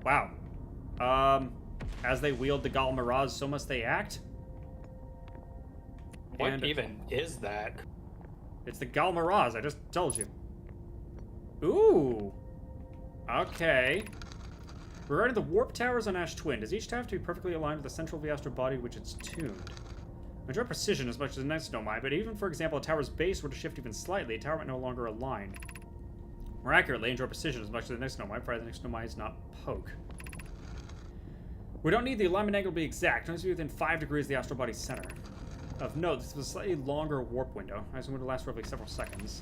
A: Wow. As they wield the Gal Miraz, so must they act?
B: What
A: And
B: even is that?
A: it's the Gal Miraz, I just told you. Ooh. Okay. Regarding the warp towers on Ash Twin, does each tower have to be perfectly aligned with the central of the astral body which it's tuned? I enjoy precision as much as the next Nomai, but even, for example, a tower's base were to shift even slightly, a tower might no longer align. More accurately, enjoy precision as much as the next Nomai, provided the next Nomai is not poke. We don't need the alignment angle to be exact, it needs to be within 5 degrees of the astral body's center. Of note, this was a slightly longer warp window. I assume it would last roughly several seconds.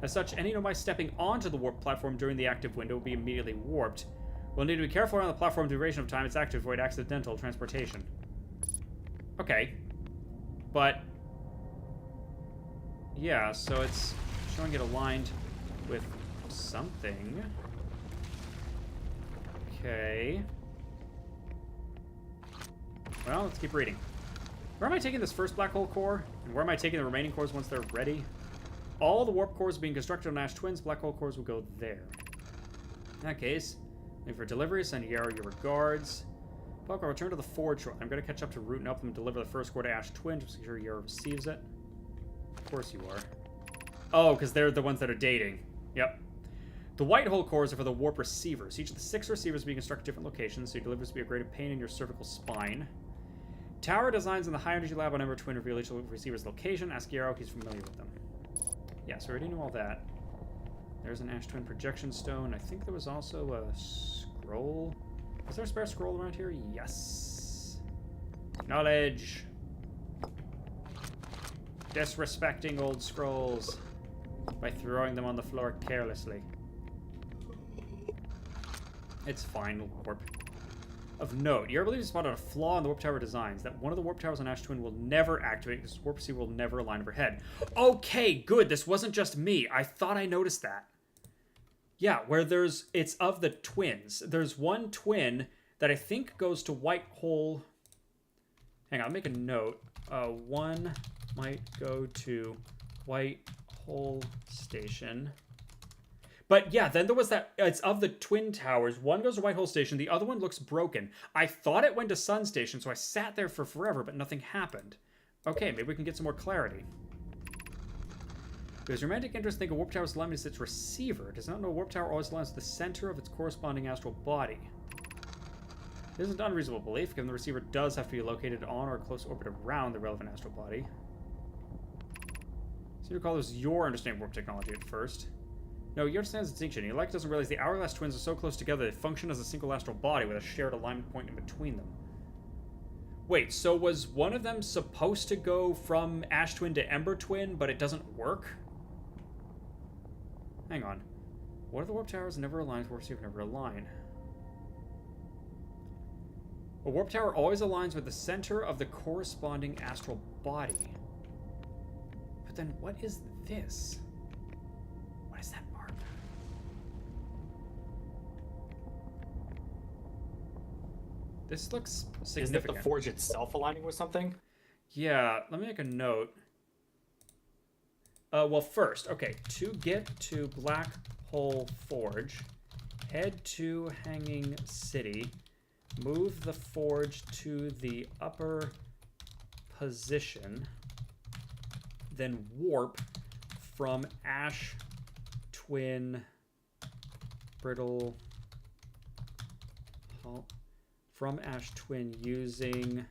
A: As such, any Nomai stepping onto the warp platform during the active window will be immediately warped. We'll need to be careful around the platform duration of time it's active to avoid accidental transportation. Okay. But... yeah, so it's showing it aligned with something. Okay. Well, let's keep reading. Where am I taking this first black hole core? And where am I taking the remaining cores once they're ready? All the warp cores being constructed on Ash Twins, black hole cores will go there. In that case, wait for delivery, send Yarrow your regards. Bulk, I'll return to the forge. I'm going to catch up to Root and help them deliver the first core to Ash Twin, just to make sure Yarrow receives it. Of course you are. Oh, because they're the ones that are dating. Yep. The white hole cores are for the warp receivers. Each of the 6 receivers will be constructed at different locations, so your deliveries will be a greater pain in your cervical spine. Tower designs in the high energy lab on Ember Twin reveal each receiver's location. Ask Yarrow, he's familiar with them. Yeah, so we already knew all that. There's an Ash Twin projection stone. I think there was also a scroll. Is there a spare scroll around here? Yes. Knowledge. Disrespecting old scrolls by throwing them on the floor carelessly. It's fine, warp. Of note, Yarrow believes he spotted a flaw in the warp tower designs, that one of the warp towers on Ash Twin will never activate because warp receiver will never align overhead. Okay, good. This wasn't just me. I thought I noticed that. Yeah, where it's of the twins. There's one twin that I think goes to White Hole. Hang on, I'll make a note. One might go to White Hole Station. But yeah, then there was that, it's of the twin towers. One goes to White Hole Station, the other one looks broken. I thought it went to Sun Station, so I sat there for forever, but nothing happened. Okay, maybe we can get some more clarity. Because romantic interest think a warp tower's alignment is its receiver. It does not know a warp tower always aligns to the center of its corresponding astral body. This is an unreasonable belief, given the receiver does have to be located on or close orbit around the relevant astral body. So you recall this was your understanding of warp technology at first. No, you understand the distinction. Elec doesn't realize the Hourglass twins are so close together they function as a single astral body with a shared alignment point in between them. Wait, so was one of them supposed to go from Ash Twin to Ember Twin, but it doesn't work? Hang on. What if the warp towers never align, warp receiver never align? A warp tower always aligns with the center of the corresponding astral body. But then what is this? What is that mark? This looks significant.
B: Isn't it the forge itself aligning with something?
A: Yeah, let me make a note. Well, first, okay, to get to Black Hole Forge, head to Hanging City, move the forge to the upper position, then warp from Ash Twin Brittle from Ash Twin using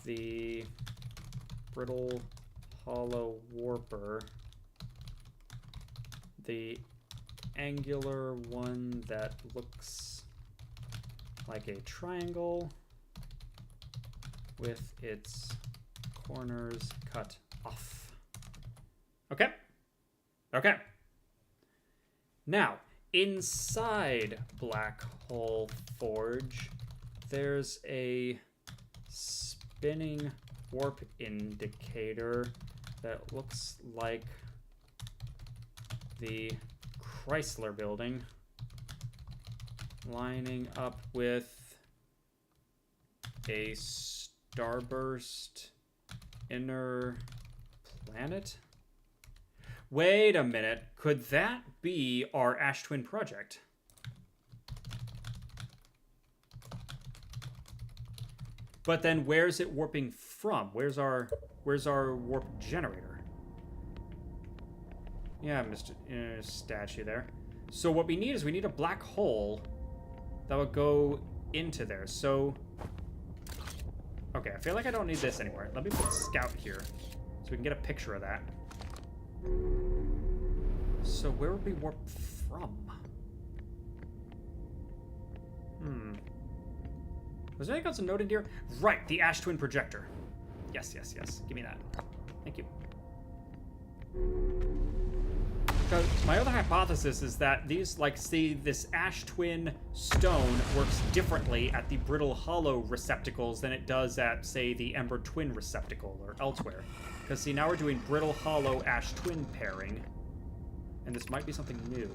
A: the Brittle Hollow Warper, the angular one that looks like a triangle with its corners cut off. Okay. Okay. Now, inside Black Hole Forge, there's a spinning warp indicator that looks like the Chrysler building, lining up with a starburst inner planet? Wait a minute. Could that be our Ash Twin project? But then where's it warping from? Where's our warp generator? Yeah, Mr. Statue there. So what we need is we need a black hole that will go into there. So, okay, I feel like I don't need this anymore. Let me put Scout here so we can get a picture of that. So where would we warp from? Was there anything else to note in here? Right, the Ash Twin projector. Yes, yes, yes. Give me that. Thank you. Because my other hypothesis is that these, like, see, this Ash Twin stone works differently at the Brittle Hollow receptacles than it does at, say, the Ember Twin receptacle or elsewhere. Because, see, now we're doing Brittle Hollow Ash Twin pairing. And this might be something new.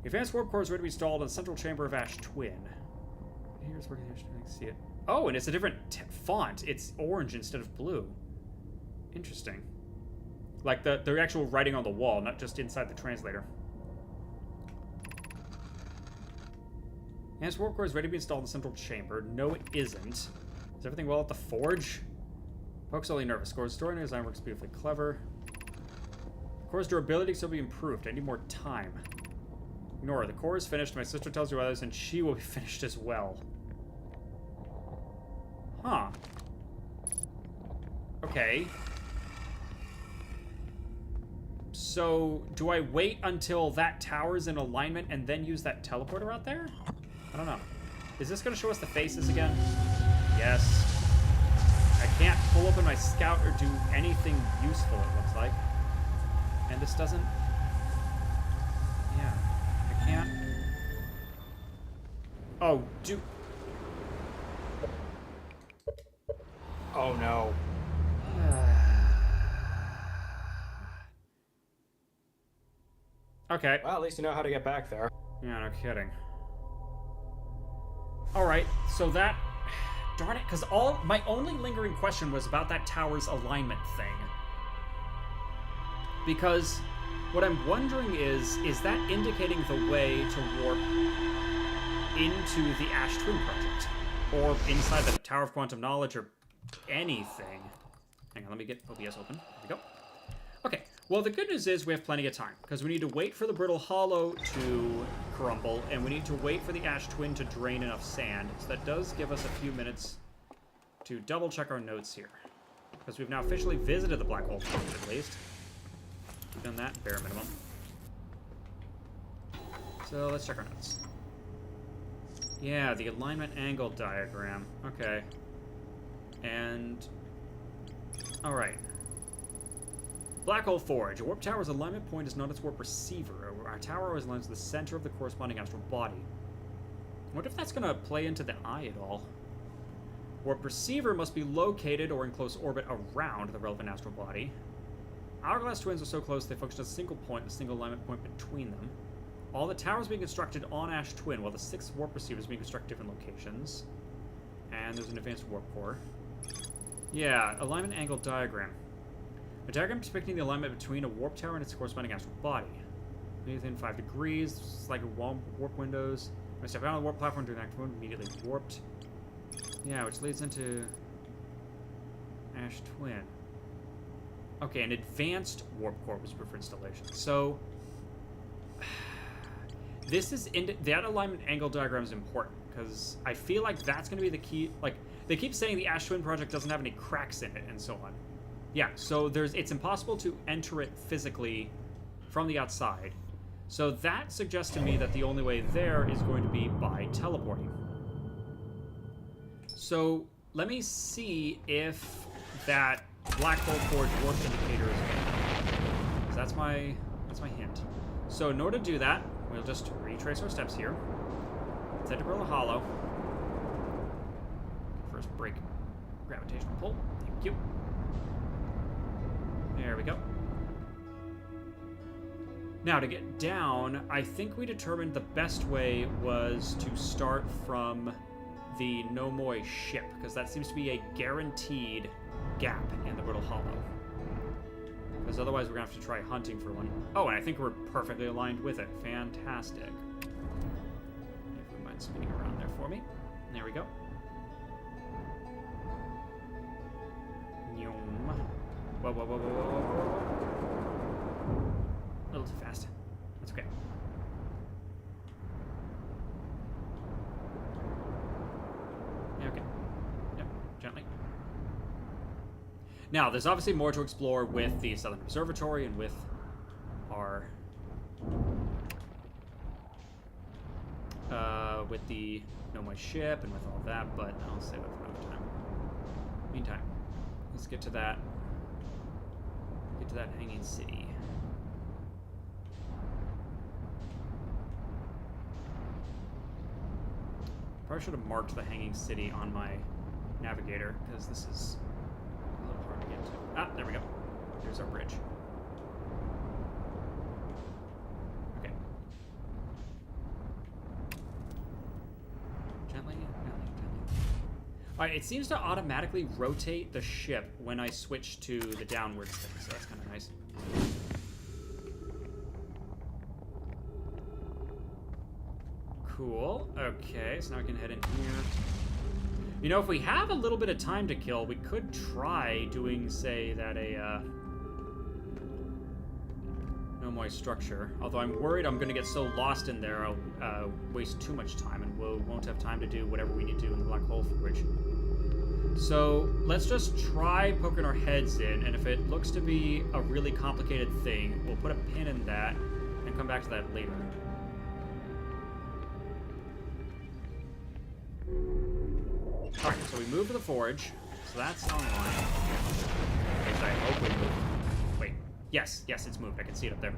A: The advanced warp core is ready to be installed in the central chamber of Ash Twin. Here's where you can see it. Oh, and it's a different font. It's orange instead of blue. Interesting. Like the actual writing on the wall, not just inside the translator. Advanced warp core is ready to be installed in the central chamber. No, it isn't. Is everything well at the forge? Poke's only nervous. Core's story and design works beautifully clever. Core's durability can still be improved. I need more time. Ignore, the core is finished. My sister tells you others, and she will be finished as well. Huh. Okay. So, do I wait until that tower's in alignment and then use that teleporter out there? I don't know. Is this going to show us the faces again? Yes. I can't pull open my Scout or do anything useful, it looks like. And this doesn't... Yeah. I can't... Oh, do...
B: Oh, no.
A: Okay.
B: Well, at least you know how to get back there.
A: Yeah, no kidding. Alright, so that... Darn it, because my only lingering question was about that tower's alignment thing. Because what I'm wondering is that indicating the way to warp into the Ash Twin project? Or inside the Tower of Quantum Knowledge, or anything? Hang on, let me get OBS open. There we go. Okay, well, the good news is we have plenty of time, because we need to wait for the Brittle Hollow to crumble, and we need to wait for the Ash Twin to drain enough sand. So that does give us a few minutes to double-check our notes here. Because we've now officially visited the Black Hole Project, at least. We've done that, bare minimum. So let's check our notes. Yeah, the alignment angle diagram. Okay. And... Alright. Black Hole Forge. A warp tower's alignment point is not its warp receiver. Our tower always aligns to the center of the corresponding astral body. What if that's going to play into the eye at all? Warp receiver must be located or in close orbit around the relevant astral body. Hourglass twins are so close they function as a single point, a single alignment point between them. All the towers being constructed on Ash Twin, while the 6 warp receivers being constructed at different locations. And there's an advanced warp core. Yeah, alignment angle diagram. A diagram depicting the alignment between a warp tower and its corresponding astral body. Within 5 degrees, slightly warp windows. When I step out on the warp platform during active mode, immediately warped. Yeah, which leads into Ash Twin. Okay, an advanced warp core was for installation. So this is that alignment angle diagram is important because I feel like that's going to be the key. Like they keep saying the Ash Twin project doesn't have any cracks in it and so on. Yeah, so it's impossible to enter it physically from the outside. So that suggests to me that the only way there is going to be by teleporting. So let me see if that Black Hole Forge warp indicator is good. So that's my hint. So in order to do that, we'll just retrace our steps here. Let's head to Brittle Hollow. First break gravitational pull. Thank you. There we go. Now, to get down, I think we determined the best way was to start from the Nomoi ship, because that seems to be a guaranteed gap in the Brittle Hollow. Because otherwise we're going to have to try hunting for one. Oh, and I think we're perfectly aligned with it. Fantastic. If you mind spinning around there for me. There we go. Whoa, whoa, whoa, whoa, whoa, whoa, whoa. A little too fast. That's okay. Yeah, okay. Yep, gently. Now, there's obviously more to explore with the Southern Observatory and with our... with the Nomoi ship and with all that, but I'll save it for another time. Meantime, let's get to that. Get to that hanging city. Probably should have marked the hanging city on my navigator, because this is a little hard to get to. Ah, there we go. There's our bridge. Okay. Gently, gently, gently. Alright, it seems to automatically rotate the ship when I switch to the downwards thing, so that's kind of nice. Cool. Okay, so now we can head in here. You know, if we have a little bit of time to kill, we could try doing, say, that Nomoi structure. Although I'm worried I'm going to get so lost in there, I'll waste too much time, and we won't have time to do whatever we need to do in the Black Hole Forge. So let's just try poking our heads in, and if it looks to be a really complicated thing, we'll put a pin in that and come back to that later. Alright, so we moved to the forge, so that's online. Which I hope we moved. Wait, yes, it's moved. I can see it up there.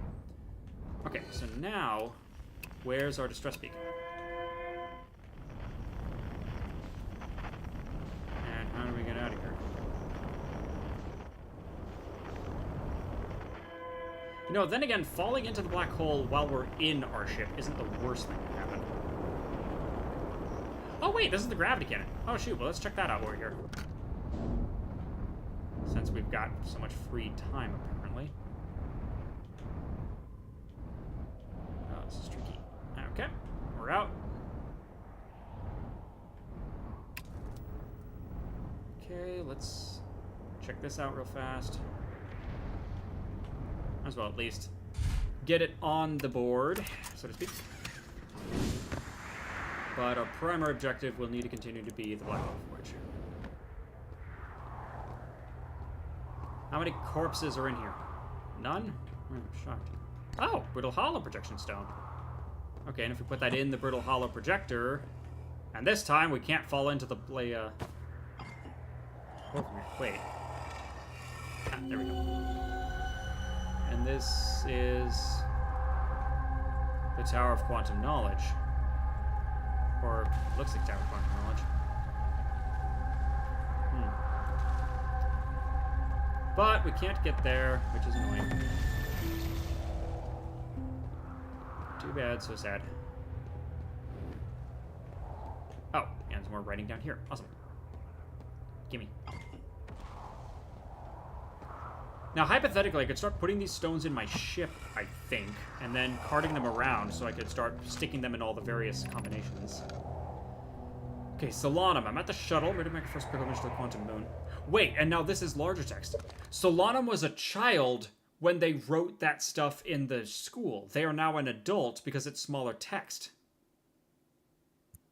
A: Okay, so now, where's our distress beacon? And how do we get out of here? You know, then again, falling into the black hole while we're in our ship isn't the worst thing that happened. Oh wait, this is the gravity cannon. Oh shoot, well let's check that out while we're here. Since we've got so much free time, apparently. Oh, this is tricky. Okay, we're out. Okay, let's check this out real fast. Might as well at least get it on the board, so to speak. But our primary objective will need to continue to be the Black Hole Forge. How many corpses are in here? None? I'm shocked. Oh, Brittle Hollow Projection Stone. Okay, and if we put that in the Brittle Hollow Projector, and this time we can't fall into the wait. Ah, there we go. And this is the Tower of Quantum Knowledge. Or looks like Tower of Quantum Knowledge. But we can't get there, which is annoying. Too bad, so sad. Oh, and some more writing down here. Awesome. Gimme. Now, hypothetically, I could start putting these stones in my ship, I think, and then carting them around so I could start sticking them in all the various combinations. Okay, Solanum. I'm at the shuttle, ready to make a first pilgrimage to the Quantum Moon. Wait, and now this is larger text. Solanum was a child when they wrote that stuff in the school. They are now an adult because it's smaller text.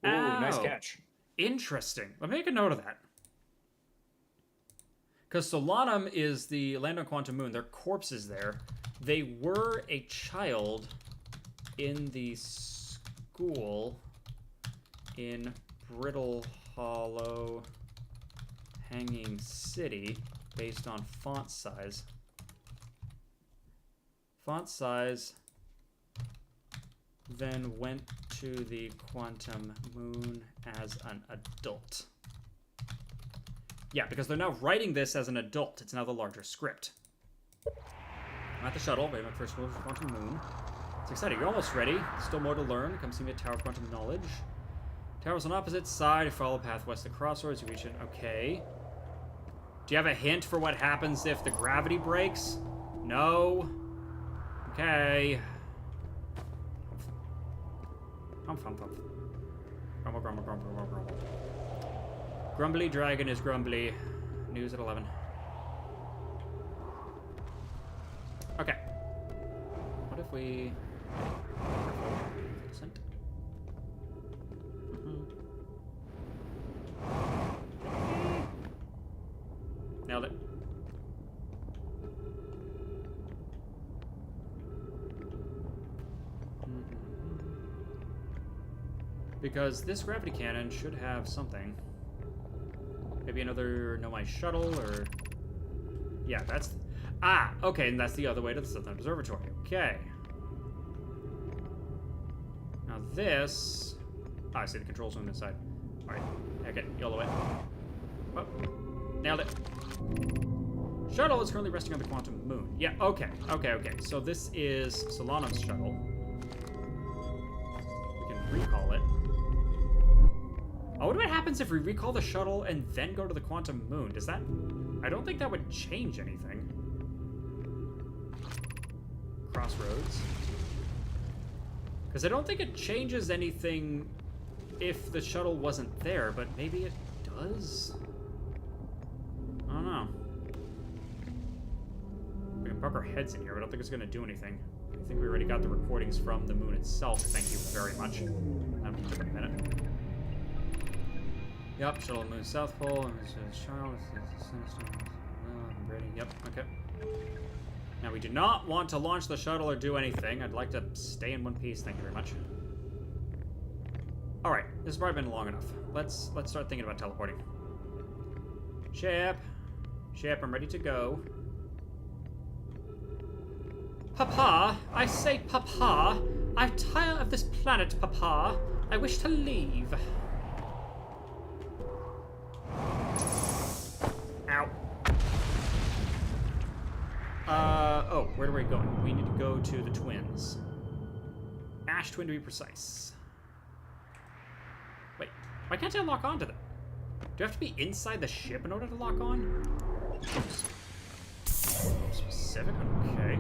B: Ooh, nice catch.
A: Interesting. Let me make a note of that. Because Solanum is the land on Quantum Moon. Their corpse is there. They were a child in the school in Brittle Hollow Hanging City based on font size. Font size then went to the Quantum Moon as an adult. Yeah, because they're now writing this as an adult. It's now the larger script. I'm at the shuttle, waiting for first move for Quantum Moon. It's exciting. You're almost ready. Still more to learn. Come see me at Tower of Quantum Knowledge. Tower's on opposite side. You follow the path west of the crossroads. You reach it. Okay. Do you have a hint for what happens if the gravity breaks? No? Okay. Humph, humph, humph. Grumble, grumble, grumble, grumble, grumble. Grumbly dragon is grumbly. News at 11. Okay. What if we... Descent. Nailed it. Because this gravity cannon should have something. Maybe another Nomai shuttle, or... Yeah, that's... Ah, okay, and that's the other way to the Southern Observatory. Okay. Now this... Ah, I see the controls on this side. Alright, okay, you all the way. Oh, nailed it. Shuttle is currently resting on the quantum moon. Yeah, okay. So this is Solanum's shuttle. We can recall it. Oh, what happens if we recall the shuttle and then go to the quantum moon? Does that... I don't think that would change anything. Crossroads. Because I don't think it changes anything if the shuttle wasn't there, but maybe it does? I don't know. We can poke our heads in here, but I don't think it's going to do anything. I think we already got the recordings from the moon itself. Thank you very much. That took a minute. Yep, shuttle moon South Pole. I'm ready. Yep, okay. Now we do not want to launch the shuttle or do anything. I'd like to stay in one piece. Thank you very much. All right, this has probably been long enough. Let's start thinking about teleporting. Ship, I'm ready to go. Papa, I say, Papa, I'm tired of this planet, Papa. I wish to leave. Ow. Oh, where are we going? We need to go to the twins. Ash Twin to be precise. Wait, why can't I lock onto them? Do I have to be inside the ship in order to lock on? Specific? Okay.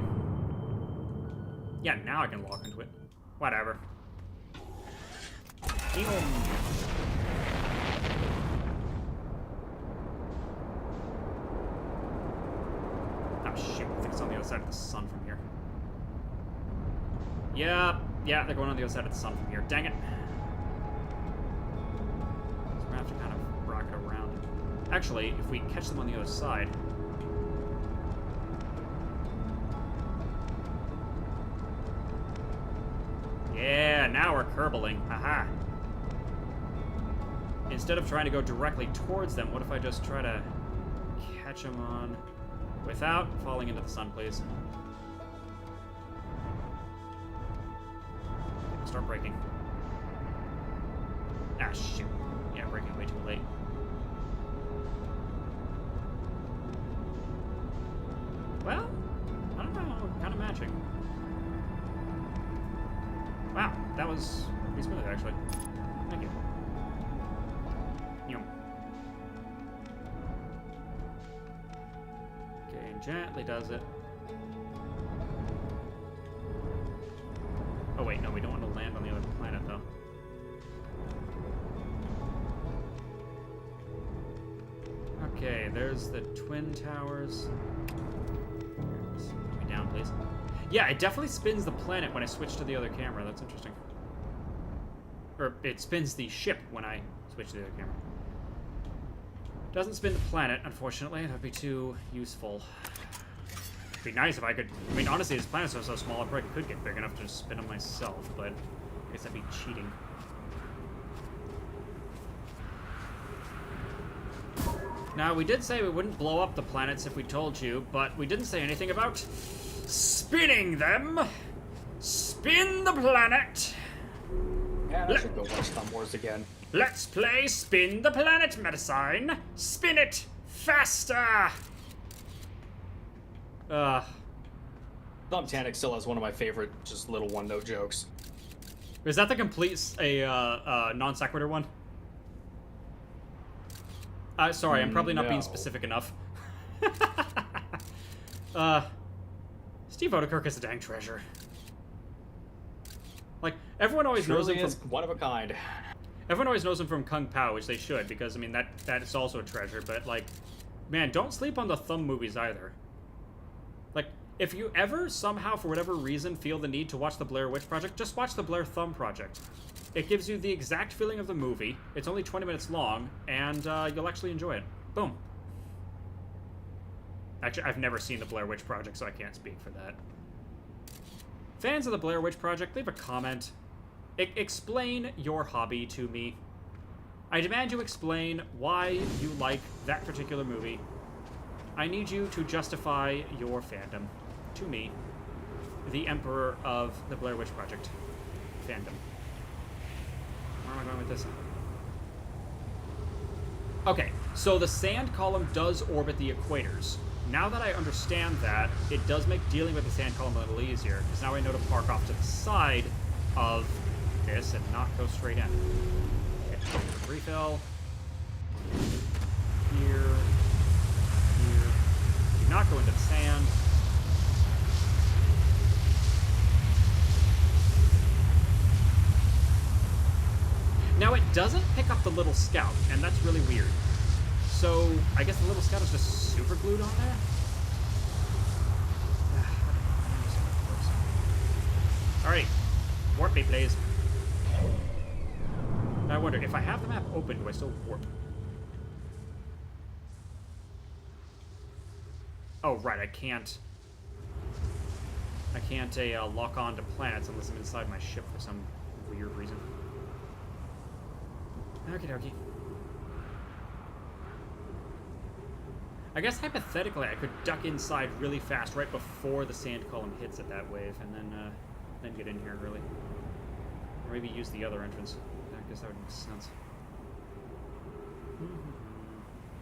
A: Yeah, now I can lock into it. Whatever. Oh shit, I think it's on the other side of the sun from here. Yeah, they're going on the other side of the sun from here. Dang it. So we're gonna have to kind of rocket around. Actually, if we catch them on the other side... Yeah, now we're kerbling. Haha. Instead of trying to go directly towards them, what if I just try to catch them on... Without falling into the sun, please. Start braking. Ah, shoot. Yeah, braking way too late. Well, I don't know. Kind of matching. Wow, that was pretty smooth, actually. Thank you. Yum. Okay, and gently does it. Oh wait, no, we don't want to land on the other planet, though. Okay, there's the twin towers. Put me down, please. Yeah, it definitely spins the planet when I switch to the other camera. That's interesting. Or it spins the ship when I switch to the other camera. Doesn't spin the planet, unfortunately. That'd be too useful. It'd be nice if I could... I mean, honestly, this planet's so small, I probably could get big enough to just spin them myself, but I guess that'd be cheating. Now, we did say we wouldn't blow up the planets if we told you, but we didn't say anything about spinning them. Spin the planet.
B: Yeah, I should go watch Star Wars again.
A: Let's play Spin the Planet, Medicine. Spin it faster.
B: Thumbtanic still has one of my favorite, just little one-note jokes.
A: Is that the complete non sequitur one? Sorry, I'm probably not being specific enough. Steve Odekirk is a dang treasure. Like, everyone always knows him
B: Truly
A: from...
B: is one of a kind.
A: Everyone always knows him from Kung Pao, which they should, because, I mean, that is also a treasure, but, like, man, don't sleep on the Thumb movies either. Like, if you ever, somehow, for whatever reason, feel the need to watch the Blair Witch Project, just watch the Blair Thumb Project. It gives you the exact feeling of the movie, it's only 20 minutes long, and you'll actually enjoy it. Boom. Actually, I've never seen the Blair Witch Project, so I can't speak for that. Fans of the Blair Witch Project, leave a comment. Explain your hobby to me. I demand you explain why you like that particular movie. I need you to justify your fandom to me, the Emperor of the Blair Witch Project fandom. Where am I going with this? Okay, so the sand column does orbit the equators. Now that I understand that, it does make dealing with the sand column a little easier, because now I know to park off to the side of this and not go straight in. Okay, refill. Here. Here. Do not go into the sand. Now it doesn't pick up the little scout, and that's really weird. So, I guess the little scout is just super glued on there? Alright. Warp me, please. I wonder, if I have the map open, do I still warp? Oh, right, I can't lock on to planets unless I'm inside my ship for some weird reason. Okie dokie. I guess hypothetically I could duck inside really fast right before the sand column hits at that wave, and then get in here early. Or maybe use the other entrance. I guess that would make sense.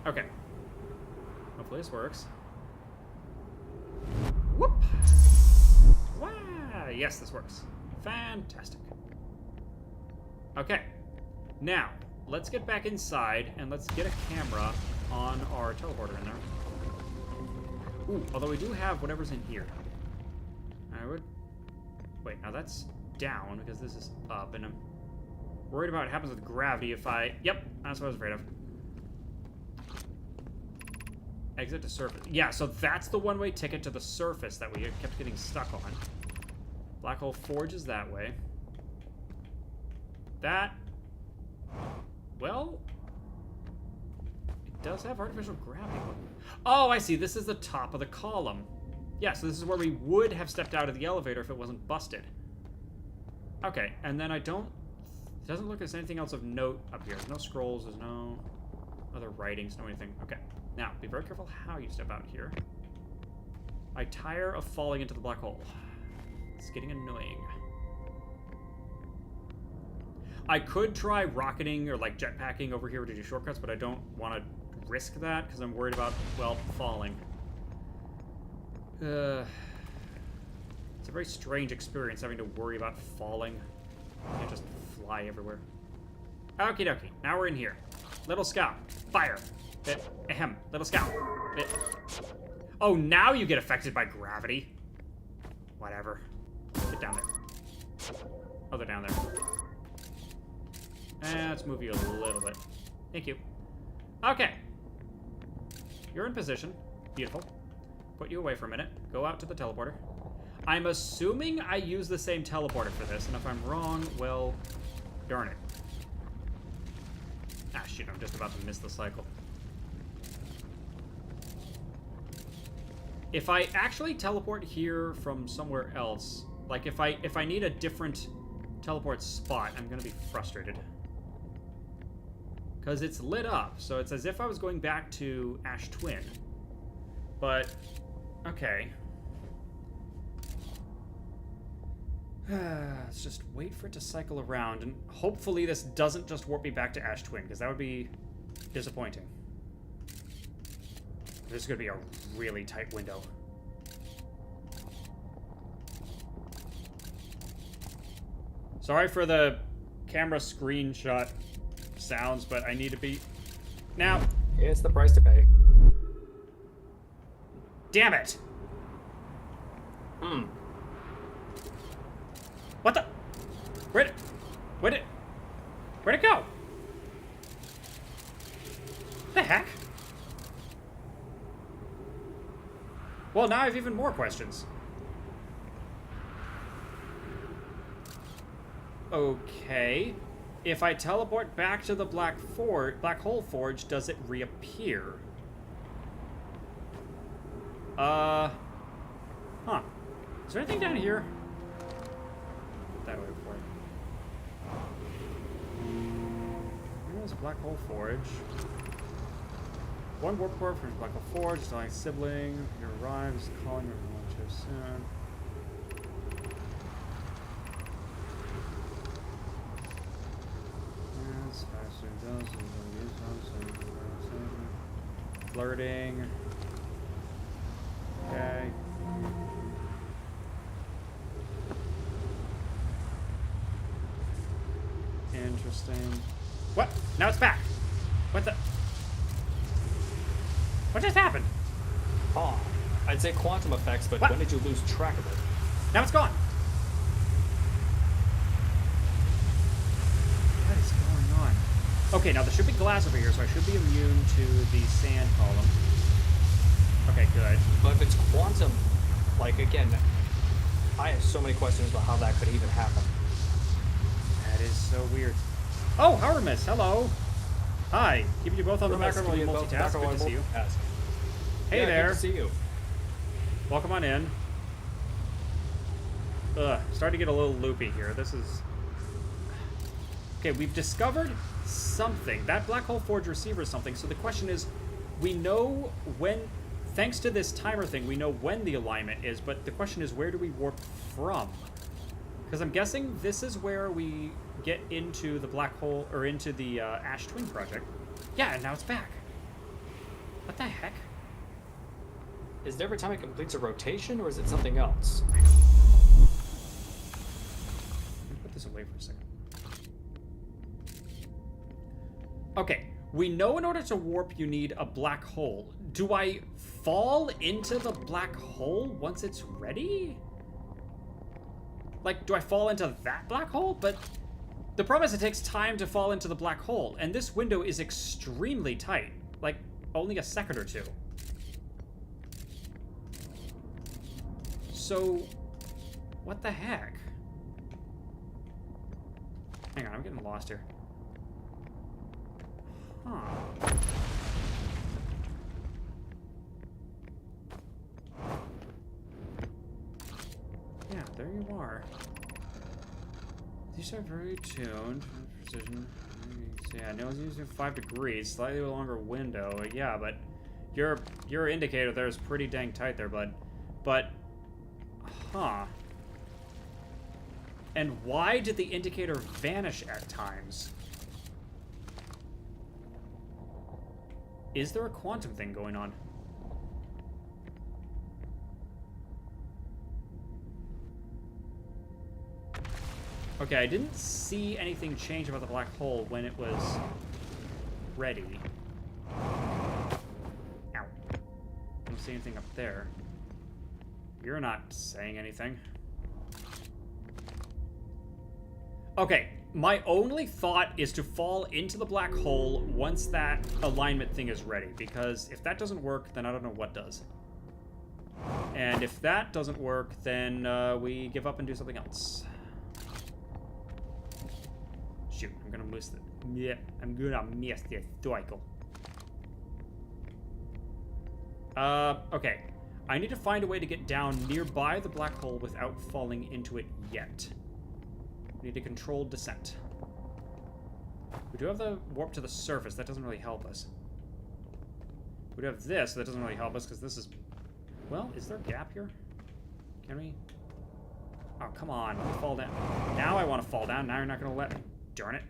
A: Okay. Hopefully this works. Whoop! Wow! Yes, this works. Fantastic. Okay. Now, let's get back inside, and let's get a camera on our teleporter in there. Ooh, although we do have whatever's in here. I would... Wait, now that's down, because this is up, and I'm worried about what happens with gravity if I... Yep, that's what I was afraid of. Exit to surface. Yeah, so that's the one-way ticket to the surface that we kept getting stuck on. Black hole forge is that way. That... Well... It does have artificial gravity. Oh, I see. This is the top of the column. Yeah, so this is where we would have stepped out of the elevator if it wasn't busted. Okay, and then I don't... It doesn't look like there's anything else of note up here. There's no scrolls, there's no other writings, no anything. Okay, now, be very careful how you step out here. I tire of falling into the black hole. It's getting annoying. I could try rocketing or, like, jetpacking over here to do shortcuts, but I don't want to risk that because I'm worried about, well, falling. It's a very strange experience having to worry about falling. You can't just fly everywhere. Okie dokie. Now we're in here. Little scout. Fire. Ahem. Little scout. Oh, now you get affected by gravity. Whatever. Get down there. Oh, they're down there. Let's move you a little bit. Thank you. Okay. You're in position. Beautiful. Put you away for a minute. Go out to the teleporter. I'm assuming I use the same teleporter for this, and if I'm wrong, well, darn it. Ah, shit, I'm just about to miss the cycle. If I actually teleport here from somewhere else, like if I need a different teleport spot, I'm gonna be frustrated. Because it's lit up, so it's as if I was going back to Ash Twin. But, okay. Let's just wait for it to cycle around, and hopefully this doesn't just warp me back to Ash Twin, because that would be disappointing. This is going to be a really tight window. Sorry for the camera screenshot sounds, but I need to be... Now...
B: It's the price to pay.
A: Damn it! What the? Where'd it go? The heck? Well, now I have even more questions. Okay. If I teleport back to the black hole forge, does it reappear? Huh. Is there anything down here? That way before. There's a black hole forge. One warp core from black hole forge, dying sibling. Here arrives, calling everyone too soon. Yes, faster does. Flirting. Okay. Interesting. What? Now it's back. What the? What just happened?
B: Oh, I'd say quantum effects, but
A: What?
B: when did you lose track of it?
A: Now it's gone. What is going on? Okay, now there should be glass over here, so I should be immune to the sand column. Okay, good.
B: But if it's quantum, like, again, I have so many questions about how that could even happen.
A: That is so weird. Oh, Howard-Miss, hello. Hi. Keeping you both on the background while you multitask. Good to see you. Hey
B: yeah,
A: there.
B: Good to see you.
A: Welcome on in. Starting to get a little loopy here. This is... Okay, we've discovered something. That black hole forge receiver is something. So the question is, we know when... Thanks to this timer thing, we know when the alignment is, but the question is, where do we warp from? Because I'm guessing this is where we get into the black hole, or into the Ash Twin project. Yeah, and now it's back. What the heck?
B: Is there every time it completes a rotation, or is it something else?
A: Let me put this away for a second. Okay, we know in order to warp you need a black hole. Do I fall into the black hole once it's ready? Like, do I fall into that black hole? But the problem is it takes time to fall into the black hole, and this window is extremely tight. Like, only a second or two. So, what the heck? Hang on, I'm getting lost here. Huh. Yeah, there you are. These are very tuned. Precision. So yeah, no one's using 5 degrees. Slightly longer window. Yeah, but your indicator there is pretty dang tight there, bud. But, huh. And why did the indicator vanish at times? Is there a quantum thing going on? Okay, I didn't see anything change about the black hole when it was ready. Ow. I don't see anything up there. You're not saying anything. Okay, my only thought is to fall into the black hole once that alignment thing is ready, because if that doesn't work, then I don't know what does. And if that doesn't work, then we give up and do something else. Shoot, I'm gonna miss the... Yeah, I'm gonna miss the cycle. Okay. I need to find a way to get down nearby the black hole without falling into it yet. We need a controlled descent. We do have the warp to the surface. That doesn't really help us. We do have this. That doesn't really help us because this is... Well, is there a gap here? Can we... Oh, come on. Let me fall down. Now I want to fall down. Now you're not going to let me. Darn it.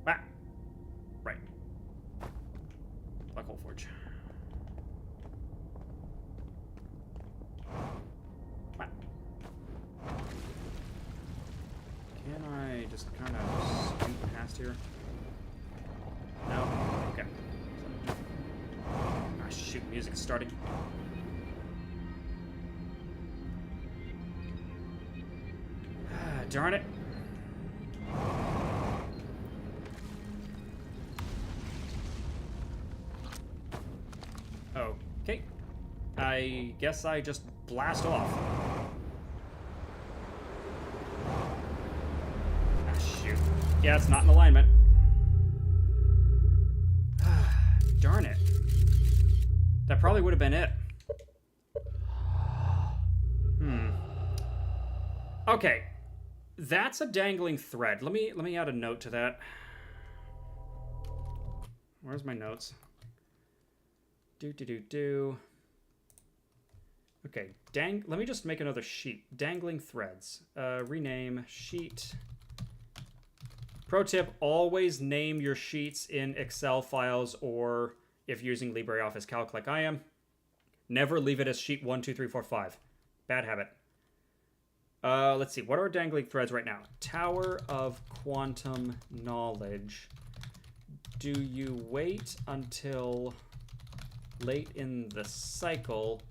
A: Ah. Right. Black hole forge. Ah. Can I just kind of scoot past here? No? Okay. Ah, shoot. music is starting. Darn it. Okay. I guess I just blast off. Ah, shoot. Yeah, it's not in alignment. Darn it. That probably would have been it. Okay. That's a dangling thread. Let me add a note to that. Where's my notes? Do. Okay, let me just make another sheet. Dangling threads. Rename sheet. Pro tip, always name your sheets in Excel files, or if using LibreOffice Calc like I am, never leave it as sheet 1, 2, 3, 4, 5. Bad habit. Let's see, what are dangling threads right now? Tower of Quantum Knowledge. Do you wait until late in the cycle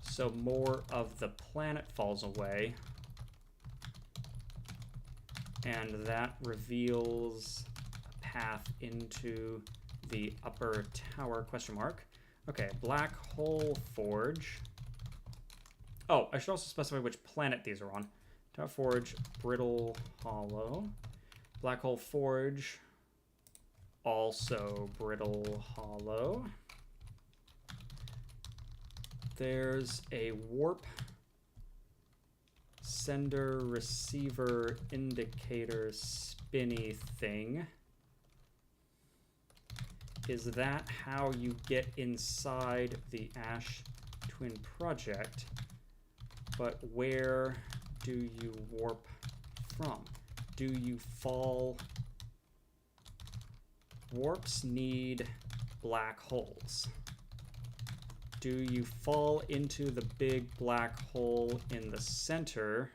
A: so more of the planet falls away, and that reveals a path into the upper tower, question mark. Okay, Black Hole Forge. Oh, I should also specify which planet these are on. Tower Forge, Brittle Hollow. Black Hole Forge, also Brittle Hollow. There's a warp sender receiver indicator spinny thing. Is that how you get inside the Ash Twin Project? But where do you warp from? Do you fall? Warps need black holes. Do you fall into the big black hole in the center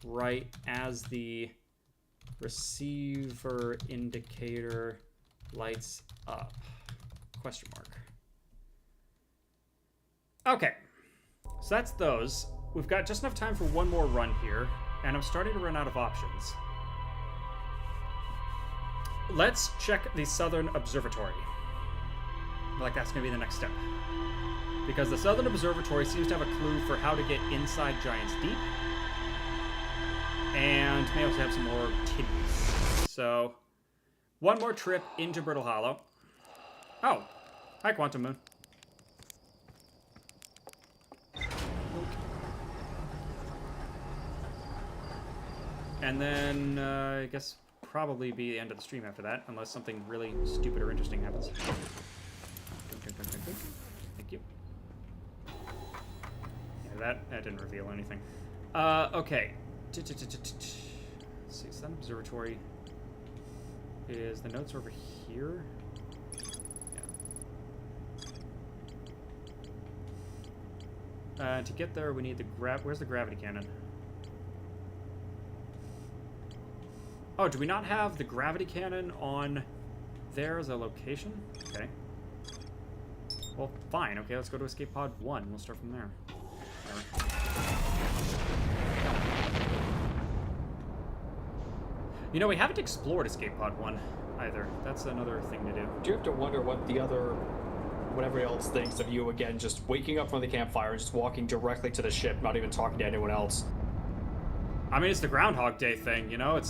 A: right as the receiver indicator lights up? Question mark. Okay, so that's those. We've got just enough time for one more run here, and I'm starting to run out of options. Let's check the Southern Observatory. Like that's going to be the next step. Because the Southern Observatory seems to have a clue for how to get inside Giants Deep. And may also have some more tidbits. So, one more trip into Brittle Hollow. Oh, hi Quantum Moon. And then, I guess probably be the end of the stream after that, unless something really stupid or interesting happens. Thank you. Yeah, that didn't reveal anything. Okay. Let's see, Sun Observatory. Is the notes over here? Yeah. To get there, we need the where's the gravity cannon? Oh, do we not have the gravity cannon on there as a location? Okay. Well, fine. Okay, let's go to Escape Pod 1. We'll start from there. You know, we haven't explored Escape Pod 1 either. That's another thing to do.
B: Do you have to wonder what everybody else thinks of you again, just waking up from the campfire and just walking directly to the ship, not even talking to anyone else?
A: I mean, it's the Groundhog Day thing, you know?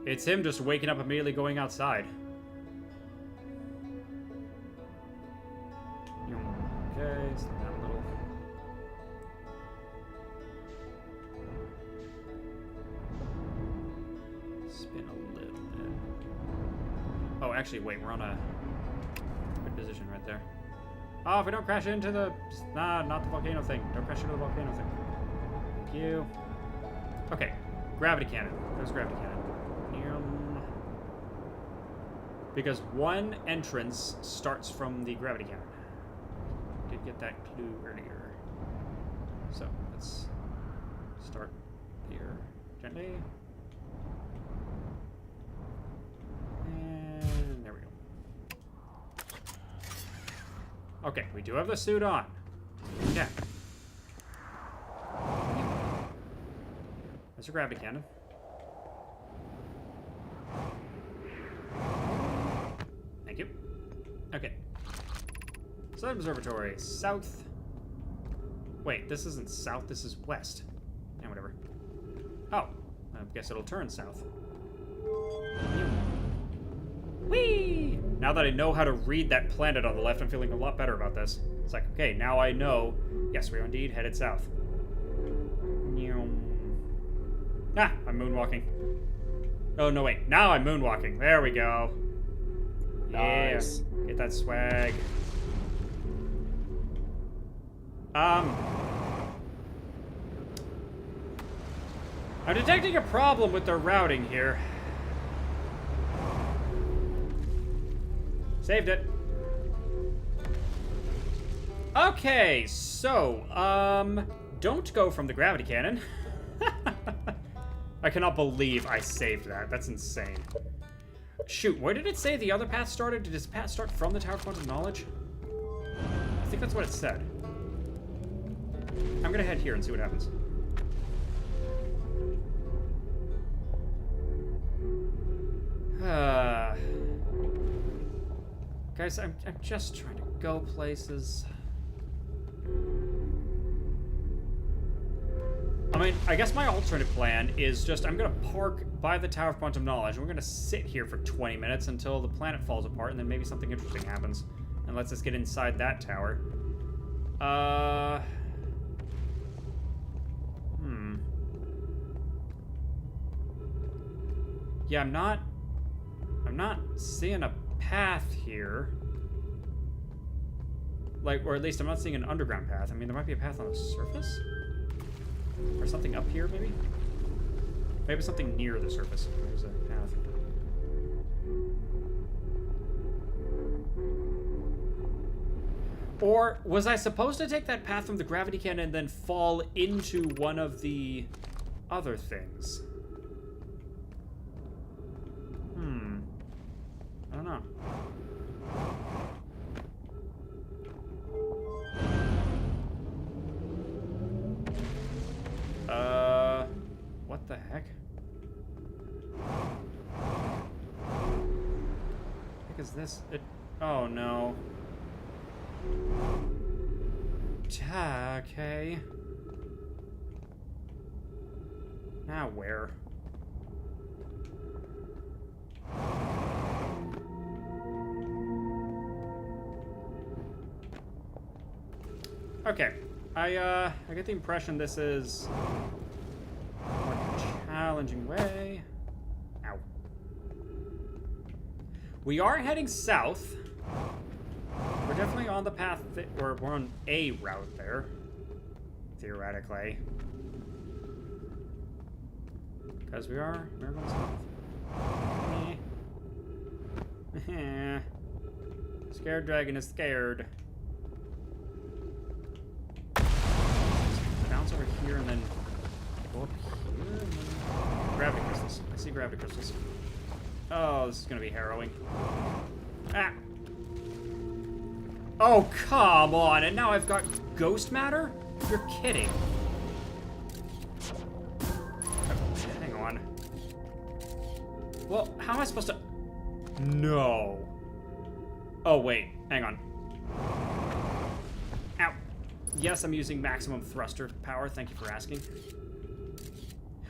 A: It's him just waking up immediately going outside. Okay, slow down a little. Spin a little bit. Oh, actually, wait, we're on a good position right there. Oh, if we don't crash into the... Nah, not the volcano thing. Don't crash into the volcano thing. Thank you. Okay, gravity cannon. There's gravity cannon. Because one entrance starts from the gravity cannon. Did get that clue earlier. So let's start here gently. And there we go. Okay, we do have the suit on. Yeah. There's a gravity cannon. Thank you. Okay. Sun Observatory, south. Wait, this isn't south, this is west. Yeah, whatever. Oh, I guess it'll turn south. Whee! Now that I know how to read that planet on the left, I'm feeling a lot better about this. It's like, okay, now I know. Yes, we are indeed headed south. Ah, I'm moonwalking. Oh, no, wait. Now I'm moonwalking. There we go.
B: Nice.
A: Yeah, get that swag. I'm detecting a problem with their routing here. Saved it. Okay, so, don't go from the gravity cannon. I cannot believe I saved that. That's insane. Shoot, where did it say the other path started? Did this path start from the Tower of Quantum Knowledge? I think that's what it said. I'm gonna head here and see what happens. Guys, I'm just trying to go places. I mean, I guess my alternate plan is just I'm gonna park by the Tower of Quantum Knowledge and we're gonna sit here for 20 minutes until the planet falls apart and then maybe something interesting happens and lets us get inside that tower. Yeah, I'm not seeing a path here. Like, or at least I'm not seeing an underground path. I mean, there might be a path on the surface? Or something up here, maybe? Maybe something near the surface. There's a path. Or was I supposed to take that path from the gravity cannon and then fall into one of the other things? I don't know. What the heck? What is this? Oh no. Okay. Now where? Okay. I get the impression this is a more challenging way. Ow. We are heading south. We're definitely on the path or we're on a route there. Theoretically. Because we're going south. Scared dragon is scared. Bounce over here and then go up here and then... Gravity crystals. I see gravity crystals. Oh, this is gonna be harrowing. Ah! Oh, come on! And now I've got ghost matter? You're kidding. Hang on. Well, how am I supposed to... No. Oh, wait. Hang on. Ow. Yes, I'm using maximum thruster power. Thank you for asking.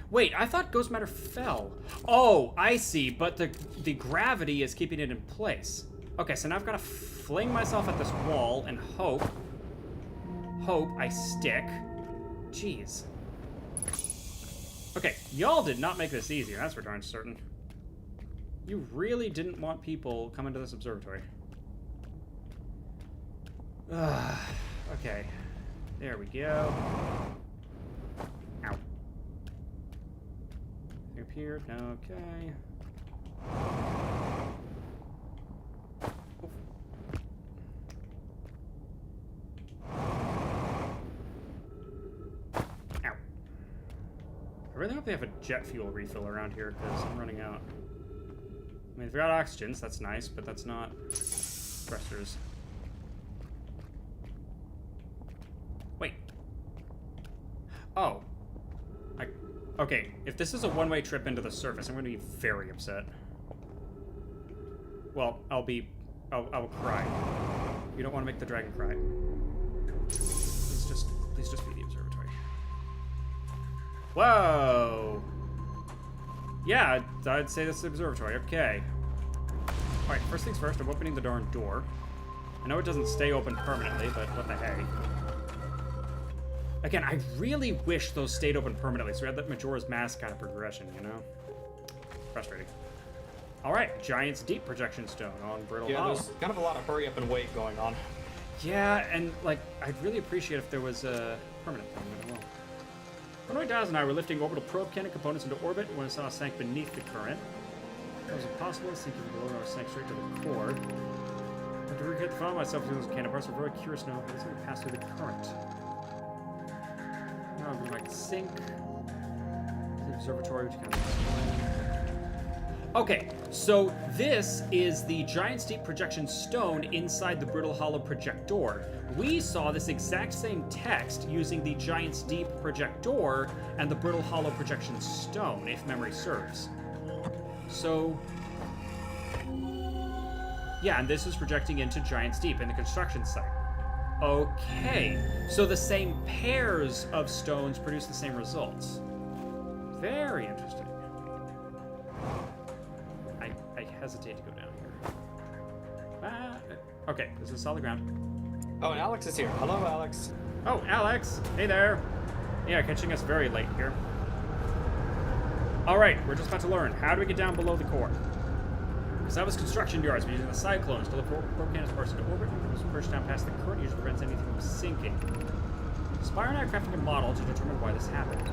A: Wait, I thought ghost matter fell. Oh, I see. But the gravity is keeping it in place. Okay, so now I've got to fling myself at this wall and hope I stick. Jeez. Okay, y'all did not make this easy. That's for darn certain. You really didn't want people coming to this observatory. Okay. There we go. Ow. Up here. Okay. Oof. Ow. I really hope they have a jet fuel refill around here, because I'm running out. I mean, they've got oxygens, that's nice, but that's not thrusters. Okay, if this is a one-way trip into the surface, I'm going to be very upset. Well, I will cry. You don't want to make the dragon cry. Please just be the observatory. Whoa! Yeah, I'd say this is the observatory. Okay. Alright, first things first, I'm opening the darn door. I know it doesn't stay open permanently, but what the heck. Again, I really wish those stayed open permanently, so we had that Majora's Mask kind of progression, you know? Frustrating. Alright, Giant's Deep projection stone on Brittle Hollow.
B: there's kind of a lot of hurry up and wait going on.
A: Yeah, and, like, I'd really appreciate if there was a permanent thing, but I will. Konoe Daz and I were lifting orbital probe cannon components into orbit when I saw it sank beneath the current. It was impossible to sink even below, or sank straight to the core. I had to recreate the file myself using those cannon parts. I'm very curious to know how this would pass through the current. Now I'm going to sink. The observatory, which kind of. Okay, so this is the Giant's Deep projection stone inside the Brittle Hollow projector. We saw this exact same text using the Giant's Deep projector and the Brittle Hollow projection stone, if memory serves. So, yeah, and this is projecting into Giant's Deep in the construction site. Okay, so the same pairs of stones produce the same results. Very interesting. I hesitate to go down here. Okay, this is solid ground.
B: Oh, and Alex is here. Hello, Alex.
A: Oh, Alex! Hey there! Yeah, catching us very late here. Alright, we're just about to learn. How do we get down below the core? Because that was construction yards, we're using the cyclones to lift probe cannons parts into orbit and push down past the current usually prevents anything from sinking. Spire and I are crafting a model to determine why this happened.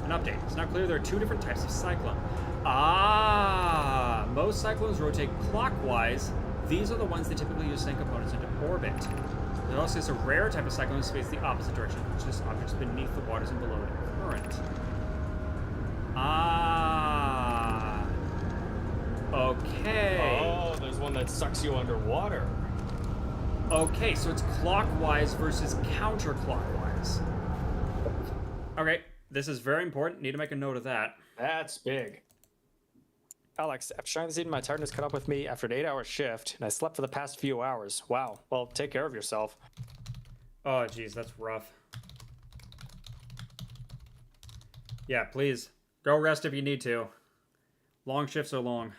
A: An update. It's now clear there are two different types of cyclone. Ah! Most cyclones rotate clockwise. These are the ones that typically use send components into orbit. There also is a rare type of cyclone that space the opposite direction, which is objects beneath the waters and below the current. Ah. Okay.
B: Oh, there's one that sucks you underwater.
A: Okay, so it's clockwise versus counterclockwise. Okay, this is very important. Need to make a note of that.
B: That's big. Alex, after trying this evening, my tiredness caught up with me after an 8-hour shift, and I slept for the past few hours. Wow. Well, take care of yourself.
A: Oh, geez, that's rough. Yeah, please. Go rest if you need to. Long shifts are long.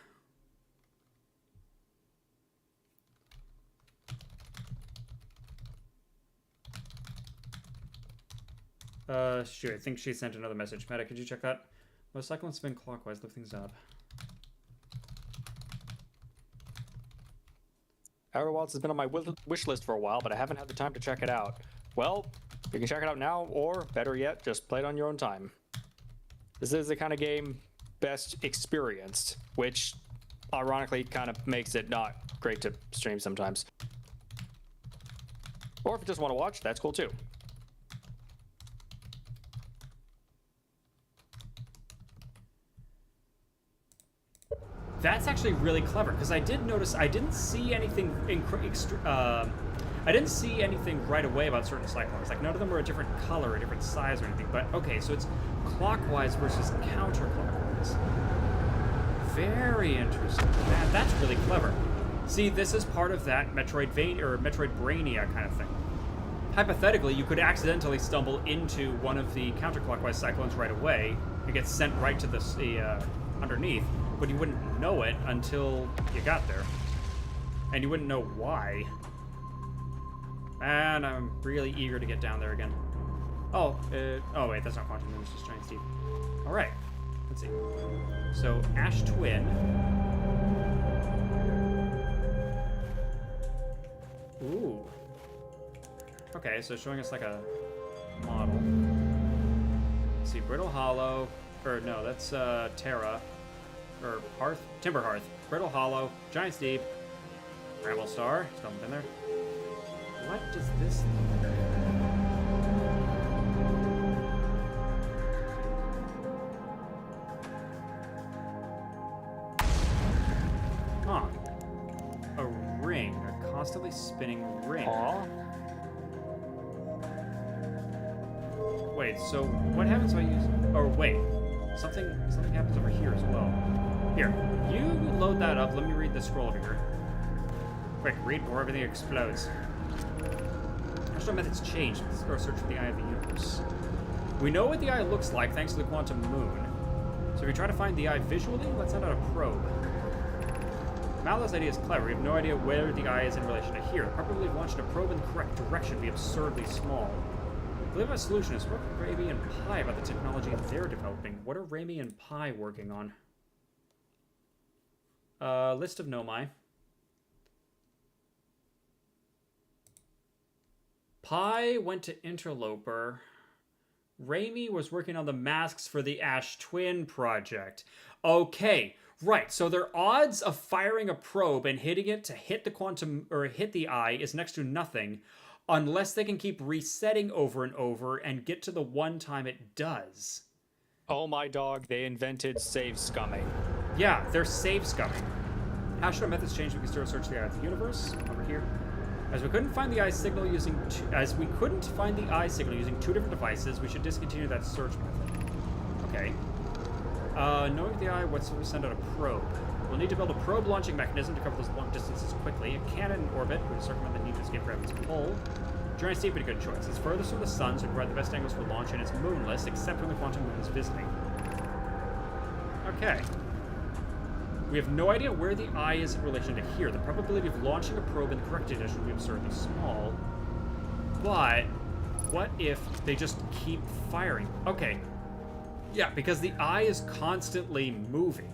A: Shoot, I think she sent another message. Meta, could you check that? Most cyclones spin clockwise, lift things up.
B: Outer Wilds has been on my wish list for a while, but I haven't had the time to check it out. Well, you can check it out now, or better yet, just play it on your own time. This is the kind of game best experienced, which ironically kind of makes it not great to stream sometimes. Or if you just want to watch, that's cool too.
A: That's actually really clever, because I did notice I didn't see anything I didn't see anything right away about certain cyclones. Like, none of them were a different color, a different size or anything. But, okay, so it's clockwise versus counterclockwise. Very interesting. Man, that's really clever. See, this is part of that Metroidvania, or Metroidbrania kind of thing. Hypothetically, you could accidentally stumble into one of the counterclockwise cyclones right away. It gets sent right to the underneath, but you wouldn't know it until you got there. And you wouldn't know why. And I'm really eager to get down there again. Oh, oh wait, that's not Quantum Moon, it's just Giant's Deep. Alright, let's see. So, Ash Twin. Ooh. Okay, so showing us like a model. Let's see, Brittle Hollow, or no, that's Terra, or Hearth, Timber Hearth, Brittle Hollow, Giant's Deep, Bramble Star, still haven't been there. What does this look like? Huh. A ring, a constantly spinning ring.
B: Aww.
A: Wait, so what happens if I use... Or wait. something happens over here as well. Here, you load that up. Let me read the scroll over here. Quick, read before everything explodes. Astral methods changed. Let's go search for the Eye of the Universe. We know what the eye looks like thanks to the quantum moon. So if we try to find the eye visually, let's send out a probe. Mallo's idea is clever. We have no idea where the eye is in relation to here. The probability of launching a probe in the correct direction would be absurdly small. I believe our solution is work with Raimi and Pi about the technology they're developing. What are Raimi and Pi working on? List of Nomai. Pi went to Interloper. Raimi was working on the masks for the Ash Twin project. Okay, right. So their odds of firing a probe and hitting it to hit the quantum or hit the eye is next to nothing, unless they can keep resetting over and over and get to the one time it does.
B: Oh my dog! They invented save scumming.
A: Yeah, they're save scumming. Astral methods changed. We can still search the Eye of the Universe over here. As we couldn't find the eye signal using two different devices, we should discontinue that search method. Okay. Knowing the eye, what's we send out a probe? We'll need to build a probe launching mechanism to cover those long distances quickly. A cannon in orbit would circumvent the need to escape gravity's pull. Giant Steep would be a good choice. It's furthest from the sun, so it provide the best angles for launch, and it's moonless, except when the quantum moon is visiting. Okay. We have no idea where the eye is in relation to here. The probability of launching a probe in the correct direction would be absurdly small. But what if they just keep firing? Okay. Yeah, because the eye is constantly moving.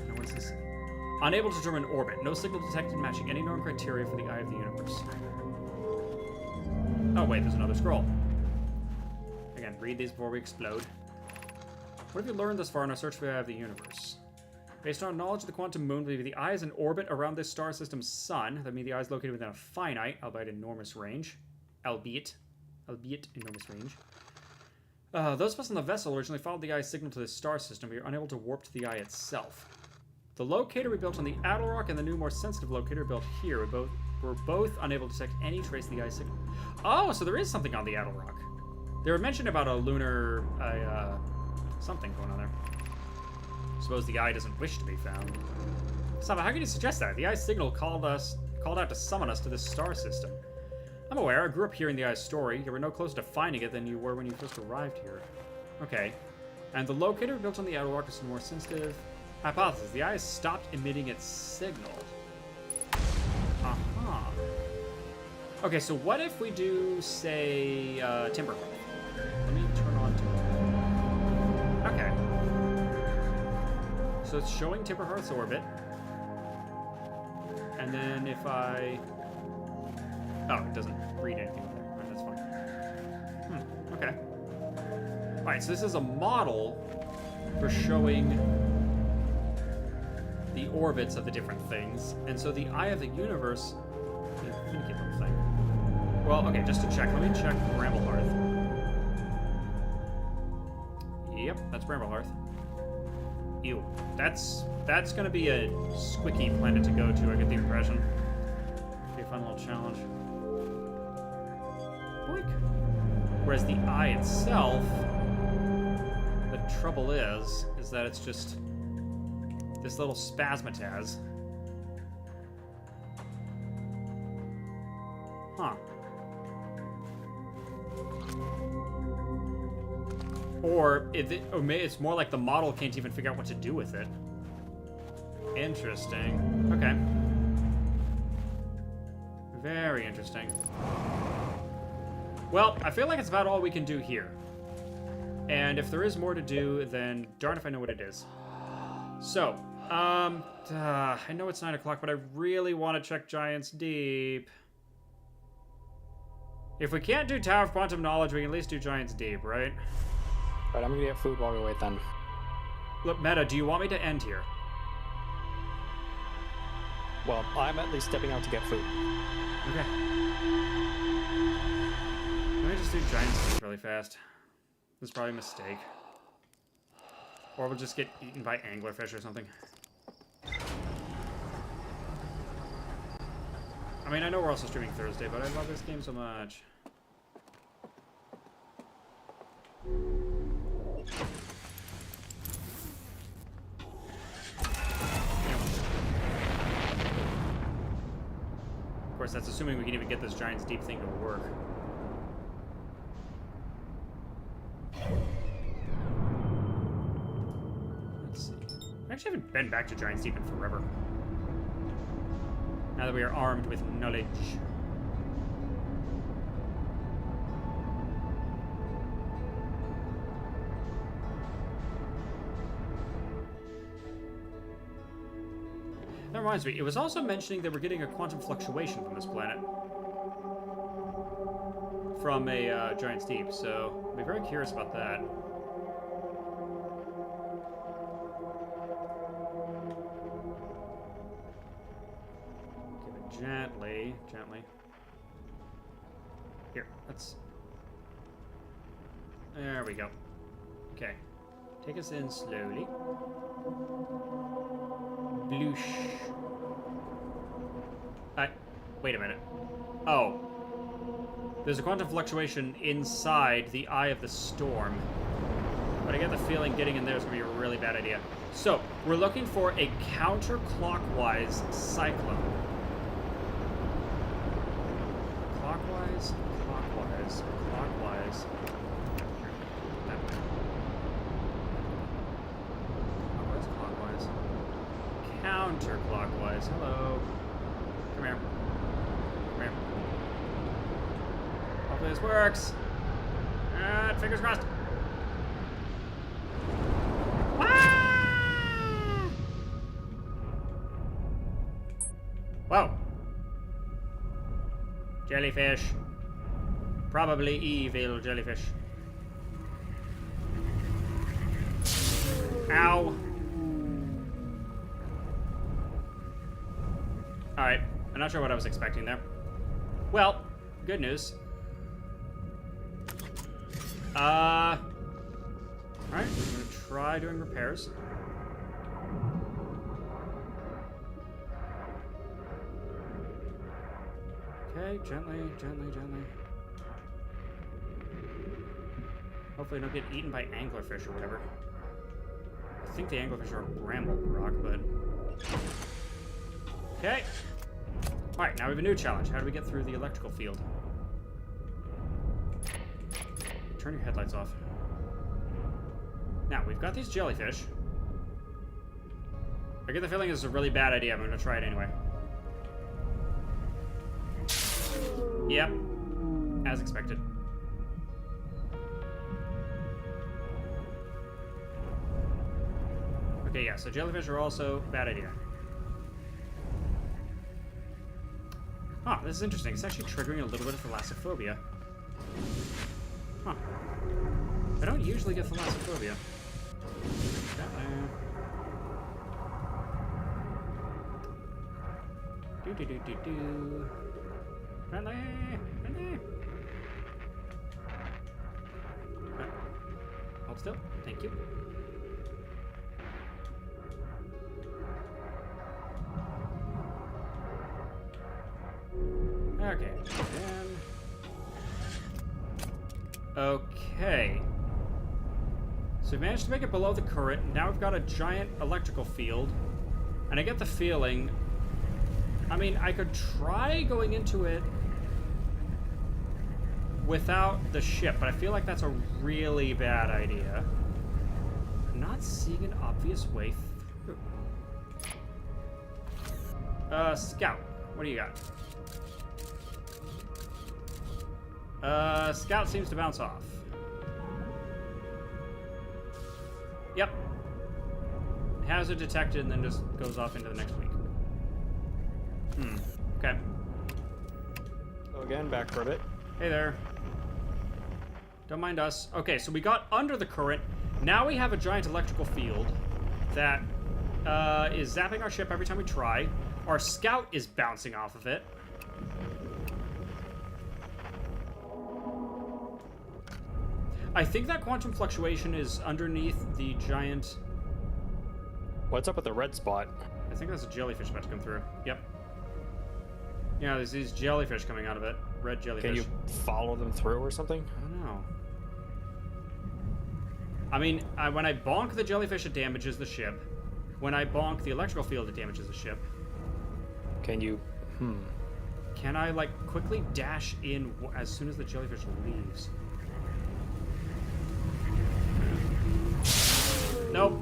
A: Now, what is this? Unable to determine orbit. No signal detected matching any known criteria for the Eye of the Universe. Oh, wait, there's another scroll. Again, read these before we explode. What have you learned thus far in our search for the Eye of the Universe? Based on our knowledge of the quantum moon, we believe the eye is in orbit around this star system's sun. That means the eye is located within a finite, albeit enormous range. Albeit enormous range. Those of us on the vessel originally followed the eye's signal to this star system. We were unable to warp to the eye itself. The locator we built on the Attlerock and the new, more sensitive locator built here were both unable to detect any trace of the eye signal. Oh, so there is something on the Attlerock. They were mentioned about a lunar, something going on there. Suppose the eye doesn't wish to be found. Sava, how can you suggest that? The eye's signal called out to summon us to this star system. I'm aware, I grew up hearing the eye's story. You were no closer to finding it than you were when you first arrived here. Okay. And the locator built on the Attlerock is more sensitive. Hypothesis, the eye has stopped emitting its signal. Uh-huh. Okay, so what if we do, say, Timberhearth? Let me turn on Timberhearth. Okay. So it's showing Timberhearth's orbit. And then if I... Oh, it doesn't read anything on there. Alright, that's fine. Okay. Alright, so this is a model for showing the orbits of the different things. And so the Eye of the Universe... the finicky little thing. Well, okay, just to check. Let me check Bramblehearth. Yep, that's Bramblehearth. Ew. That's gonna be a squicky planet to go to, I get the impression. Be a fun little challenge. Boink. Whereas the eye itself, the trouble is that it's just this little spasmataz. Huh. Or it's more like the model can't even figure out what to do with it. Interesting. Okay. Very interesting. Well, I feel like it's about all we can do here. And if there is more to do, then darn if I know what it is. So, I know it's 9 o'clock, but I really want to check Giant's Deep. If we can't do Tower of Quantum Knowledge, we can at least do Giant's Deep, right?
B: Right, I'm gonna get food while we wait then.
A: Look, Meta, do you want me to end here?
B: Well, I'm at least stepping out to get food.
A: Okay. Let me just do Giant's Deep really fast. This is probably a mistake. Or we'll just get eaten by anglerfish or something. I mean, I know we're also streaming Thursday, but I love this game so much. course, that's assuming we can even get this Giant's Deep thing to work. Let's see. I actually haven't been back to Giant's Deep in forever. Now that we are armed with knowledge. That reminds me, it was also mentioning that we're getting a quantum fluctuation from this planet. From a Giant's Deep, so I'll be very curious about that. Give it gently, gently. Here, let's... There we go. Okay. Take us in slowly. Bloosh. Wait a minute. Oh. There's a quantum fluctuation inside the eye of the storm. But I get the feeling getting in there is going to be a really bad idea. So, we're looking for a counterclockwise cyclone. Clockwise, clockwise, clockwise. Clockwise, clockwise. Counterclockwise. Hello. Come here. Come here. Hopefully this works. And fingers crossed. Ah! Whoa. Jellyfish. Probably evil jellyfish. Ow. Alright. I'm not sure what I was expecting there. Well, good news. Alright, I'm gonna try doing repairs. Okay, gently, gently, gently. Hopefully I don't get eaten by anglerfish or whatever. I think the anglerfish are a bramble rock, but... Okay. Alright, now we have a new challenge. How do we get through the electrical field? Turn your headlights off. Now, we've got these jellyfish. I get the feeling this is a really bad idea. I'm going to try it anyway. Yep. As expected. Okay, yeah, so jellyfish are also a bad idea. Huh, this is interesting. It's actually triggering a little bit of thalassophobia. Huh. I don't usually get thalassophobia. Do. Friendly! Friendly! Hold still. Thank you. Okay. And... Okay. So we managed to make it below the current. Now we've got a giant electrical field. And I get the feeling... I mean, I could try going into it without the ship, but I feel like that's a really bad idea. I'm not seeing an obvious way through. Scout. What do you got? Scout seems to bounce off. Yep. Hazard detected and then just goes off into the next week. Okay.
B: So again, back for a bit.
A: Hey there. Don't mind us. Okay, so we got under the current. Now we have a giant electrical field that is zapping our ship every time we try. Our scout is bouncing off of it. I think that quantum fluctuation is underneath the giant...
B: What's up with the red spot?
A: I think that's a jellyfish about to come through. Yep. Yeah, there's these jellyfish coming out of it. Red jellyfish.
B: Can you follow them through or something?
A: I don't know. I mean, when I bonk the jellyfish, it damages the ship. When I bonk the electrical field, it damages the ship.
B: Can you...
A: Can I, like, quickly dash in as soon as the jellyfish leaves? Nope.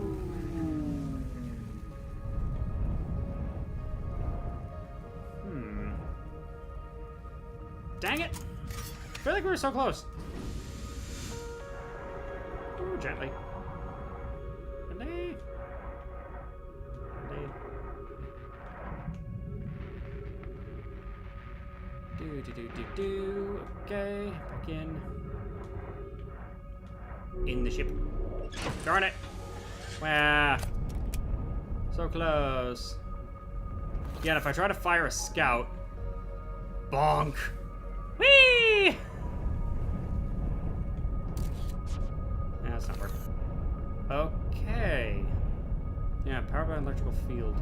A: Dang it! I feel like we were so close. Ooh, gently. Gently. Gently. Do. Okay, back in. In the ship. Darn it! Wow. So close. Yeah, and if I try to fire a scout, bonk. Whee! Yeah, that's not working. Okay. Yeah, powered by an electrical field.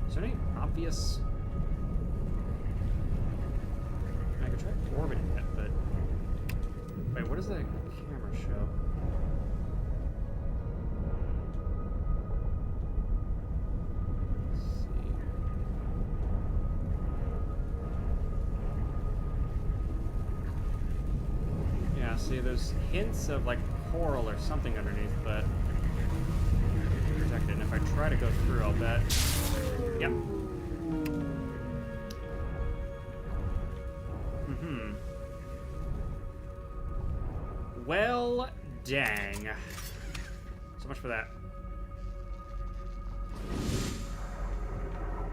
A: Is there any obvious... I could try orbiting it, but... Wait, what does the camera show? See, there's hints of like coral or something underneath, but protected. And if I try to go through, I'll bet. Yep. Well, dang. So much for that.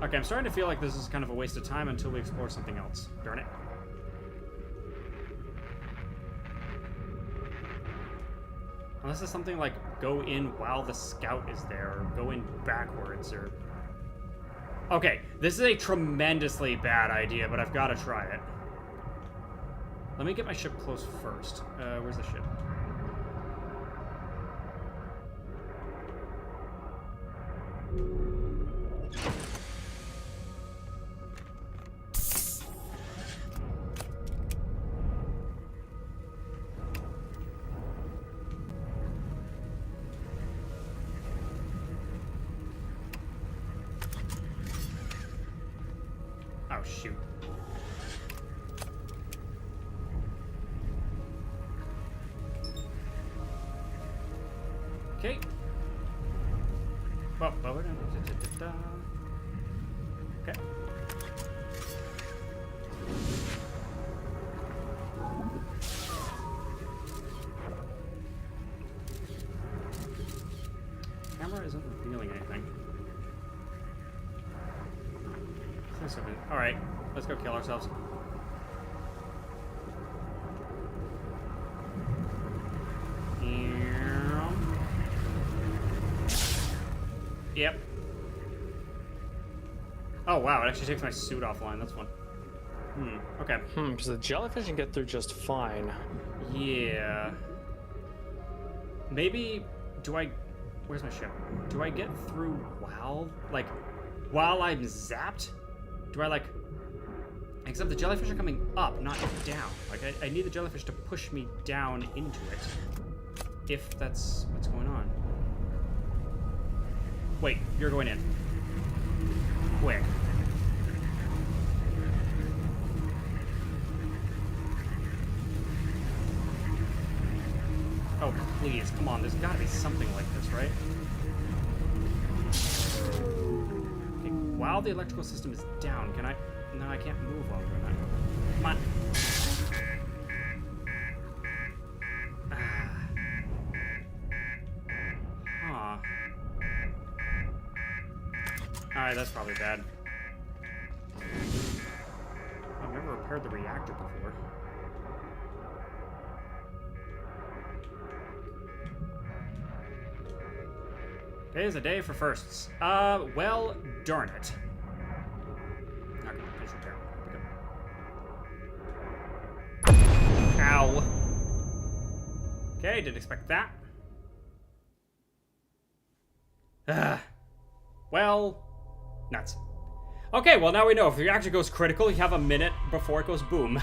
A: Okay, I'm starting to feel like this is kind of a waste of time until we explore something else. Darn it. Unless it's something like go in while the scout is there, or go in backwards, or... Okay, this is a tremendously bad idea, but I've got to try it. Let me get my ship close first. Where's the ship? Oh, shoot. Okay. Okay. Camera isn't revealing anything. All right, let's go kill ourselves. Yep. Oh wow, it actually takes my suit offline. That's fun. Okay.
B: Because the jellyfish can get through just fine.
A: Yeah. Maybe where's my ship? Do I get through while I'm zapped? Do I except the jellyfish are coming up, not down. Like I need the jellyfish to push me down into it. If that's what's going on. Wait, you're going in. Quick. Oh, please, come on, there's gotta be something like this, right? Okay, while the electrical system is down, can I... No, I can't move while I'm doing that. Come on. Huh. Alright, that's probably bad. I've never repaired the reactor before. Today is a day for firsts. Well, darn it. Okay, finish repair. Ow. Okay, didn't expect that. Well, nuts. Okay, well now we know if the reactor goes critical, you have a minute before it goes boom.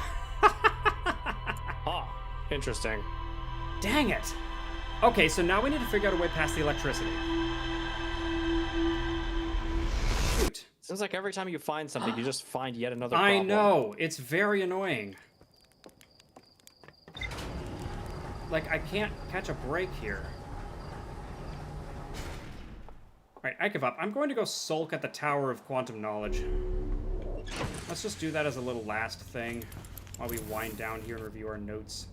B: Interesting.
A: Dang it. Okay, so now we need to figure out a way past the electricity. Shoot.
B: Seems like every time you find something, you just find yet another
A: I
B: problem.
A: know. It's very annoying. Like, I can't catch a break here. Alright, I give up. I'm going to go sulk at the Tower of Quantum Knowledge. Let's just do that as a little last thing while we wind down here and review our notes.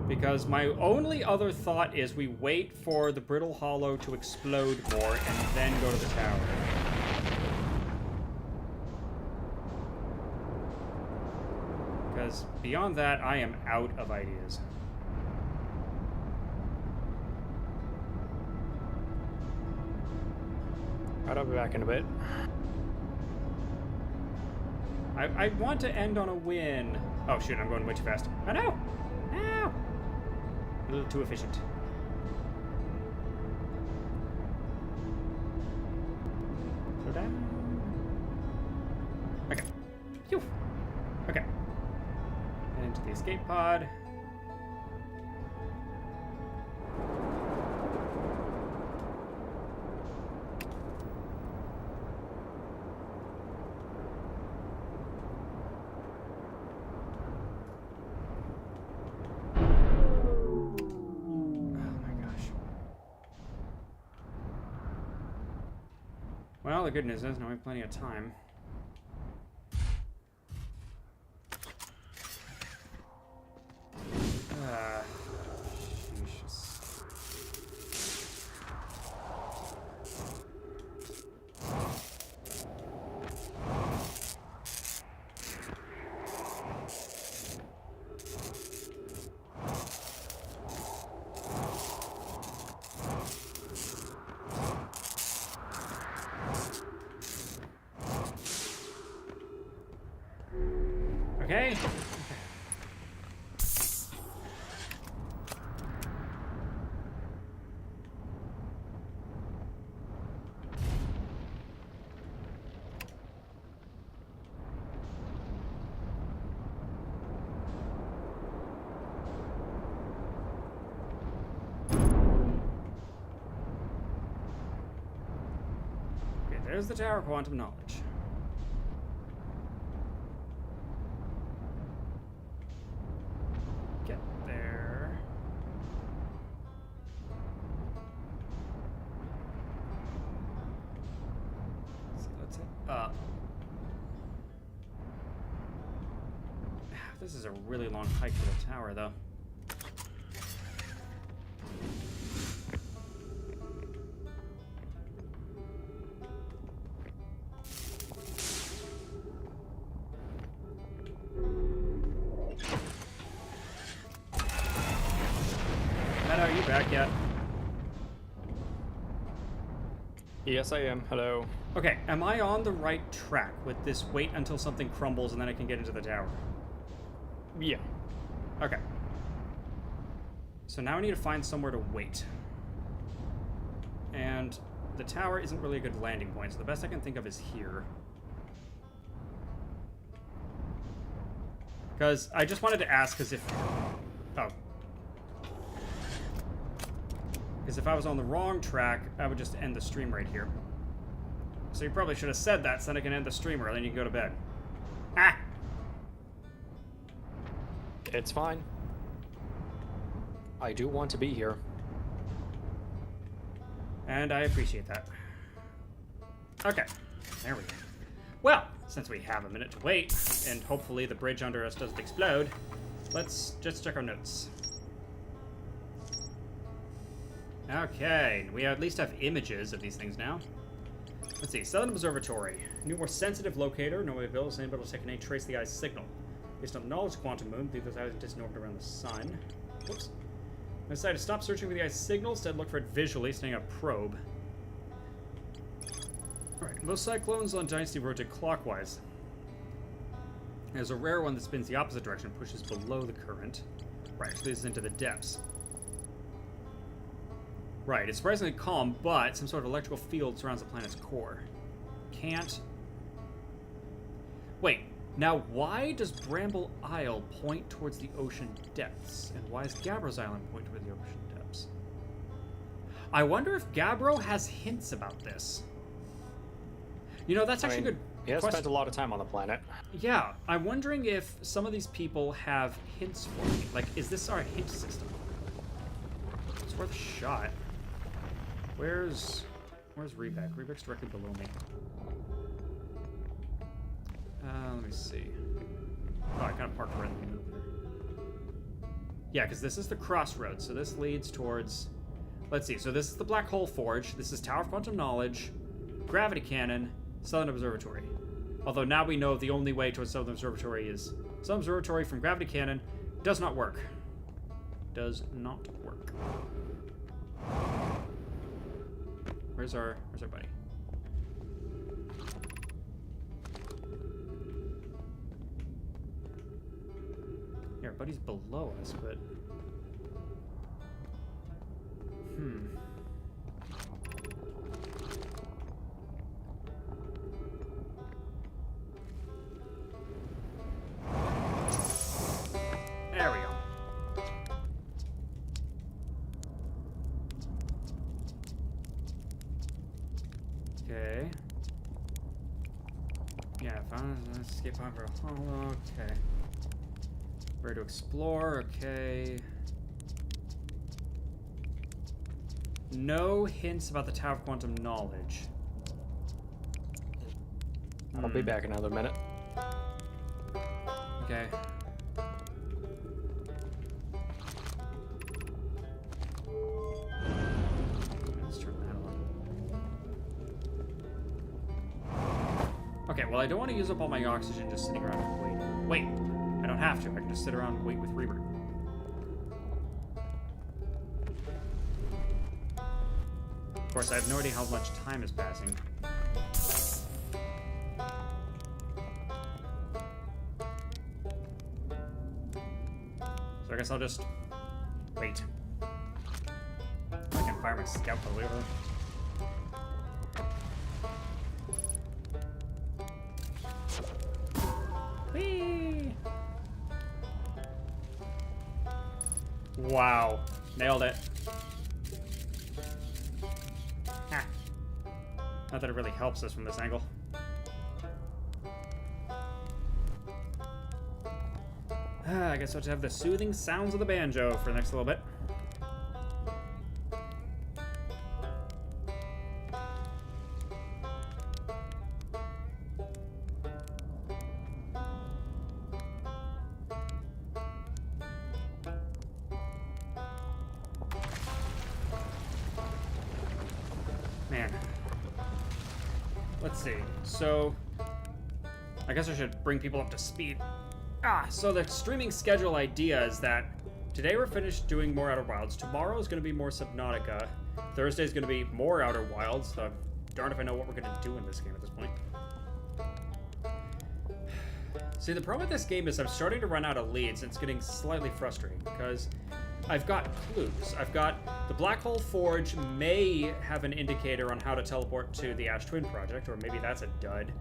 A: Because my only other thought is we wait for the Brittle Hollow to explode more and then go to the tower. Because beyond that, I am out of ideas.
B: Right, I'll be back in a bit.
A: I want to end on a win. Oh shoot, I'm going way too fast. Oh no! No! A little too efficient. Slow down. Okay. Phew. Okay. And into the escape pod. Well, the good news is now we have plenty of time. Jesus. Okay. Okay, there's the Tower of Quantum Knowledge. Get there. So let's hit up. This is a really long hike to the tower, though. Are you back yet?
B: Yes, I am. Hello.
A: Okay, am I on the right track with this wait until something crumbles and then I can get into the tower?
B: Yeah.
A: Okay. So now I need to find somewhere to wait. And the tower isn't really a good landing point, so the best I can think of is here. Because I just wanted to ask, because if... Oh. Because if I was on the wrong track, I would just end the stream right here. So you probably should have said that, so then I can end the stream early and you can go to bed. Ah!
B: It's fine. I do want to be here.
A: And I appreciate that. Okay, there we go. Well, since we have a minute to wait, and hopefully the bridge under us doesn't explode, let's just check our notes. Okay, we at least have images of these things now. Let's see, Southern Observatory. New, more sensitive locator. No way able to technically trace the eye's signal. Based on the knowledge of quantum moon, believe this eye is distant orbit around the sun. Whoops. I decided to stop searching for the eye's signal, instead look for it visually, staying a probe. Alright, most cyclones on Dynasty rotate clockwise. There's a rare one that spins the opposite direction and pushes below the current. Right, which leads into the depths. Right, it's surprisingly calm, but some sort of electrical field surrounds the planet's core. Can't... Wait, Now, why does Bramble Isle point towards the ocean depths? And why does Gabbro's Island point towards the ocean depths? I wonder if Gabbro has hints about this. You know, that's actually good.
B: He has spent a lot of time on the planet.
A: Yeah, I'm wondering if some of these people have hints for me. Like, is this our hint system? It's worth a shot. Where's Rebeck? Rebeck's directly below me. Let me see. Oh, I kind of parked right in the middle there. Yeah, because this is the crossroads, so this leads towards... Let's see, so this is the Black Hole Forge, this is Tower of Quantum Knowledge, Gravity Cannon, Southern Observatory. Although now we know the only way towards Southern Observatory is... Southern Observatory from Gravity Cannon does not work. Does not work. Where's our buddy? Yeah, our buddy's below us, but... There we go. Okay. Yeah, found an escape pod for a hollow. Okay. Where to explore? Okay. No hints about the Tower of Quantum Knowledge.
B: I'll be back in another minute.
A: Okay. Let's turn that on. Okay, well, I don't want to use up all my oxygen just sitting around and wait. Wait, I don't have to. I can just sit around and wait with Rebirth. Of course, I have no idea how much time is passing. So I guess I'll just wait. I can fire my scout over. Whee! Wow, nailed it. Not that it really helps us from this angle. I guess I'll have to have the soothing sounds of the banjo for the next little bit. Man. Let's see. So, I guess I should bring people up to speed. So the streaming schedule idea is that today we're finished doing more Outer Wilds. Tomorrow is going to be more Subnautica. Thursday is going to be more Outer Wilds. So darn if I know what we're going to do in this game at this point. See, the problem with this game is I'm starting to run out of leads, and it's getting slightly frustrating because I've got clues. I've got the Black Hole Forge may have an indicator on how to teleport to the Ash Twin Project, or maybe that's a dud.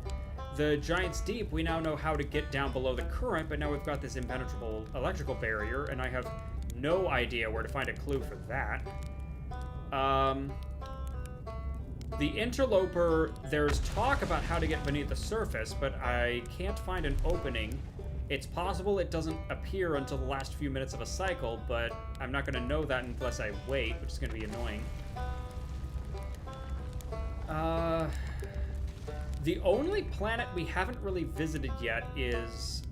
A: The Giant's Deep, we now know how to get down below the current, but now we've got this impenetrable electrical barrier, and I have no idea where to find a clue for that. The Interloper, there's talk about how to get beneath the surface, but I can't find an opening. It's possible it doesn't appear until the last few minutes of a cycle, but I'm not going to know that unless I wait, which is going to be annoying. The only planet we haven't really visited yet is,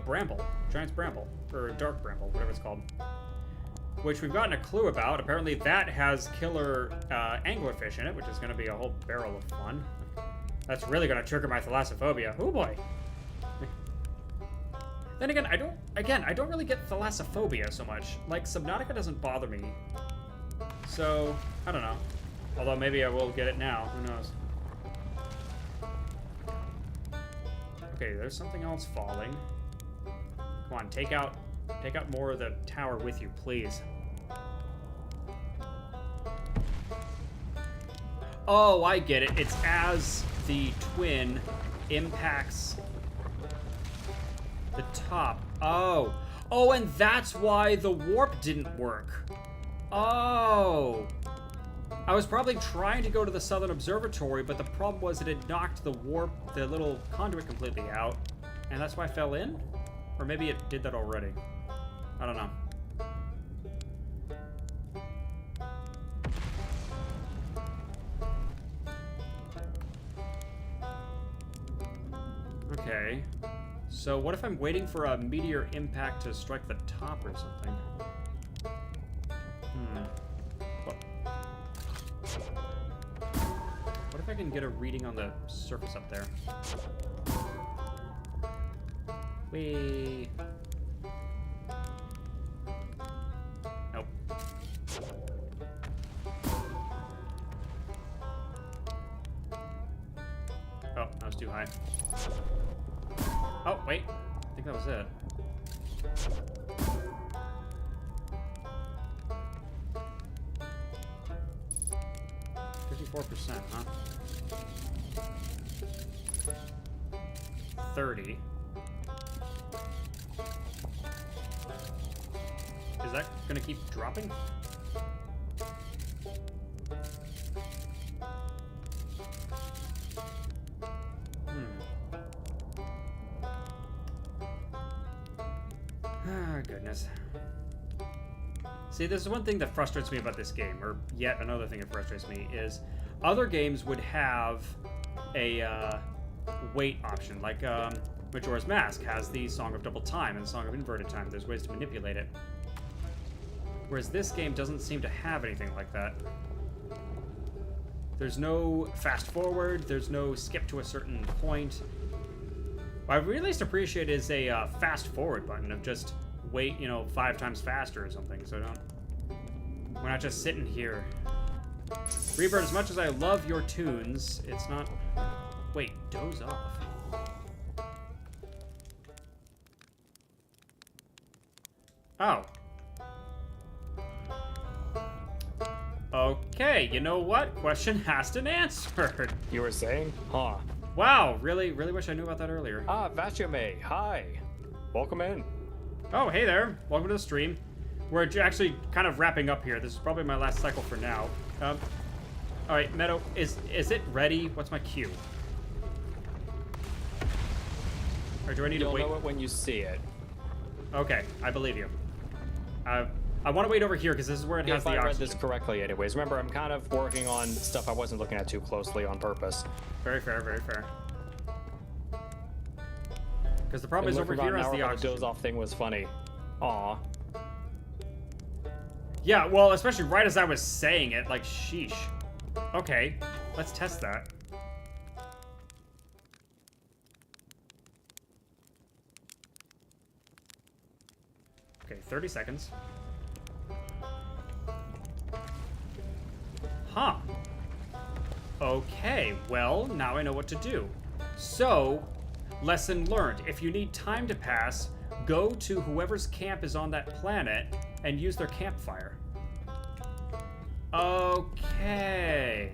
A: Bramble. Giant's Bramble. Or Dark Bramble, whatever it's called. Which we've gotten a clue about. Apparently that has killer anglerfish in it, which is going to be a whole barrel of fun. That's really going to trigger my thalassophobia. Oh boy. Then again, I don't really get thalassophobia so much. Like, Subnautica doesn't bother me. So, I don't know. Although maybe I will get it now. Who knows? Okay, there's something else falling. Come on, take out more of the tower with you, please. Oh, I get it. It's as the twin impacts the top. Oh. Oh, and that's why the warp didn't work. Oh. I was probably trying to go to the Southern Observatory, but the problem was it had knocked the warp, the little conduit completely out. And that's why I fell in? Or maybe it did that already. I don't know. Okay. So what if I'm waiting for a meteor impact to strike the top or something? What if I can get a reading on the surface up there? Whee! Nope. Oh, that was too high. Oh, wait. I think that was it. %, huh? 30. Is that gonna keep dropping? Ah, goodness. See, this is one thing that frustrates me about this game, or yet another thing that frustrates me, is other games would have a wait option, like Majora's Mask has the Song of Double Time and the Song of Inverted Time. There's ways to manipulate it. Whereas this game doesn't seem to have anything like that. There's no fast forward, there's no skip to a certain point. What I really least appreciate is a fast forward button of just wait, 5 times faster or something, so we're not just sitting here. Rebird, as much as I love your tunes, it's not... Wait, doze off. Oh. Okay, you know what? Question asked and answered.
B: You were saying? Huh.
A: Wow, really wish I knew about that earlier.
B: Ah, Vachame, hi. Welcome in.
A: Oh, hey there. Welcome to the stream. We're actually kind of wrapping up here. This is probably my last cycle for now. All right, Meadow, is it ready? What's my cue? Or do I need to wait?
B: You'll know it when you see it.
A: Okay, I believe you. I want to wait over here because this is where it has the oxygen.
B: If I read this correctly, anyways. Remember, I'm kind of working on stuff I wasn't looking at too closely on purpose.
A: Very fair, very fair. Because the problem is over here has the oxygen.
B: The doze-off thing was funny. Aw.
A: Yeah, well, especially right as I was saying it, like, sheesh. Okay, let's test that. Okay, 30 seconds. Huh. Okay, well, now I know what to do. So, lesson learned. If you need time to pass, go to whoever's camp is on that planet and use their campfire. Okay.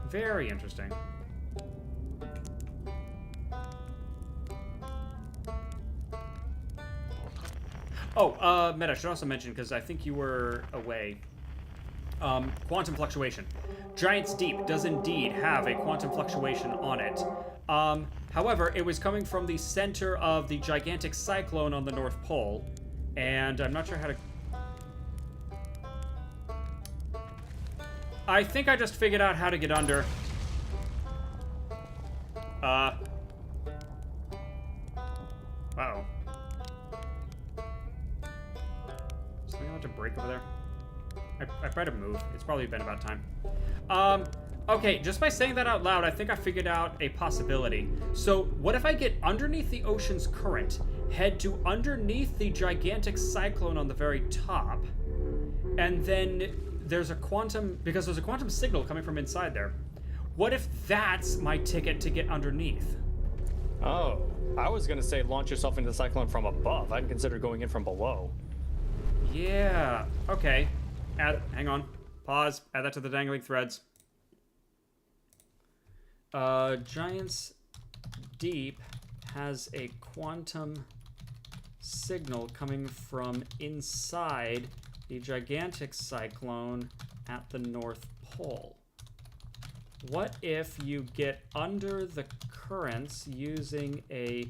A: Very interesting. Oh, Meta, I should also mention, because I think you were away. Quantum fluctuation. Giant's Deep does indeed have a quantum fluctuation on it. However, it was coming from the center of the gigantic cyclone on the North Pole, and I'm not sure how to... I think I just figured out how to get under. Uh-oh. Something about to break over there? I tried to move. It's probably been about time. Okay, just by saying that out loud, I think I figured out a possibility. So, what if I get underneath the ocean's current, head to underneath the gigantic cyclone on the very top, and then there's a quantum, because there's a quantum signal coming from inside there. What if that's my ticket to get underneath?
B: Oh, I was gonna say launch yourself into the cyclone from above. I'd consider going in from below.
A: Yeah, okay. Hang on. Pause. Add that to the dangling threads. Giants Deep has a quantum signal coming from inside the gigantic cyclone at the North Pole. What if you get under the currents using a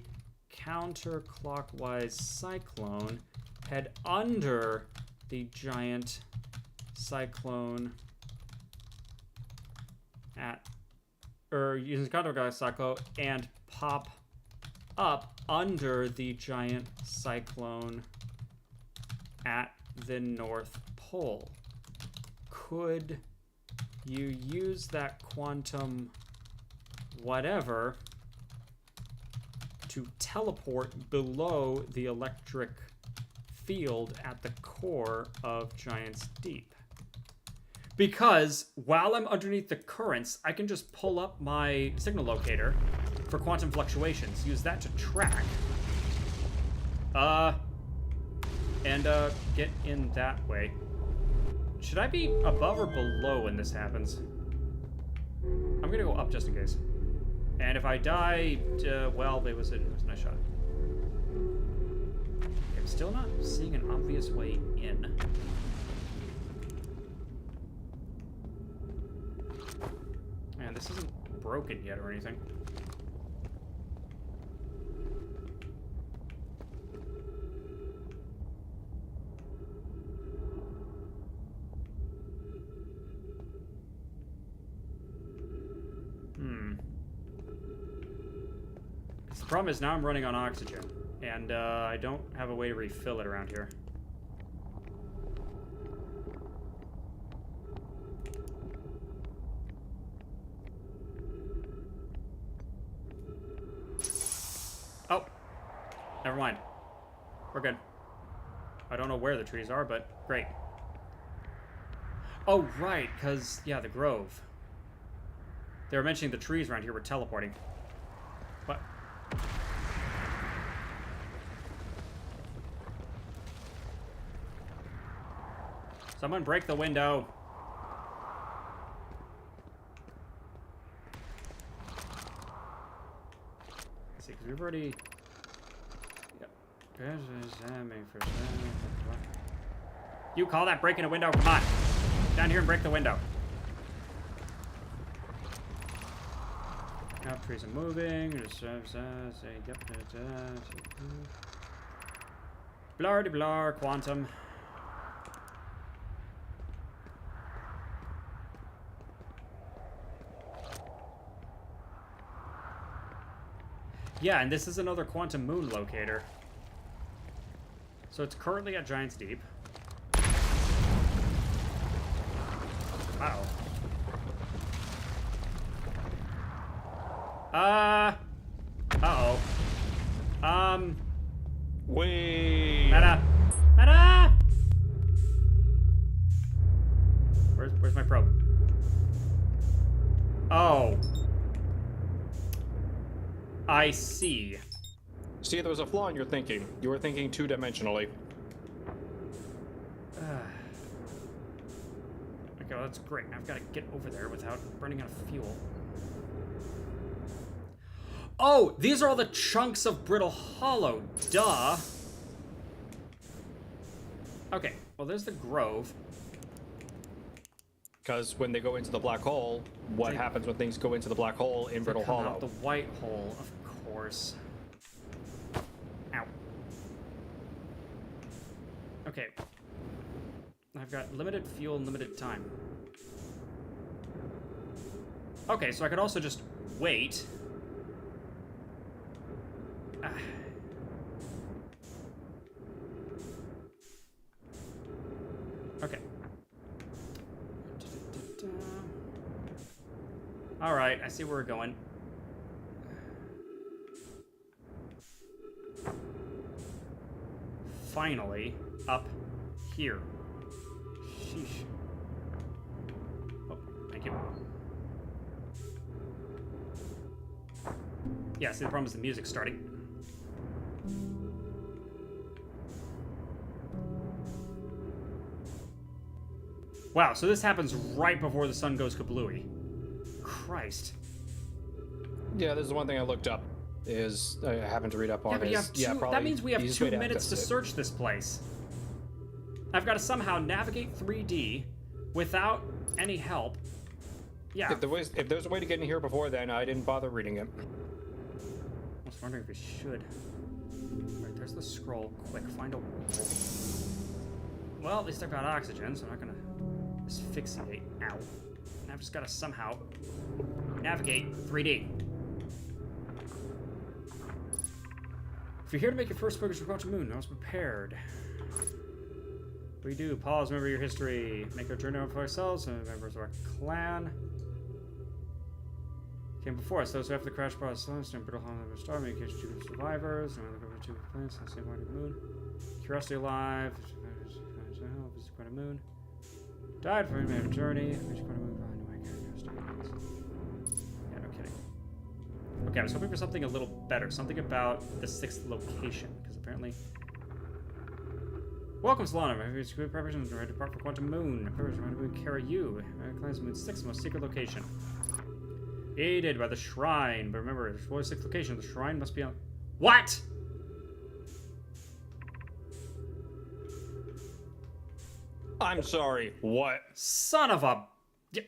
A: counterclockwise cyclone, head under the giant cyclone using counterclockwise cyclone and pop up under the giant cyclone at the North Pole? Could you use that quantum whatever to teleport below the electric field at the core of Giants Deep? Because while I'm underneath the currents, I can just pull up my signal locator for quantum fluctuations, use that to track, and get in that way. Should I be above or below when this happens? I'm gonna go up just in case. And if I die, well, it was a nice shot. I'm still not seeing an obvious way in. Man, this isn't broken yet or anything. The problem is now I'm running on oxygen, and I don't have a way to refill it around here. Oh, never mind. We're good. I don't know where the trees are, but great. Oh, right, because, yeah, the grove. They were mentioning the trees around here were teleporting. What? Someone break the window. Let's see, because we've already... Yep. You call that breaking a window? Come on. Down here and break the window. Now trees are moving. Yep. Blar-de-blar, quantum. Yeah, and this is another quantum moon locator. So it's currently at Giants Deep. Uh-oh. Uh-oh.
B: Wait.
A: Meta! Meta! Where's my probe? Oh. I see.
B: See, there was a flaw in your thinking. You were thinking two-dimensionally.
A: Okay, well, that's great. I've got to get over there without running out of fuel. Oh, these are all the chunks of Brittle Hollow. Duh. Okay, well, there's the Grove.
B: Because when they go into the black hole, what happens when things go into the black hole in Brittle
A: Come
B: Hollow?
A: out the white hole, of course. Ow. Okay. I've got limited fuel and limited time. Okay, so I could also just wait. Okay. Alright, I see where we're going. Finally, up here. Sheesh. Oh, thank you. Yeah, see, the problem is the music starting. Wow, so this happens right before the sun goes kablooey. Christ.
B: Yeah, this is one thing I looked up. Is I happened to read up on.
A: Yeah, but you have two,
B: probably
A: that means we have
B: easiest
A: 2
B: way
A: minutes to
B: access it.
A: search this place. I've got to somehow navigate 3D without any help. Yeah.
B: If there's a way to get in here before then, I didn't bother reading it.
A: I was wondering if we should. Alright, there's the scroll. Quick, find a hole. Well, at least I've got oxygen, so I'm not gonna asphyxiate. Ow. And I've just gotta somehow navigate 3D. If you're here to make your first focus report to Moon, I was prepared. We do. Pause, remember your history. Make our journey for ourselves and members of our clan. Came before us, those who after the crash brought us slowness and brittle hollow of a star, make it two survivors, and the two planets on the same point of the moon. Curiosity alive, visit quite a moon. Died for a journey, reached quite a moon, yeah, no kidding. Okay, I was hoping for something a little better, something about the 6th location, because apparently. Welcome, Solana. My favorite good preparations ready to depart for Quantum Moon. Preparations ready to move Karayu. Clan's Moon's 6th most secret location. Aided by the shrine, but remember, there's always 6th location. The shrine must be on. What?
B: I'm sorry. What?
A: Son of a.
B: Isn't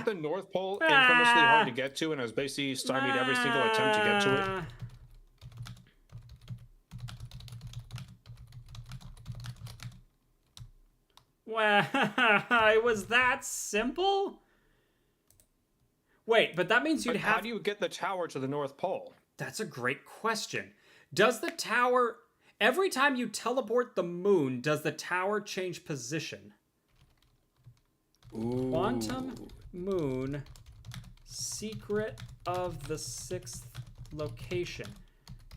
B: the North Pole infamously hard to get to, and I was basically stymied every single attempt to get to it?
A: Well, it was that simple? Wait, but that means you'd
B: But
A: have.
B: how do you get the tower to the North Pole?
A: That's a great question. Does the tower. Every time you teleport the moon, does the tower change position?
B: Ooh.
A: Quantum Moon, secret of the 6th location.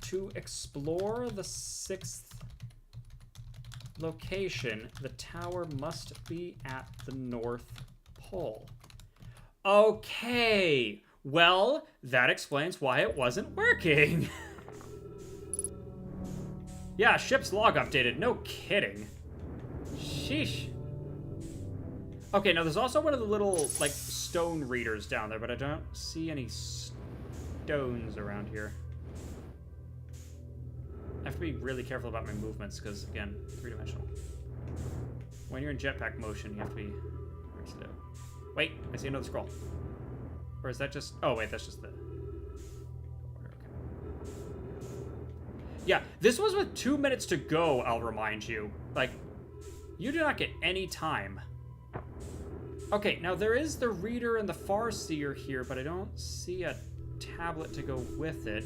A: To explore the 6th location, the tower must be at the North Pole. Okay, well, that explains why it wasn't working. Yeah, ship's log updated, no kidding. Sheesh. Okay, now there's also one of the little, like, stone readers down there, but I don't see any stones around here. I have to be really careful about my movements, because, again, 3-dimensional. When you're in jetpack motion, you have to be very slow. Wait, I see another scroll. Or is that just... Oh, wait, that's just the... Yeah, this was with 2 minutes to go, I'll remind you. Like, you do not get any time. Okay, now there is the reader and the Farseer here, but I don't see a tablet to go with it.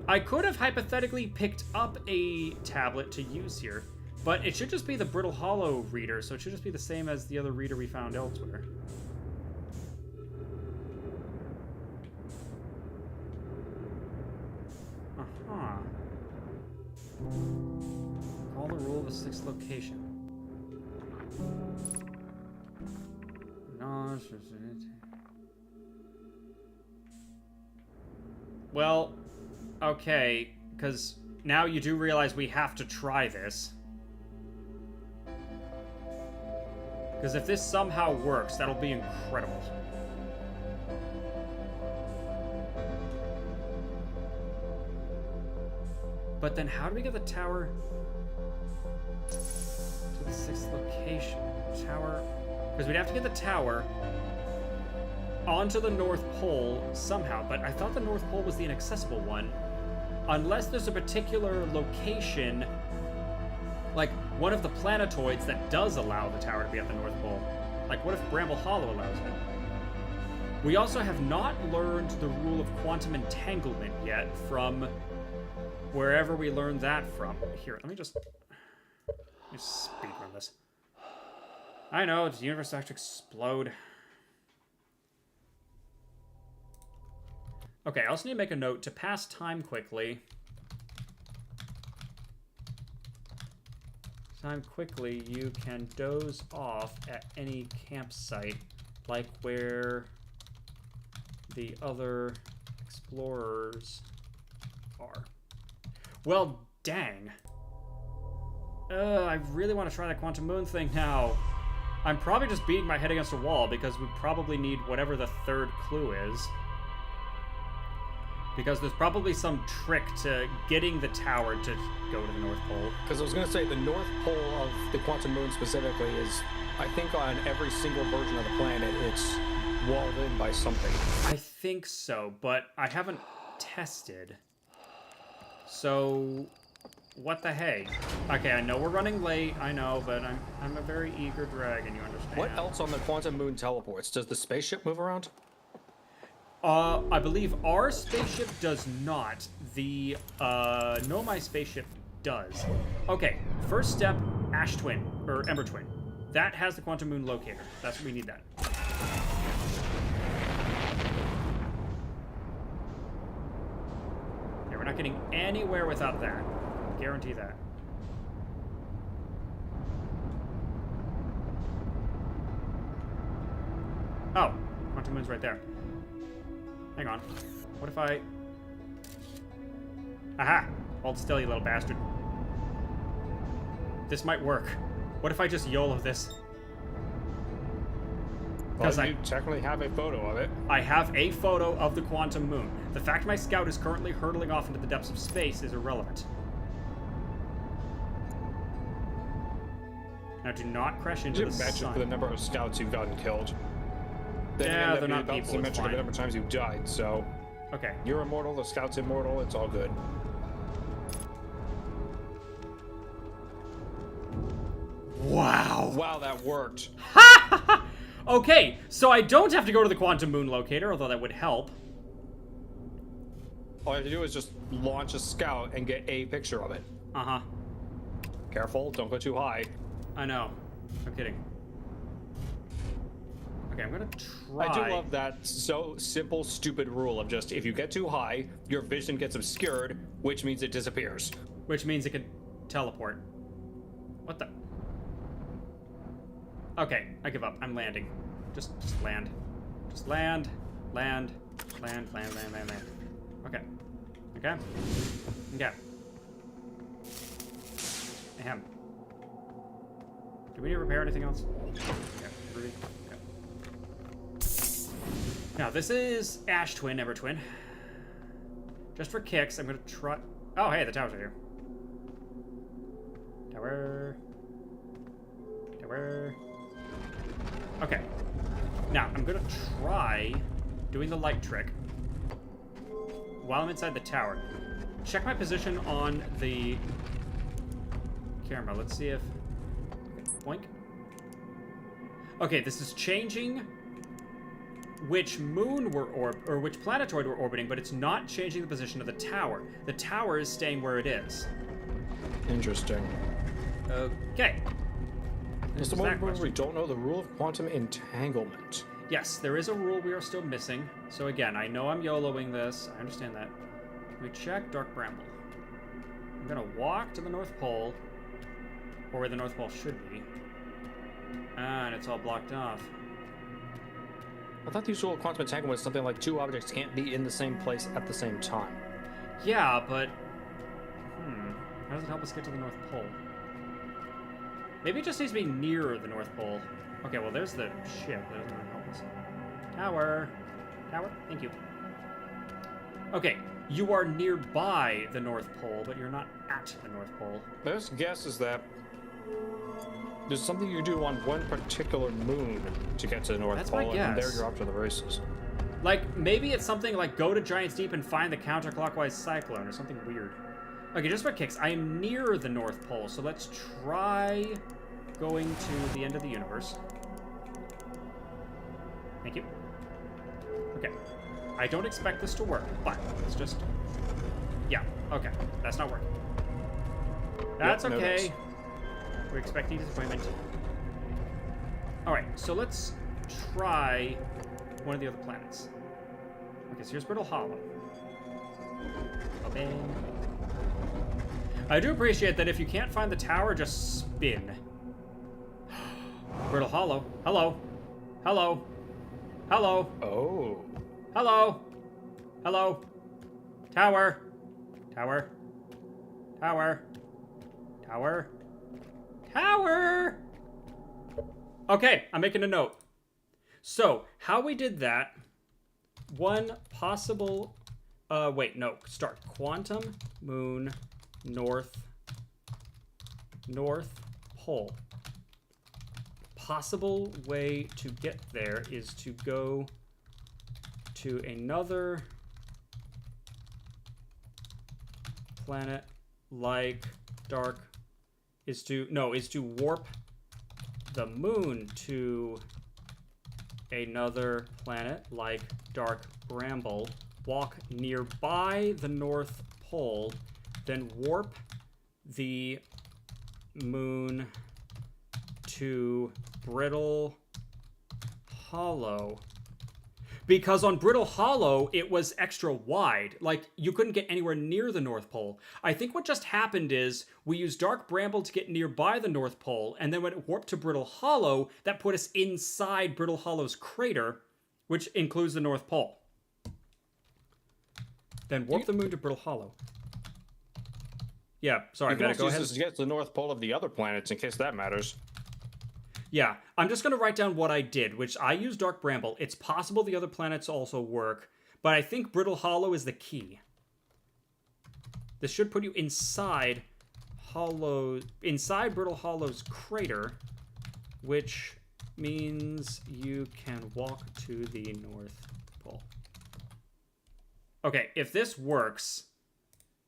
A: I could have hypothetically picked up a tablet to use here, but it should just be the Brittle Hollow reader, so it should just be the same as the other reader we found elsewhere. Uh-huh. Call the rule of a 6th location. Well, okay, because now you do realize we have to try this. Because if this somehow works, that'll be incredible. But then how do we get the tower to the 6th location? Tower... Because we'd have to get the tower onto the North Pole somehow, but I thought the North Pole was the inaccessible one. Unless there's a particular location, like one of the planetoids that does allow the tower to be at the North Pole. Like, what if Bramble Hollow allows it? We also have not learned the rule of quantum entanglement yet from wherever we learned that from. Here, let me just speedrun this. I know, the universe has to explode. Okay, I also need to make a note to pass time quickly. Time quickly, you can doze off at any campsite, like where the other explorers are. Well, dang. I really want to try that quantum moon thing now. I'm probably just beating my head against a wall because we probably need whatever the third clue is. Because there's probably some trick to getting the tower to go to the North Pole.
B: Because I was going to say, the North Pole of the quantum moon specifically is, I think on every single version of the planet, it's walled in by something.
A: I think so, but I haven't tested. So, what the hey? Okay, I know we're running late, I know, but I'm a very eager dragon, you understand?
B: What else on the quantum moon teleports? Does the spaceship move around?
A: I believe our spaceship does not. The, Nomai spaceship does. Okay, first step, Ash Twin, or Ember Twin. That has the quantum moon locator. That's what we need that. Yeah, we're not getting anywhere without that. Guarantee that. Oh, quantum moon's right there. Hang on. What if I... Aha! Hold still, you little bastard. This might work. What if I just YOLO this?
B: Because you technically have a photo of it.
A: I have a photo of the quantum moon. The fact my scout is currently hurtling off into the depths of space is irrelevant. Now do not crash into the sun.
B: Imagine for the number of scouts you've gotten killed.
A: Yeah, they're not people, it's
B: symmetric of
A: fine.
B: the number of times you died, so...
A: Okay.
B: You're immortal, the scout's immortal, it's all good.
A: Wow!
B: Wow, that worked.
A: Okay, so I don't have to go to the quantum moon locator, although that would help.
B: All you have to do is just launch a scout and get a picture of it.
A: Uh-huh.
B: Careful, don't go too high.
A: I know. No kidding. Okay, I'm gonna try.
B: I do love that so simple, stupid rule of just, if you get too high, your vision gets obscured, which means it disappears.
A: Which means it can teleport. What the? Okay, I give up. I'm landing. Just land. Just land. Land. Land, land, land, land, land. Okay. Okay. Okay. Ahem. Do we need to repair anything else? Okay. Ruby. Okay. Now, this is Ash Twin, Ember Twin. Just for kicks, I'm gonna try... Oh, hey, the towers are here. Tower. Tower. Okay. Now, I'm gonna try doing the light trick while I'm inside the tower. Check my position on the camera. Let's see if... Boink. Okay, this is changing which moon we're or which planetoid we're orbiting, but it's not changing the position of the tower. The tower is staying where it is.
B: Interesting.
A: Okay.
B: It's the one where we don't know the rule of quantum entanglement.
A: Yes, there is a rule we are still missing. So again, I know I'm YOLOing this. I understand that. We check Dark Bramble. I'm gonna walk to the North Pole, or where the North Pole should be. And it's all blocked off.
B: I thought the rule of quantum entanglement was something like two objects can't be in the same place at the same time.
A: Yeah, but... How does it help us get to the North Pole? Maybe it just needs to be near the North Pole. Okay, well, there's the ship. That doesn't really help us. Tower. Tower? Thank you. Okay, you are nearby the North Pole, but you're not at the North Pole.
B: My best guess is that there's something you do on one particular moon to get to the North
A: That's
B: Pole,
A: my
B: and
A: guess.
B: there you're off to the races.
A: Like, maybe it's something like go to Giant's Deep and find the counterclockwise cyclone or something weird. Okay, just for kicks, I am near the North Pole, so let's try going to the end of the universe. Thank you. Okay. I don't expect this to work, but it's just... Yeah, okay. That's not working. That's
B: Yep, no
A: okay.
B: dice.
A: We're expecting disappointment. Alright, so let's try one of the other planets. Okay, so here's Brittle Hollow. Open. I do appreciate that if you can't find the tower, just spin. Brittle Hollow. Hello. Hello. Hello.
B: Oh.
A: Hello. Hello. Tower. Tower. Tower. Tower. Power! Okay, I'm making a note. So, how we did that, one possible, start. Quantum, moon, north pole. Possible way to get there is to go to another planet like dark, is to warp the moon to another planet like Dark Bramble, walk nearby the North Pole, then warp the moon to Brittle Hollow. Because on Brittle Hollow, it was extra wide. Like, you couldn't get anywhere near the North Pole. I think what just happened is we used Dark Bramble to get nearby the North Pole, and then when it warped to Brittle Hollow, that put us inside Brittle Hollow's crater, which includes the North Pole. Then warp the moon to Brittle Hollow. Yeah, sorry,
B: You can
A: Meta, go
B: also
A: ahead.
B: use this to get to the North Pole of the other planets, in case that matters.
A: Yeah, I'm just going to write down what I did, which I used Dark Bramble. It's possible the other planets also work, but I think Brittle Hollow is the key. This should put you inside Brittle Hollow's crater, which means you can walk to the North Pole. Okay, if this works,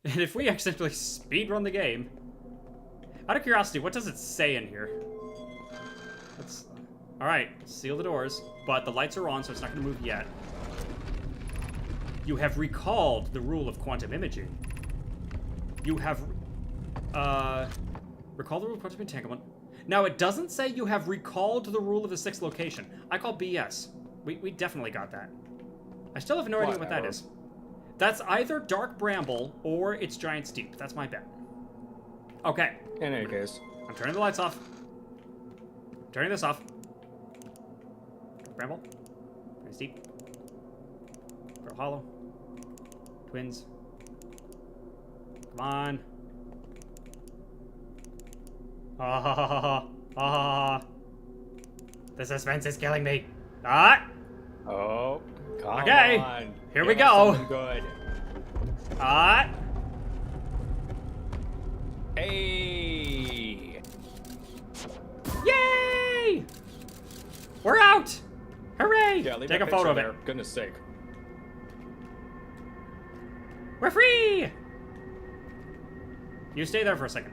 A: and if we accidentally speedrun the game, out of curiosity, what does it say in here? All right, seal the doors, but the lights are on, so it's not going to move yet. You have recalled the rule of quantum imaging. You have recalled the rule of quantum entanglement. Now, it doesn't say you have recalled the rule of the sixth location. I call BS. We definitely got that. I still have no idea what that is. That's either Dark Bramble or it's Giant's Deep. That's my bet. Okay.
B: In any case.
A: I'm turning the lights off. Turning this off. Bramble. Giant's Deep. Brittle Hollow. Twins. Come on. Ah. The suspense is killing me. Ah!
B: Oh, come
A: Okay,
B: on.
A: here we
B: Give us
A: go.
B: something good.
A: Ah!
B: Hey!
A: Yay! We're out! Hooray!
B: Yeah, leave
A: Take a
B: that
A: photo
B: picture
A: of it.
B: there. Goodness sake.
A: We're free! You stay there for a second.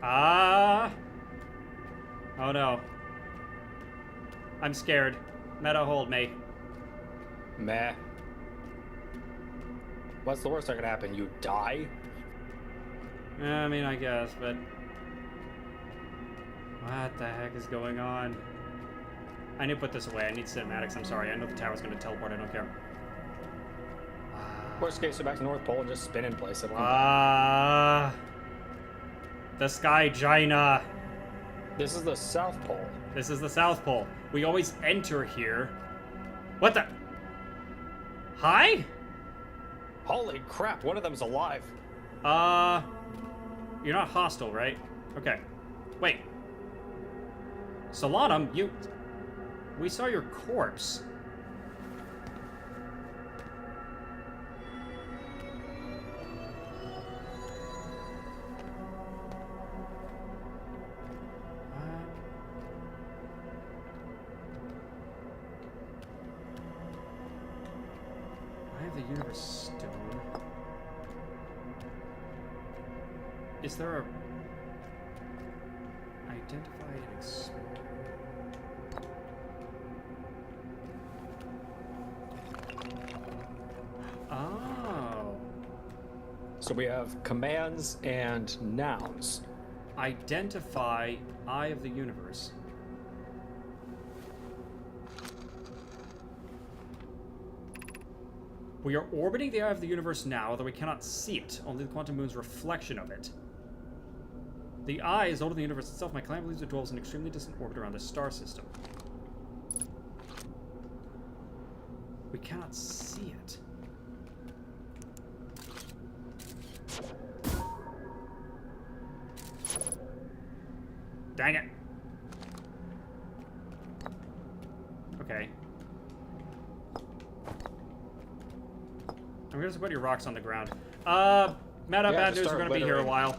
A: Ah! Oh no. I'm scared. Meta, hold me.
B: Meh. What's the worst that could happen? You die?
A: I mean, I guess, but... What the heck is going on? I need to put this away. I need cinematics. I'm sorry. I know the tower's going to teleport. I don't care.
B: Worst case, go back to North Pole and just spin in place. It'll come back.
A: Ah... The Sky Gina.
B: This is the South Pole.
A: This is the South Pole. We always enter here. What the? Hi?
B: Holy crap, one of them's alive.
A: You're not hostile, right? Okay. Wait. Solanum, you... We saw your corpse. I have the Universe Stone. Is there a... Identify and expand. Oh.
B: So we have commands and nouns.
A: Identify Eye of the Universe. We are orbiting the Eye of the Universe now, although we cannot see it, only the quantum moon's reflection of it. The Eye is older than the universe itself. My clan believes it dwells in an extremely distant orbit around this star system. We cannot see it. Dang it. Okay. I'm gonna put your rocks on the ground. Matt,
B: Yeah,
A: bad
B: just
A: news. We're
B: start
A: gonna be here a
B: littering.
A: while.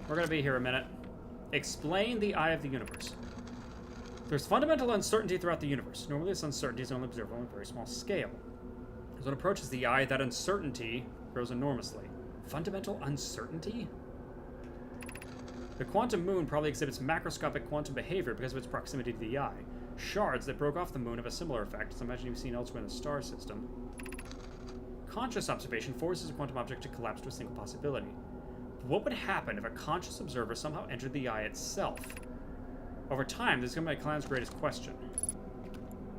A: We're gonna be here a minute. Explain the eye of the universe. There's fundamental uncertainty throughout the universe. Normally, this uncertainty is only observable on a very small scale. As one approaches the eye, that uncertainty grows enormously. Fundamental uncertainty? The quantum moon probably exhibits macroscopic quantum behavior because of its proximity to the eye. Shards that broke off the moon have a similar effect, as I imagine you've seen elsewhere in the star system. Conscious observation forces a quantum object to collapse to a single possibility. What would happen if a conscious observer somehow entered the eye itself? Over time, this is going to be my clan's greatest question.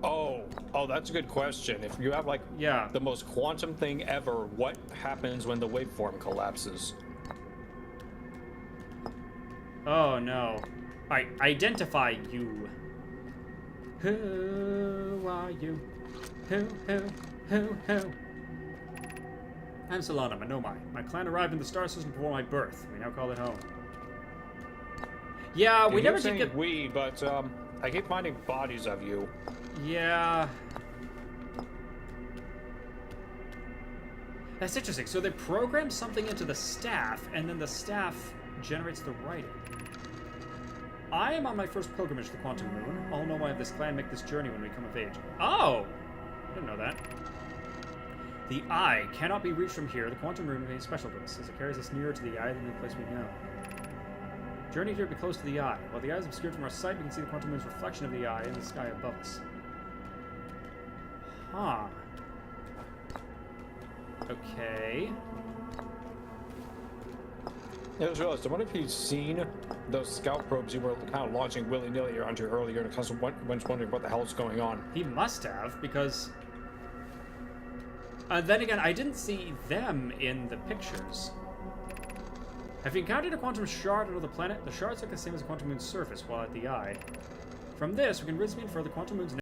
B: Oh, that's a good question. If you have like
A: Yeah.
B: the most quantum thing ever, what happens when the waveform collapses?
A: Oh no. Alright, identify you. Who are you? Who? I'm Solana, Manomai. My clan arrived in the star system before my birth. We now call it home. Yeah, we
B: You
A: never
B: keep
A: did
B: saying
A: get...
B: we, but I keep finding bodies of you.
A: Yeah. That's interesting. So they program something into the staff, and then the staff generates the writing. I am on my first pilgrimage to the Quantum Moon. I'll know why this clan make this journey when we come of age. Oh! I didn't know that. The eye cannot be reached from here. The Quantum Moon remains special to us, as it carries us nearer to the eye than the place we know. Journey here be close to the eye. While the eye is obscured from our sight, we can see the Quantum Moon's reflection of the eye in the sky above us. Huh. Okay.
B: Yeah, I just realized, I wonder if you've seen those scout probes you were kind of launching willy-nilly onto earlier, and I was wondering what the hell's going on.
A: He must have, because... then again, I didn't see them in the pictures. Have you encountered a quantum shard on another planet? The shards look the same as the Quantum Moon's surface while at the eye. From this, we can reasonably infer the Quantum Moon's